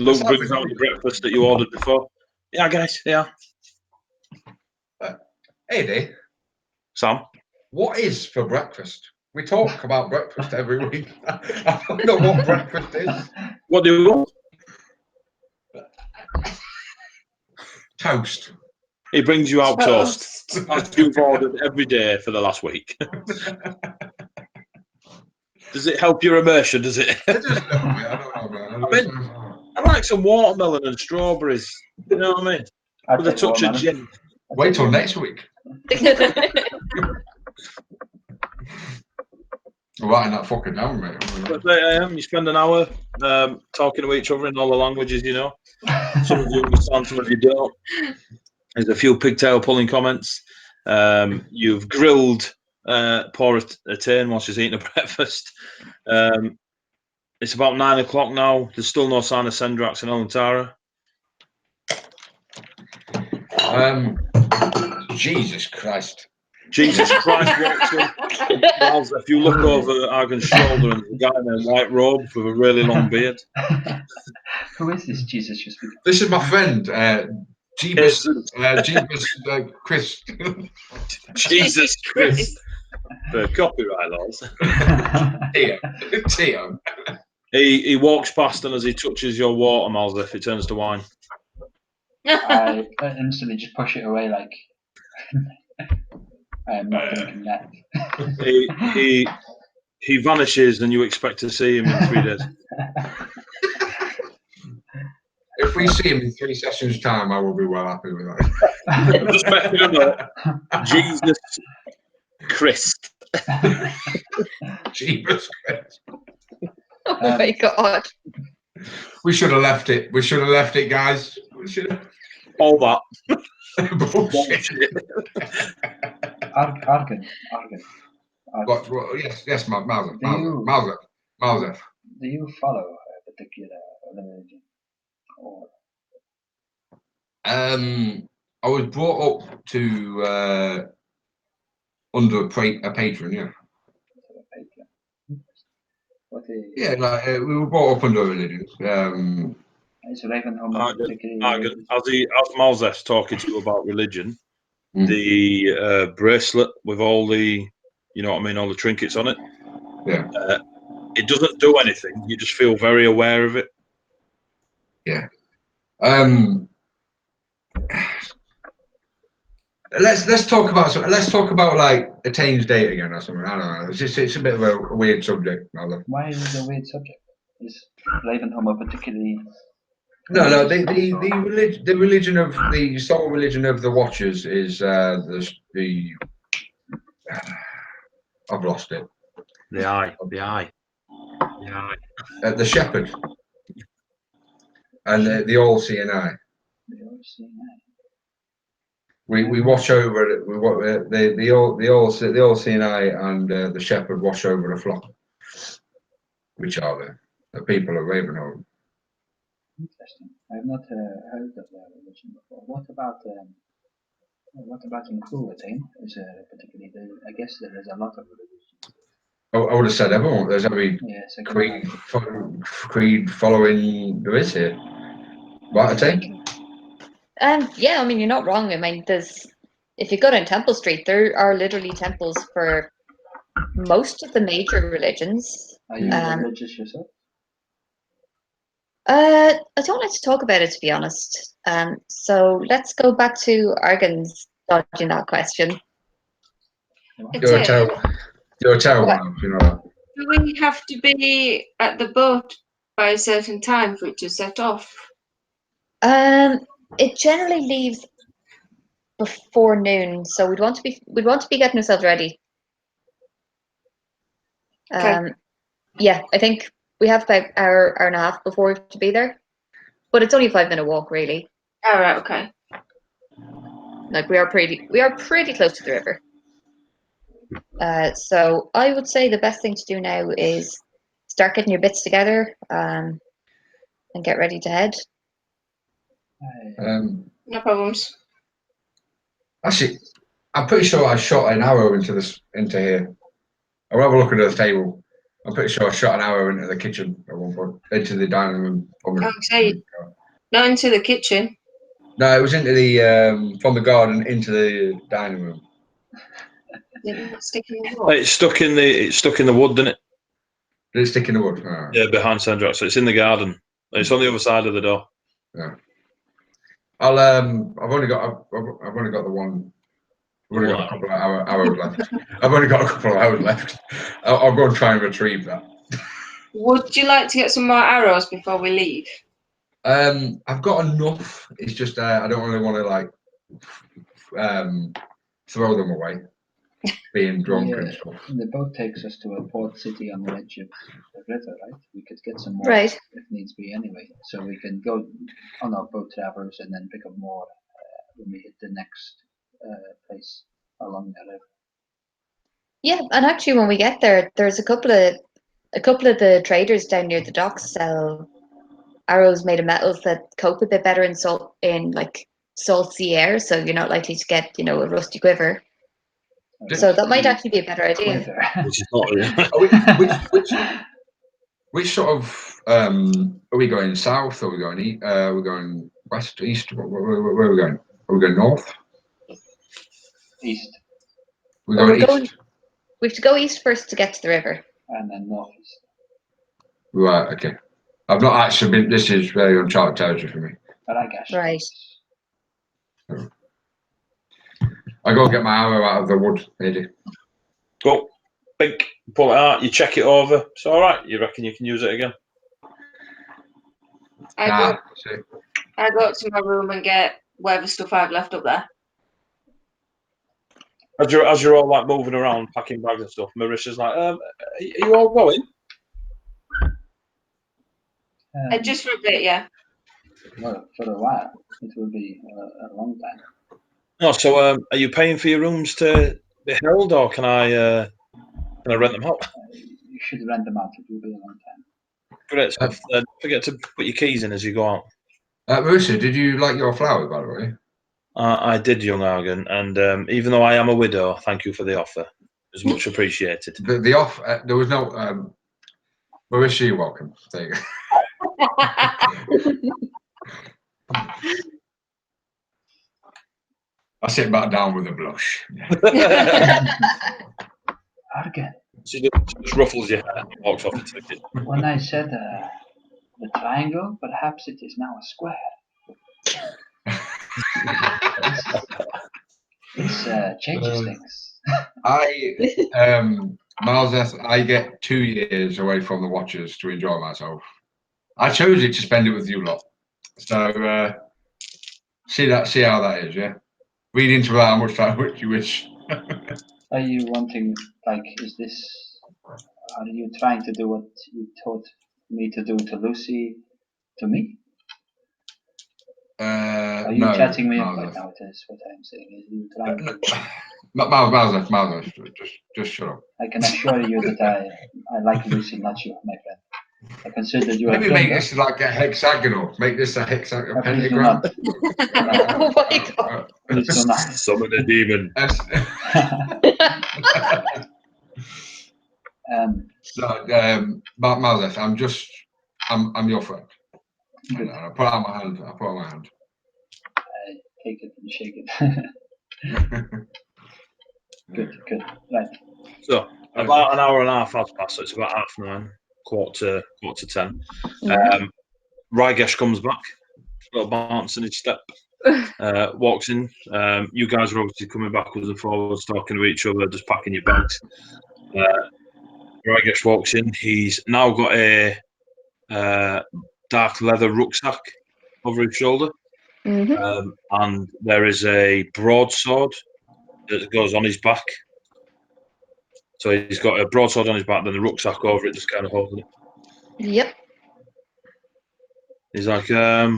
Luke brings out the breakfast that you ordered before. Yeah, guys, yeah. Eddy, Sam? what is for breakfast? We talk about breakfast every week. I don't know what breakfast is. What do you want? Toast. He brings you out toast, as you've ordered every day for the last week. Does it help your immersion, does it? I just know, man. I don't know, man. I mean, I like some watermelon and strawberries. You know what I mean? With a touch of gin. Wait till next week. Writing that fucking down, mate. But there I am. You spend an hour talking to each other in all the languages you know. Some of you understand, some of you don't. There's a few pigtail pulling comments. You've grilled poor Etain while she's eating her breakfast. It's about 9 o'clock now. There's still no sign of Sendraks and Elantara. Jesus Christ. Jesus Christ walks in. Giles, if you look over Argen's shoulder and the guy in a white robe with a really long beard. Who is this Jesus you're speaking? This is my friend, Jeebus Chris. Jesus Christ. For copyright laws. Tio. He walks past, and as he touches your water, Malzef, it turns to wine. I instantly just push it away like I am not drinking that. He vanishes, and you expect to see him in 3 days. If we see him in 3 sessions' time, I will be well happy with that. Just making a note. Jesus Christ. Jesus Christ. Oh my god. We should have left it. We should have left it, guys. We should have. All that. Bullshit. Argen. What, yes, Malzef. Do you follow a particular religion? Or I was brought up to under a patron, yeah. what is? Yeah, like we were brought up under a religion. Is Ravenholm Argen, as Malzef's talking to you about religion, the bracelet with all the, you know what I mean, all the trinkets on it. Yeah. It doesn't do anything. You just feel very aware of it. Yeah. Let's talk about like Etain's date again or something. I don't know. It's a bit of a weird subject. Why is it a weird subject? Is Ravenholm particularly No. The religion of the sole religion of the Watchers is the. I've lost it. The eye. The shepherd and the all-seeing eye. We watch over it. The all-seeing eye and the shepherd watch over the flock, which are the people of Ravenholm. Interesting. I've not heard of their religion before. What about in Etain? Is particularly? I guess there is a lot of religions. I would have said everyone. There's every creed following there is here. Right, Etain? Yeah, I mean, you're not wrong. I mean, if you go down Temple Street, there are literally temples for most of the major religions. Are you religious yourself? I don't like to talk about it, to be honest. So let's go back to Argen's dodging that question. You're a terrible one, you know that. Do we have to be at the boat by a certain time for it to set off? It generally leaves before noon, so we'd want to be getting ourselves ready. Okay. Yeah, I think we have about an hour and a half before we have to be there, but it's only a 5-minute walk, really. All right. Okay. Like we are pretty close to the river. So I would say the best thing to do now is start getting your bits together and get ready to head. No problems. Actually, I'm pretty sure I shot an arrow into here. I'll have a look at the table. I'm pretty sure I shot an arrow into the kitchen at one point, into the dining room. Okay. Not into the kitchen. No, it was into the from the garden into the dining room. It's sticking in the wood. It's stuck in the wood, didn't it? Did it stick in the wood? Oh. Yeah, behind Sendraks. So it's in the garden. It's on the other side of the door. Yeah. I've only got the one. I've only got a couple of hours left. I've only got a couple of hours left. I'll go and try and retrieve that. Would you like to get some more arrows before we leave? I've got enough. It's just I don't really want to throw them away, being drunk and stuff. The boat takes us to a port city on the edge of the river, right? We could get some more right. if needs be anyway. So we can go on our boat travels and then pick up more when we hit the next place along the river. Yeah, and actually, when we get there, there's a couple of the traders down near the docks sell arrows made of metals that cope a bit better in salt sea air, so you're not likely to get a rusty quiver. So that might actually be a better idea. Which sort of are we going south? Are we going east? Are we going west, east? Where are we going? Are we going north? East. We're going east. We have to go east first to get to the river. And then northeast. Right, okay. I've not actually been, this is very uncharted territory for me. But I guess. Right. I go get my arrow out of the wood, Eddy. Go, bink, pull it out, you check it over. It's all right. You reckon you can use it again? I go up to my room and get whatever stuff I've left up there. As you're all like moving around, packing bags and stuff, Marisha's like, are you all going? Just for a bit, yeah. Well, for a while. It will be a long time. No, so are you paying for your rooms to be held, or can I rent them out? You should rent them out. It will be a long time. Great stuff. Don't forget to put your keys in as you go out. Marisha, did you like your flowers, by the way? I did, young Argen, and even though I am a widow, thank you for the offer. It was much appreciated. The offer, there was no. Marisha, you're welcome. There you go. I sit back down with a blush. Argen. She just ruffles your hair and walks off into the kitchen. When I said the triangle, perhaps it is now a square. This changes things. Miles, I get 2 years away from the Watchers to enjoy myself. I chose it to spend it with you lot. So see how that is, yeah. Read into that how much time which you wish. Are you wanting, like, are you trying to do what you taught me to do to Lucy, to me? Are you No, chatting me up Mauser. right now? Is what I'm saying. Is you trying to... Mauser, just shut up. I can assure you that I like Lucy, not you, my friend. I consider you a Maybe friend. make this like a hexagonal. Make this a hexagonal Please do pentagram. not. Oh my god. Please do not. Summon a demon. So, Mauser, I'm your friend. And I put out my hand. I take it and shake it. Good. Right. So about an hour and a half has passed, so it's about 9:30, quarter to 10. Rygesh comes back, little bounce in his step, walks in. You guys are obviously coming backwards and forwards, talking to each other, just packing your bags. Rygesh walks in. He's now got a dark leather rucksack over his shoulder, and there is a broadsword that goes on his back. So he's got a broadsword on his back, then the rucksack over it, just kind of holding it. Yep. He's like, are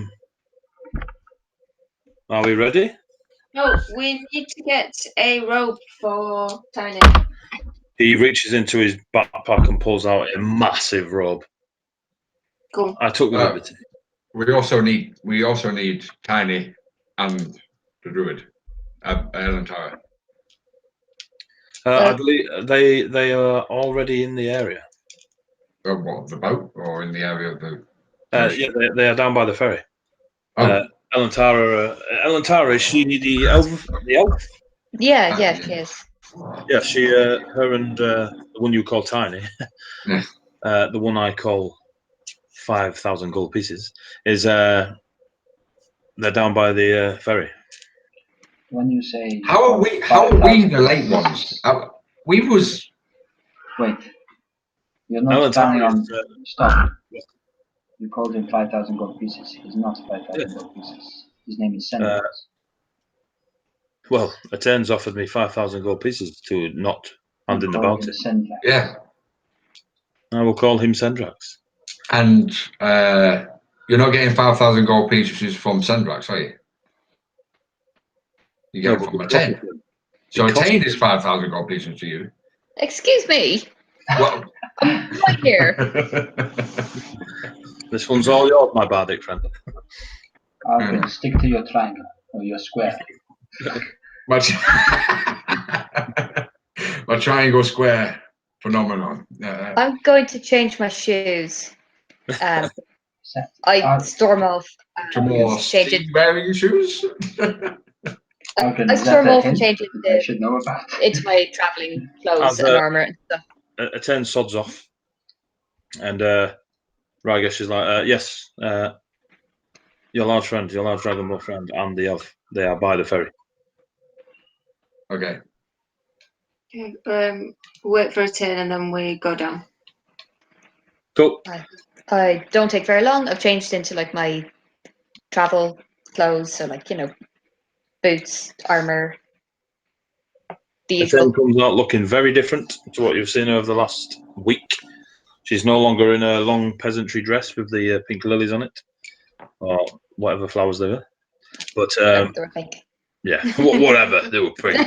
we ready? No, we need to get a rope for Tiny. He reaches into his backpack and pulls out a massive robe. Cool. I took the liberty. We also need Tiny and the druid, Elantara. I believe they are already in the area. What, the boat or in the area of the? Yeah, they are down by the ferry. Oh. Elantara, is she the elf? The elf? Yeah, she is. Yeah, she, her and the one you call Tiny, Yeah. the one I call 5,000 gold pieces, is they're down by the ferry. When you say How are we the late ones? Wait. You're not planning on stop. You called him 5,000 gold pieces. He's not 5,000 gold pieces. His name is Sendraks. Well, Etain's offered me 5,000 gold pieces to not hand in the bounty. Yeah. I will call him Sendraks. And you're not getting 5,000 gold pieces from Sendraks, are you? You get it from Etain. So Etain is 5,000 gold pieces to you. Excuse me. Well, I'm right here. This one's all yours, my bardic friend. Argen, stick to your triangle or your square. my triangle square phenomenon. I'm going to change my shoes. I storm off. To more wearing shoes. Argen, I storm off and change I should know about into my travelling clothes and armour and stuff. Etain sods off, and Rygesh is like, yes, your large friend, your large dragonborn friend, and the elf, they are by the ferry. Okay. Wait for Etain and then we go down. Cool. I don't take very long. I've changed into like my travel clothes, so like, boots, armour, the usual. Etain comes out looking very different to what you've seen over the last week. She's no longer in a long peasantry dress with the pink lilies on it, or whatever flowers they were. But They were pink. yeah, whatever, they were pink.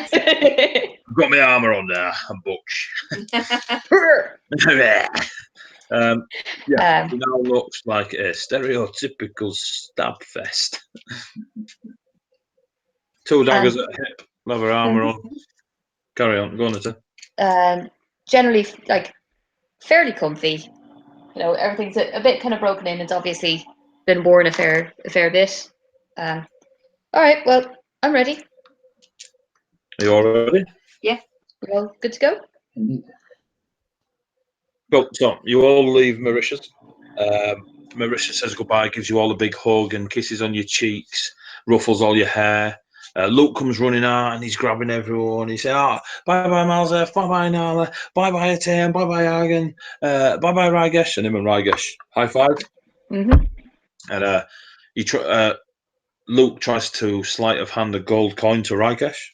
I've got my armour on there, and butch. She now looks like a stereotypical stab fest. 2 daggers at hip, leather armour on. Carry on, go on, Etain. Generally, like, fairly comfy. Everything's a bit kind of broken in. It's obviously been worn a fair bit. All right, well, I'm ready. Are you all ready? Yeah. We're all good to go? Indeed. Well, so you all leave Mauritius. Mauritius says goodbye, gives you all a big hug and kisses on your cheeks, ruffles all your hair. Luke comes running out and he's grabbing everyone. He says, bye-bye, Malzef, bye-bye, Nalla, bye-bye, Etain, bye-bye, Argen, bye-bye, Rygesh. And him and Rygesh high-five. Mm-hmm. And Luke tries to sleight of hand a gold coin to Ragesh,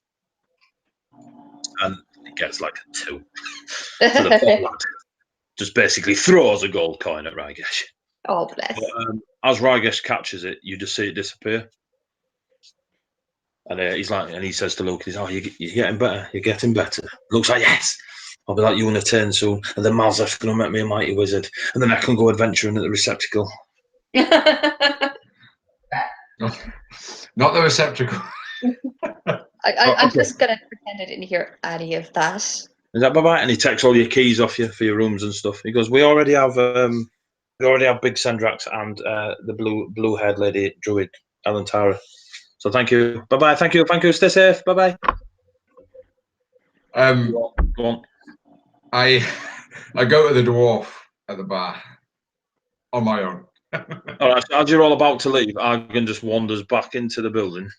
and he gets like a 2. So the poor lad just basically throws a gold coin at Ragesh. Oh, bless. But, as Ragesh catches it, you just see it disappear. And he's like, and he says to Luke, "Oh, you're getting better. You're getting better." Luke's like, "Yes, I'll be like you in a turn soon, and then Malzeff's going to make me a mighty wizard, and then I can go adventuring at the receptacle." Not the receptacle. I'm just going to pretend I didn't hear any of that. Is that bye-bye? And he takes all your keys off you for your rooms and stuff. He goes, we already have big Sendraks and the blue-haired lady druid Elantara. So thank you. Bye-bye. Thank you. Stay safe. Bye-bye. Go on. I go to the dwarf at the bar on my own. All right. So as you're all about to leave, Argen just wanders back into the building.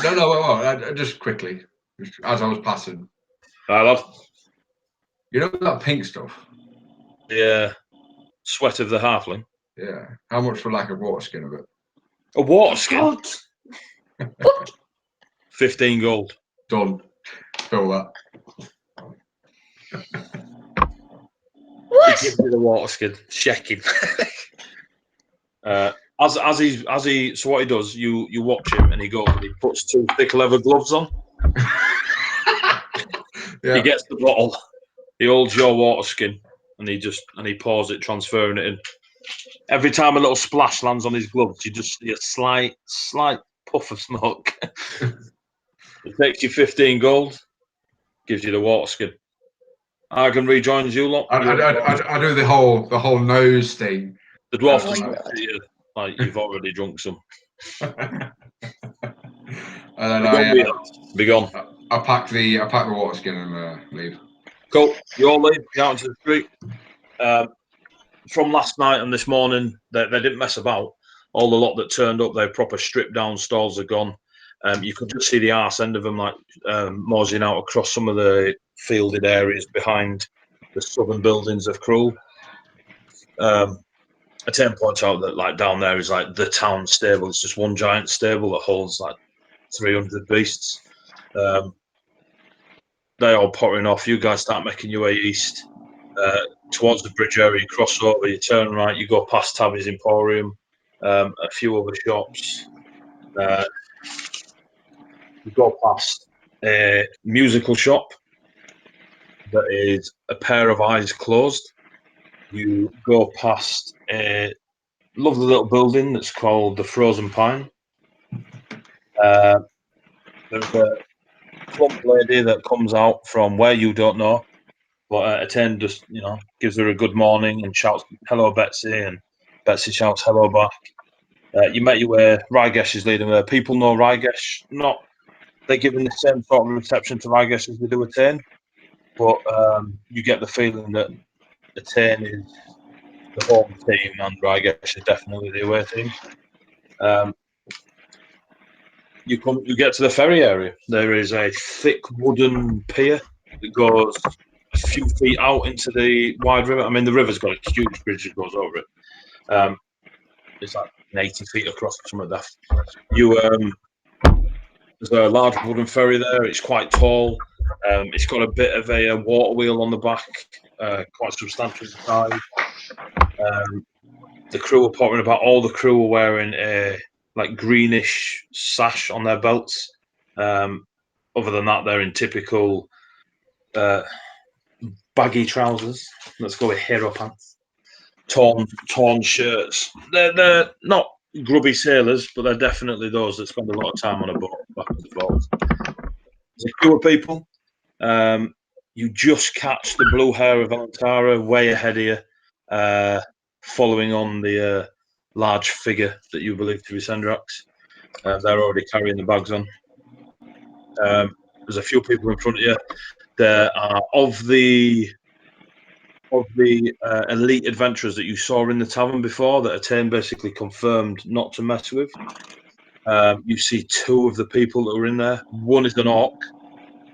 No. Just quickly, as I was passing. Right, lad. You know that pink stuff? Yeah. Sweat of the halfling. Yeah. How much for like a water skin of it? A water skin? 15 gold. Done. Fill that. What? He gives you the water skin. Checking. So what he does, you watch him and he goes and he puts 2 thick leather gloves on. Yeah. He gets the bottle, he holds your water skin, and he pours it, transferring it in. Every time a little splash lands on his gloves, you just see a slight puff of smoke. It takes you 15 gold, gives you the water skin. Argen rejoins you lot. I do the whole nose thing. The dwarf Oh my doesn't God. see you, like you've already drunk some. And then Be gone. I pack the water skin and leave. Cool. You all leave. Get out into the street. From last night and this morning, they didn't mess about. All the lot that turned up, their proper stripped down stalls are gone. You could just see the arse end of them, like moseying out across some of the fielded areas behind the southern buildings of Cruel. Etain points out that, like, down there is like the town stable. It's just one giant stable that holds like 300 beasts. They all pottering off. You guys start making your way east towards the bridge area. You cross over, you turn right, you go past Tabby's Emporium, a few other shops. You go past a musical shop that is a pair of eyes closed. You go past a lovely little building that's called the Frozen Pine. There's a plump lady that comes out from where you don't know, but Etain just, gives her a good morning and shouts, "Hello, Betsy," and Betsy shouts, "Hello back." You met your way. Ragesh is leading her. People know Ragesh. They're giving the same sort of reception to Ragesh as they do Etain, but you get the feeling that Etain is the home team and Ragesh is definitely the away team. You get to the ferry area. There is a thick wooden pier that goes a few feet out into the wide river. I mean, the river's got a huge bridge that goes over it. It's like 80 feet across or something like that. There's a large wooden ferry there. It's quite tall. It's got a bit of a water wheel on the back, quite substantial size. The crew are pottering about. All the crew are wearing a greenish sash on their belts. Other than that, they're in typical baggy trousers. Let's go with hero pants. Torn shirts. They're not grubby sailors, but they're definitely those that spend a lot of time on a boat backwards and forwards. There's a crew of people. You just catch the blue hair of Elantara way ahead of you, following on the large figure that you believe to be Sendraks. They're already carrying the bags on. There's a few people in front of you. There are of the elite adventurers that you saw in the tavern before that Etain basically confirmed not to mess with. You see 2 of the people that were in there. One is an orc,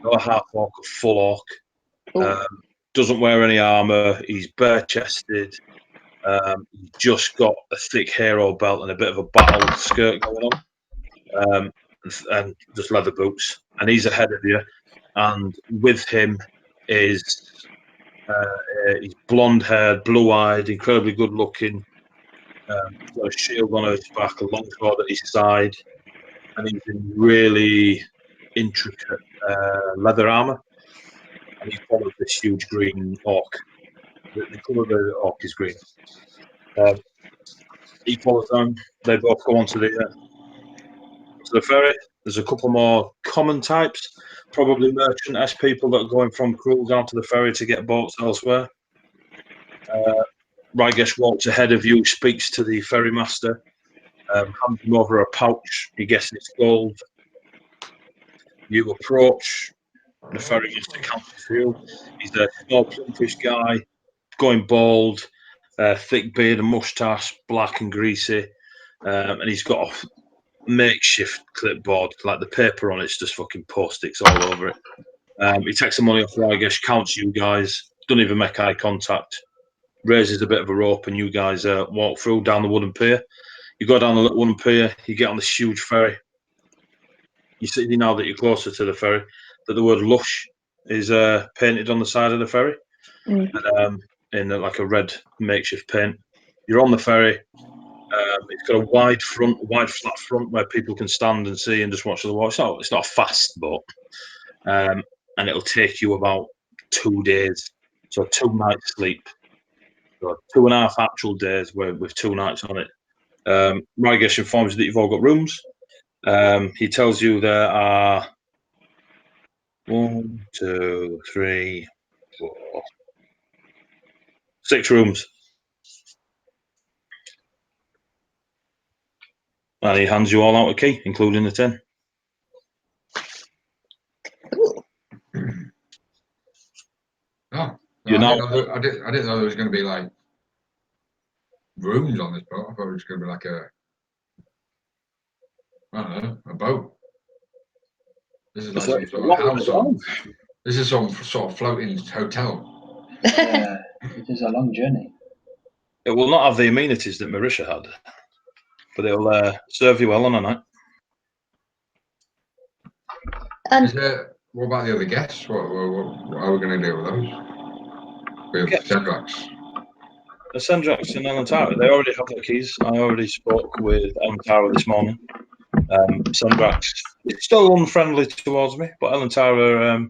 not a half orc, a full orc. Doesn't wear any armor. He's bare chested. He's just got a thick hero belt and a bit of a battle skirt going on, and just leather boots. And he's ahead of you. And with him is he's blonde-haired, blue-eyed, incredibly good-looking. He's got a shield on his back, a long sword at his side, and he's in really intricate leather armor. And he follows this huge green orc. The colour of the orc is green. He follows them. They both go onto the ferry. There's a couple more common types, probably merchant-esque people that are going from Krul down to the ferry to get boats elsewhere. Rygesh walks ahead of you, speaks to the ferrymaster, hands him over a pouch. You guess it's gold. You approach the ferrymaster, County. He's a small, plumpish guy, going bald, thick beard and moustache, black and greasy, and he's got a makeshift clipboard, like the paper on it's just fucking post-its all over it. He takes the money off Rygesh, counts you guys, don't even make eye contact, raises a bit of a rope, and you guys walk through down the wooden pier. You go down the little wooden pier, you get on this huge ferry. You see now that you're closer to the ferry that the word Lush is painted on the side of the ferry, in like a red makeshift paint. You're on the ferry. It's got a wide flat front where people can stand and see and just watch the water. It's not a fast boat, and it'll take you about 2 days, so 2 nights sleep. So 2.5 actual days with 2 nights on it. Rygesh informs you that you've all got rooms. He tells you there are 1, 2, 3, 4, 6 rooms. And he hands you all out a key, including the 10. Oh, You no, know, I didn't know there was going to be like rooms on this boat. I thought it was going to be like I don't know, a boat. This is like some sort of house. This is some sort of floating hotel. Yeah, it is a long journey. It will not have the amenities that Marisha had, but it'll serve you well on a night. What about the other guests? What are we going to do with those? With Sendraks? The Sendraks and Elantara, they already have their keys. I already spoke with Elantara this morning. Sendraks is still unfriendly towards me, but Elantara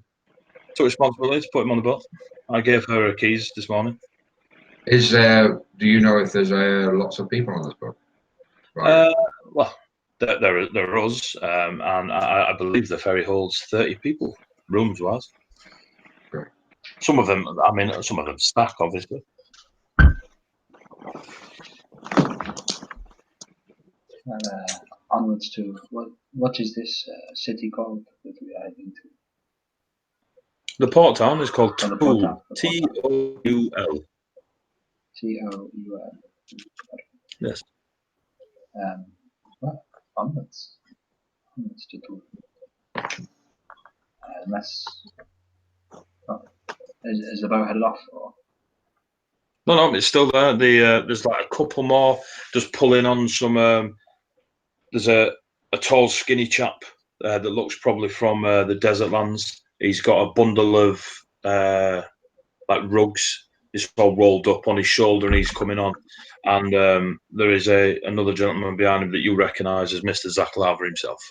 took responsibility to put him on the boat. I gave her her keys this morning. Is there? Do you know if there's lots of people on this boat? Right. Well, there are us, and I believe the ferry holds 30 people, rooms-wise. Great. Some of them stack, obviously. Onwards to what is this city called that we are heading to? The port town is called Oh, the Toul. port town. Toul. Toul. Yes. Well, onwards to Toul. Is the boat headed off? Or? No, it's still there. There's like a couple more just pulling on some. There's a tall, skinny chap that looks probably from the desert lands. He's got a bundle of like rugs. It's all rolled up on his shoulder, and he's coming on. And there is another gentleman behind him that you recognise as Mr. Zaklava himself.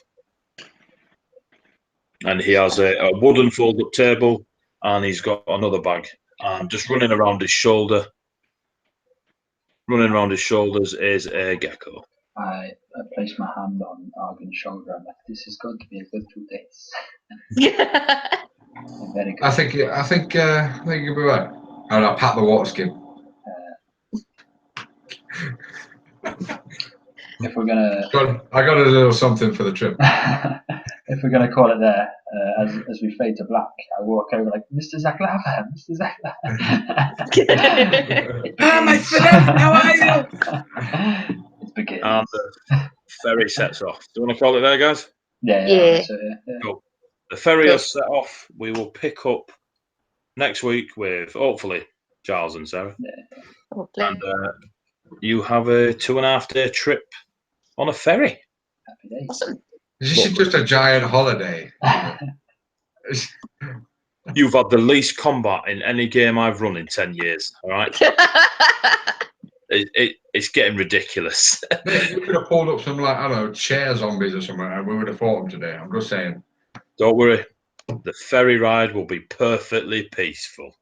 And he has a wooden fold-up table, and he's got another bag. And just running around his shoulder. Running around his shoulders is a gecko. I place my hand on Argen's shoulder. I'm like, this is going to be a good 2 days. Very good. I think you'll be right. And I'll pat the water skin. If we're gonna, I got a little something for the trip. if we're gonna call it there, as we fade to black, I walk over like, Mr. Zaklava, Mr. Zaklava. My friend, how are you? It begins. And the ferry sets off. Do you want to call it there, guys? Yeah. Cool. The ferry has set off. We will pick up next week with hopefully Giles and Sarah. Oh, And you have a 2.5-day trip on a ferry. Happy days. Awesome. This is just a giant holiday. You've had the least combat in any game I've run in 10 years. All right, it's getting ridiculous. Mate, you could have pulled up some, like, I don't know, chair zombies or something, and we would have fought them today. I'm just saying. Don't worry, the ferry ride will be perfectly peaceful.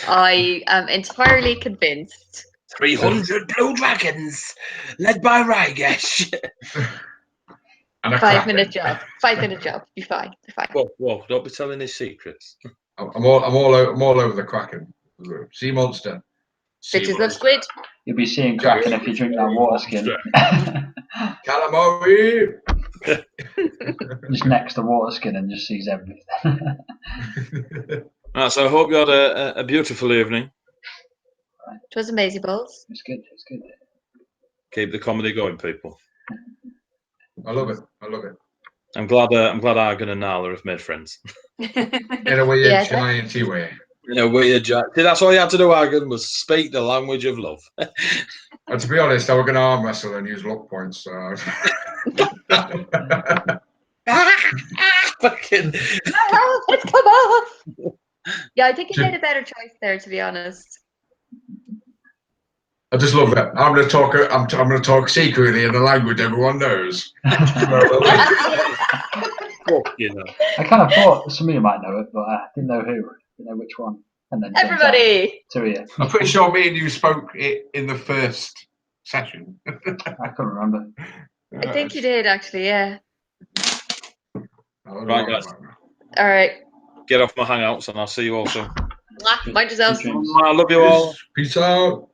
I am entirely convinced. 300 blue dragons, led by Rygesh. And a 5-minute kraken. job. 5-minute job. Be fine. Be fine. Whoa, don't be telling his secrets. I'm all over the kraken. Sea monster. Sea Bitches love monster. squid. You'll be seeing Kraken if you drink that water skin. Calamari. Just next to water skin and just sees everything. Right, so I hope you had a beautiful evening. It was amazing, balls. It's good. It's good. Keep the comedy going, people. I love it. I love it. I'm glad Argen and Nalla have made friends. In a weird, Yeah, giant way. You know, weird Jack. See, that's all you had to do, Argen, was speak the language of love. And to be honest, I was going to arm wrestle and use luck points. So. Fucking. Let's come off. Yeah, I think you made a better choice there, to be honest. I just love it. I'm going to talk secretly in the language everyone knows. You know. I kind of thought some of you might know it, but I didn't know who. Didn't know which one. And then turns out Everybody. two of you. I'm pretty sure me and you spoke it in the first session. I couldn't remember. I think you did, actually, yeah. Right, guys. All right. Get off my hangouts and I'll see you all soon. Mind yourselves. Good dreams. I love you all. Peace out.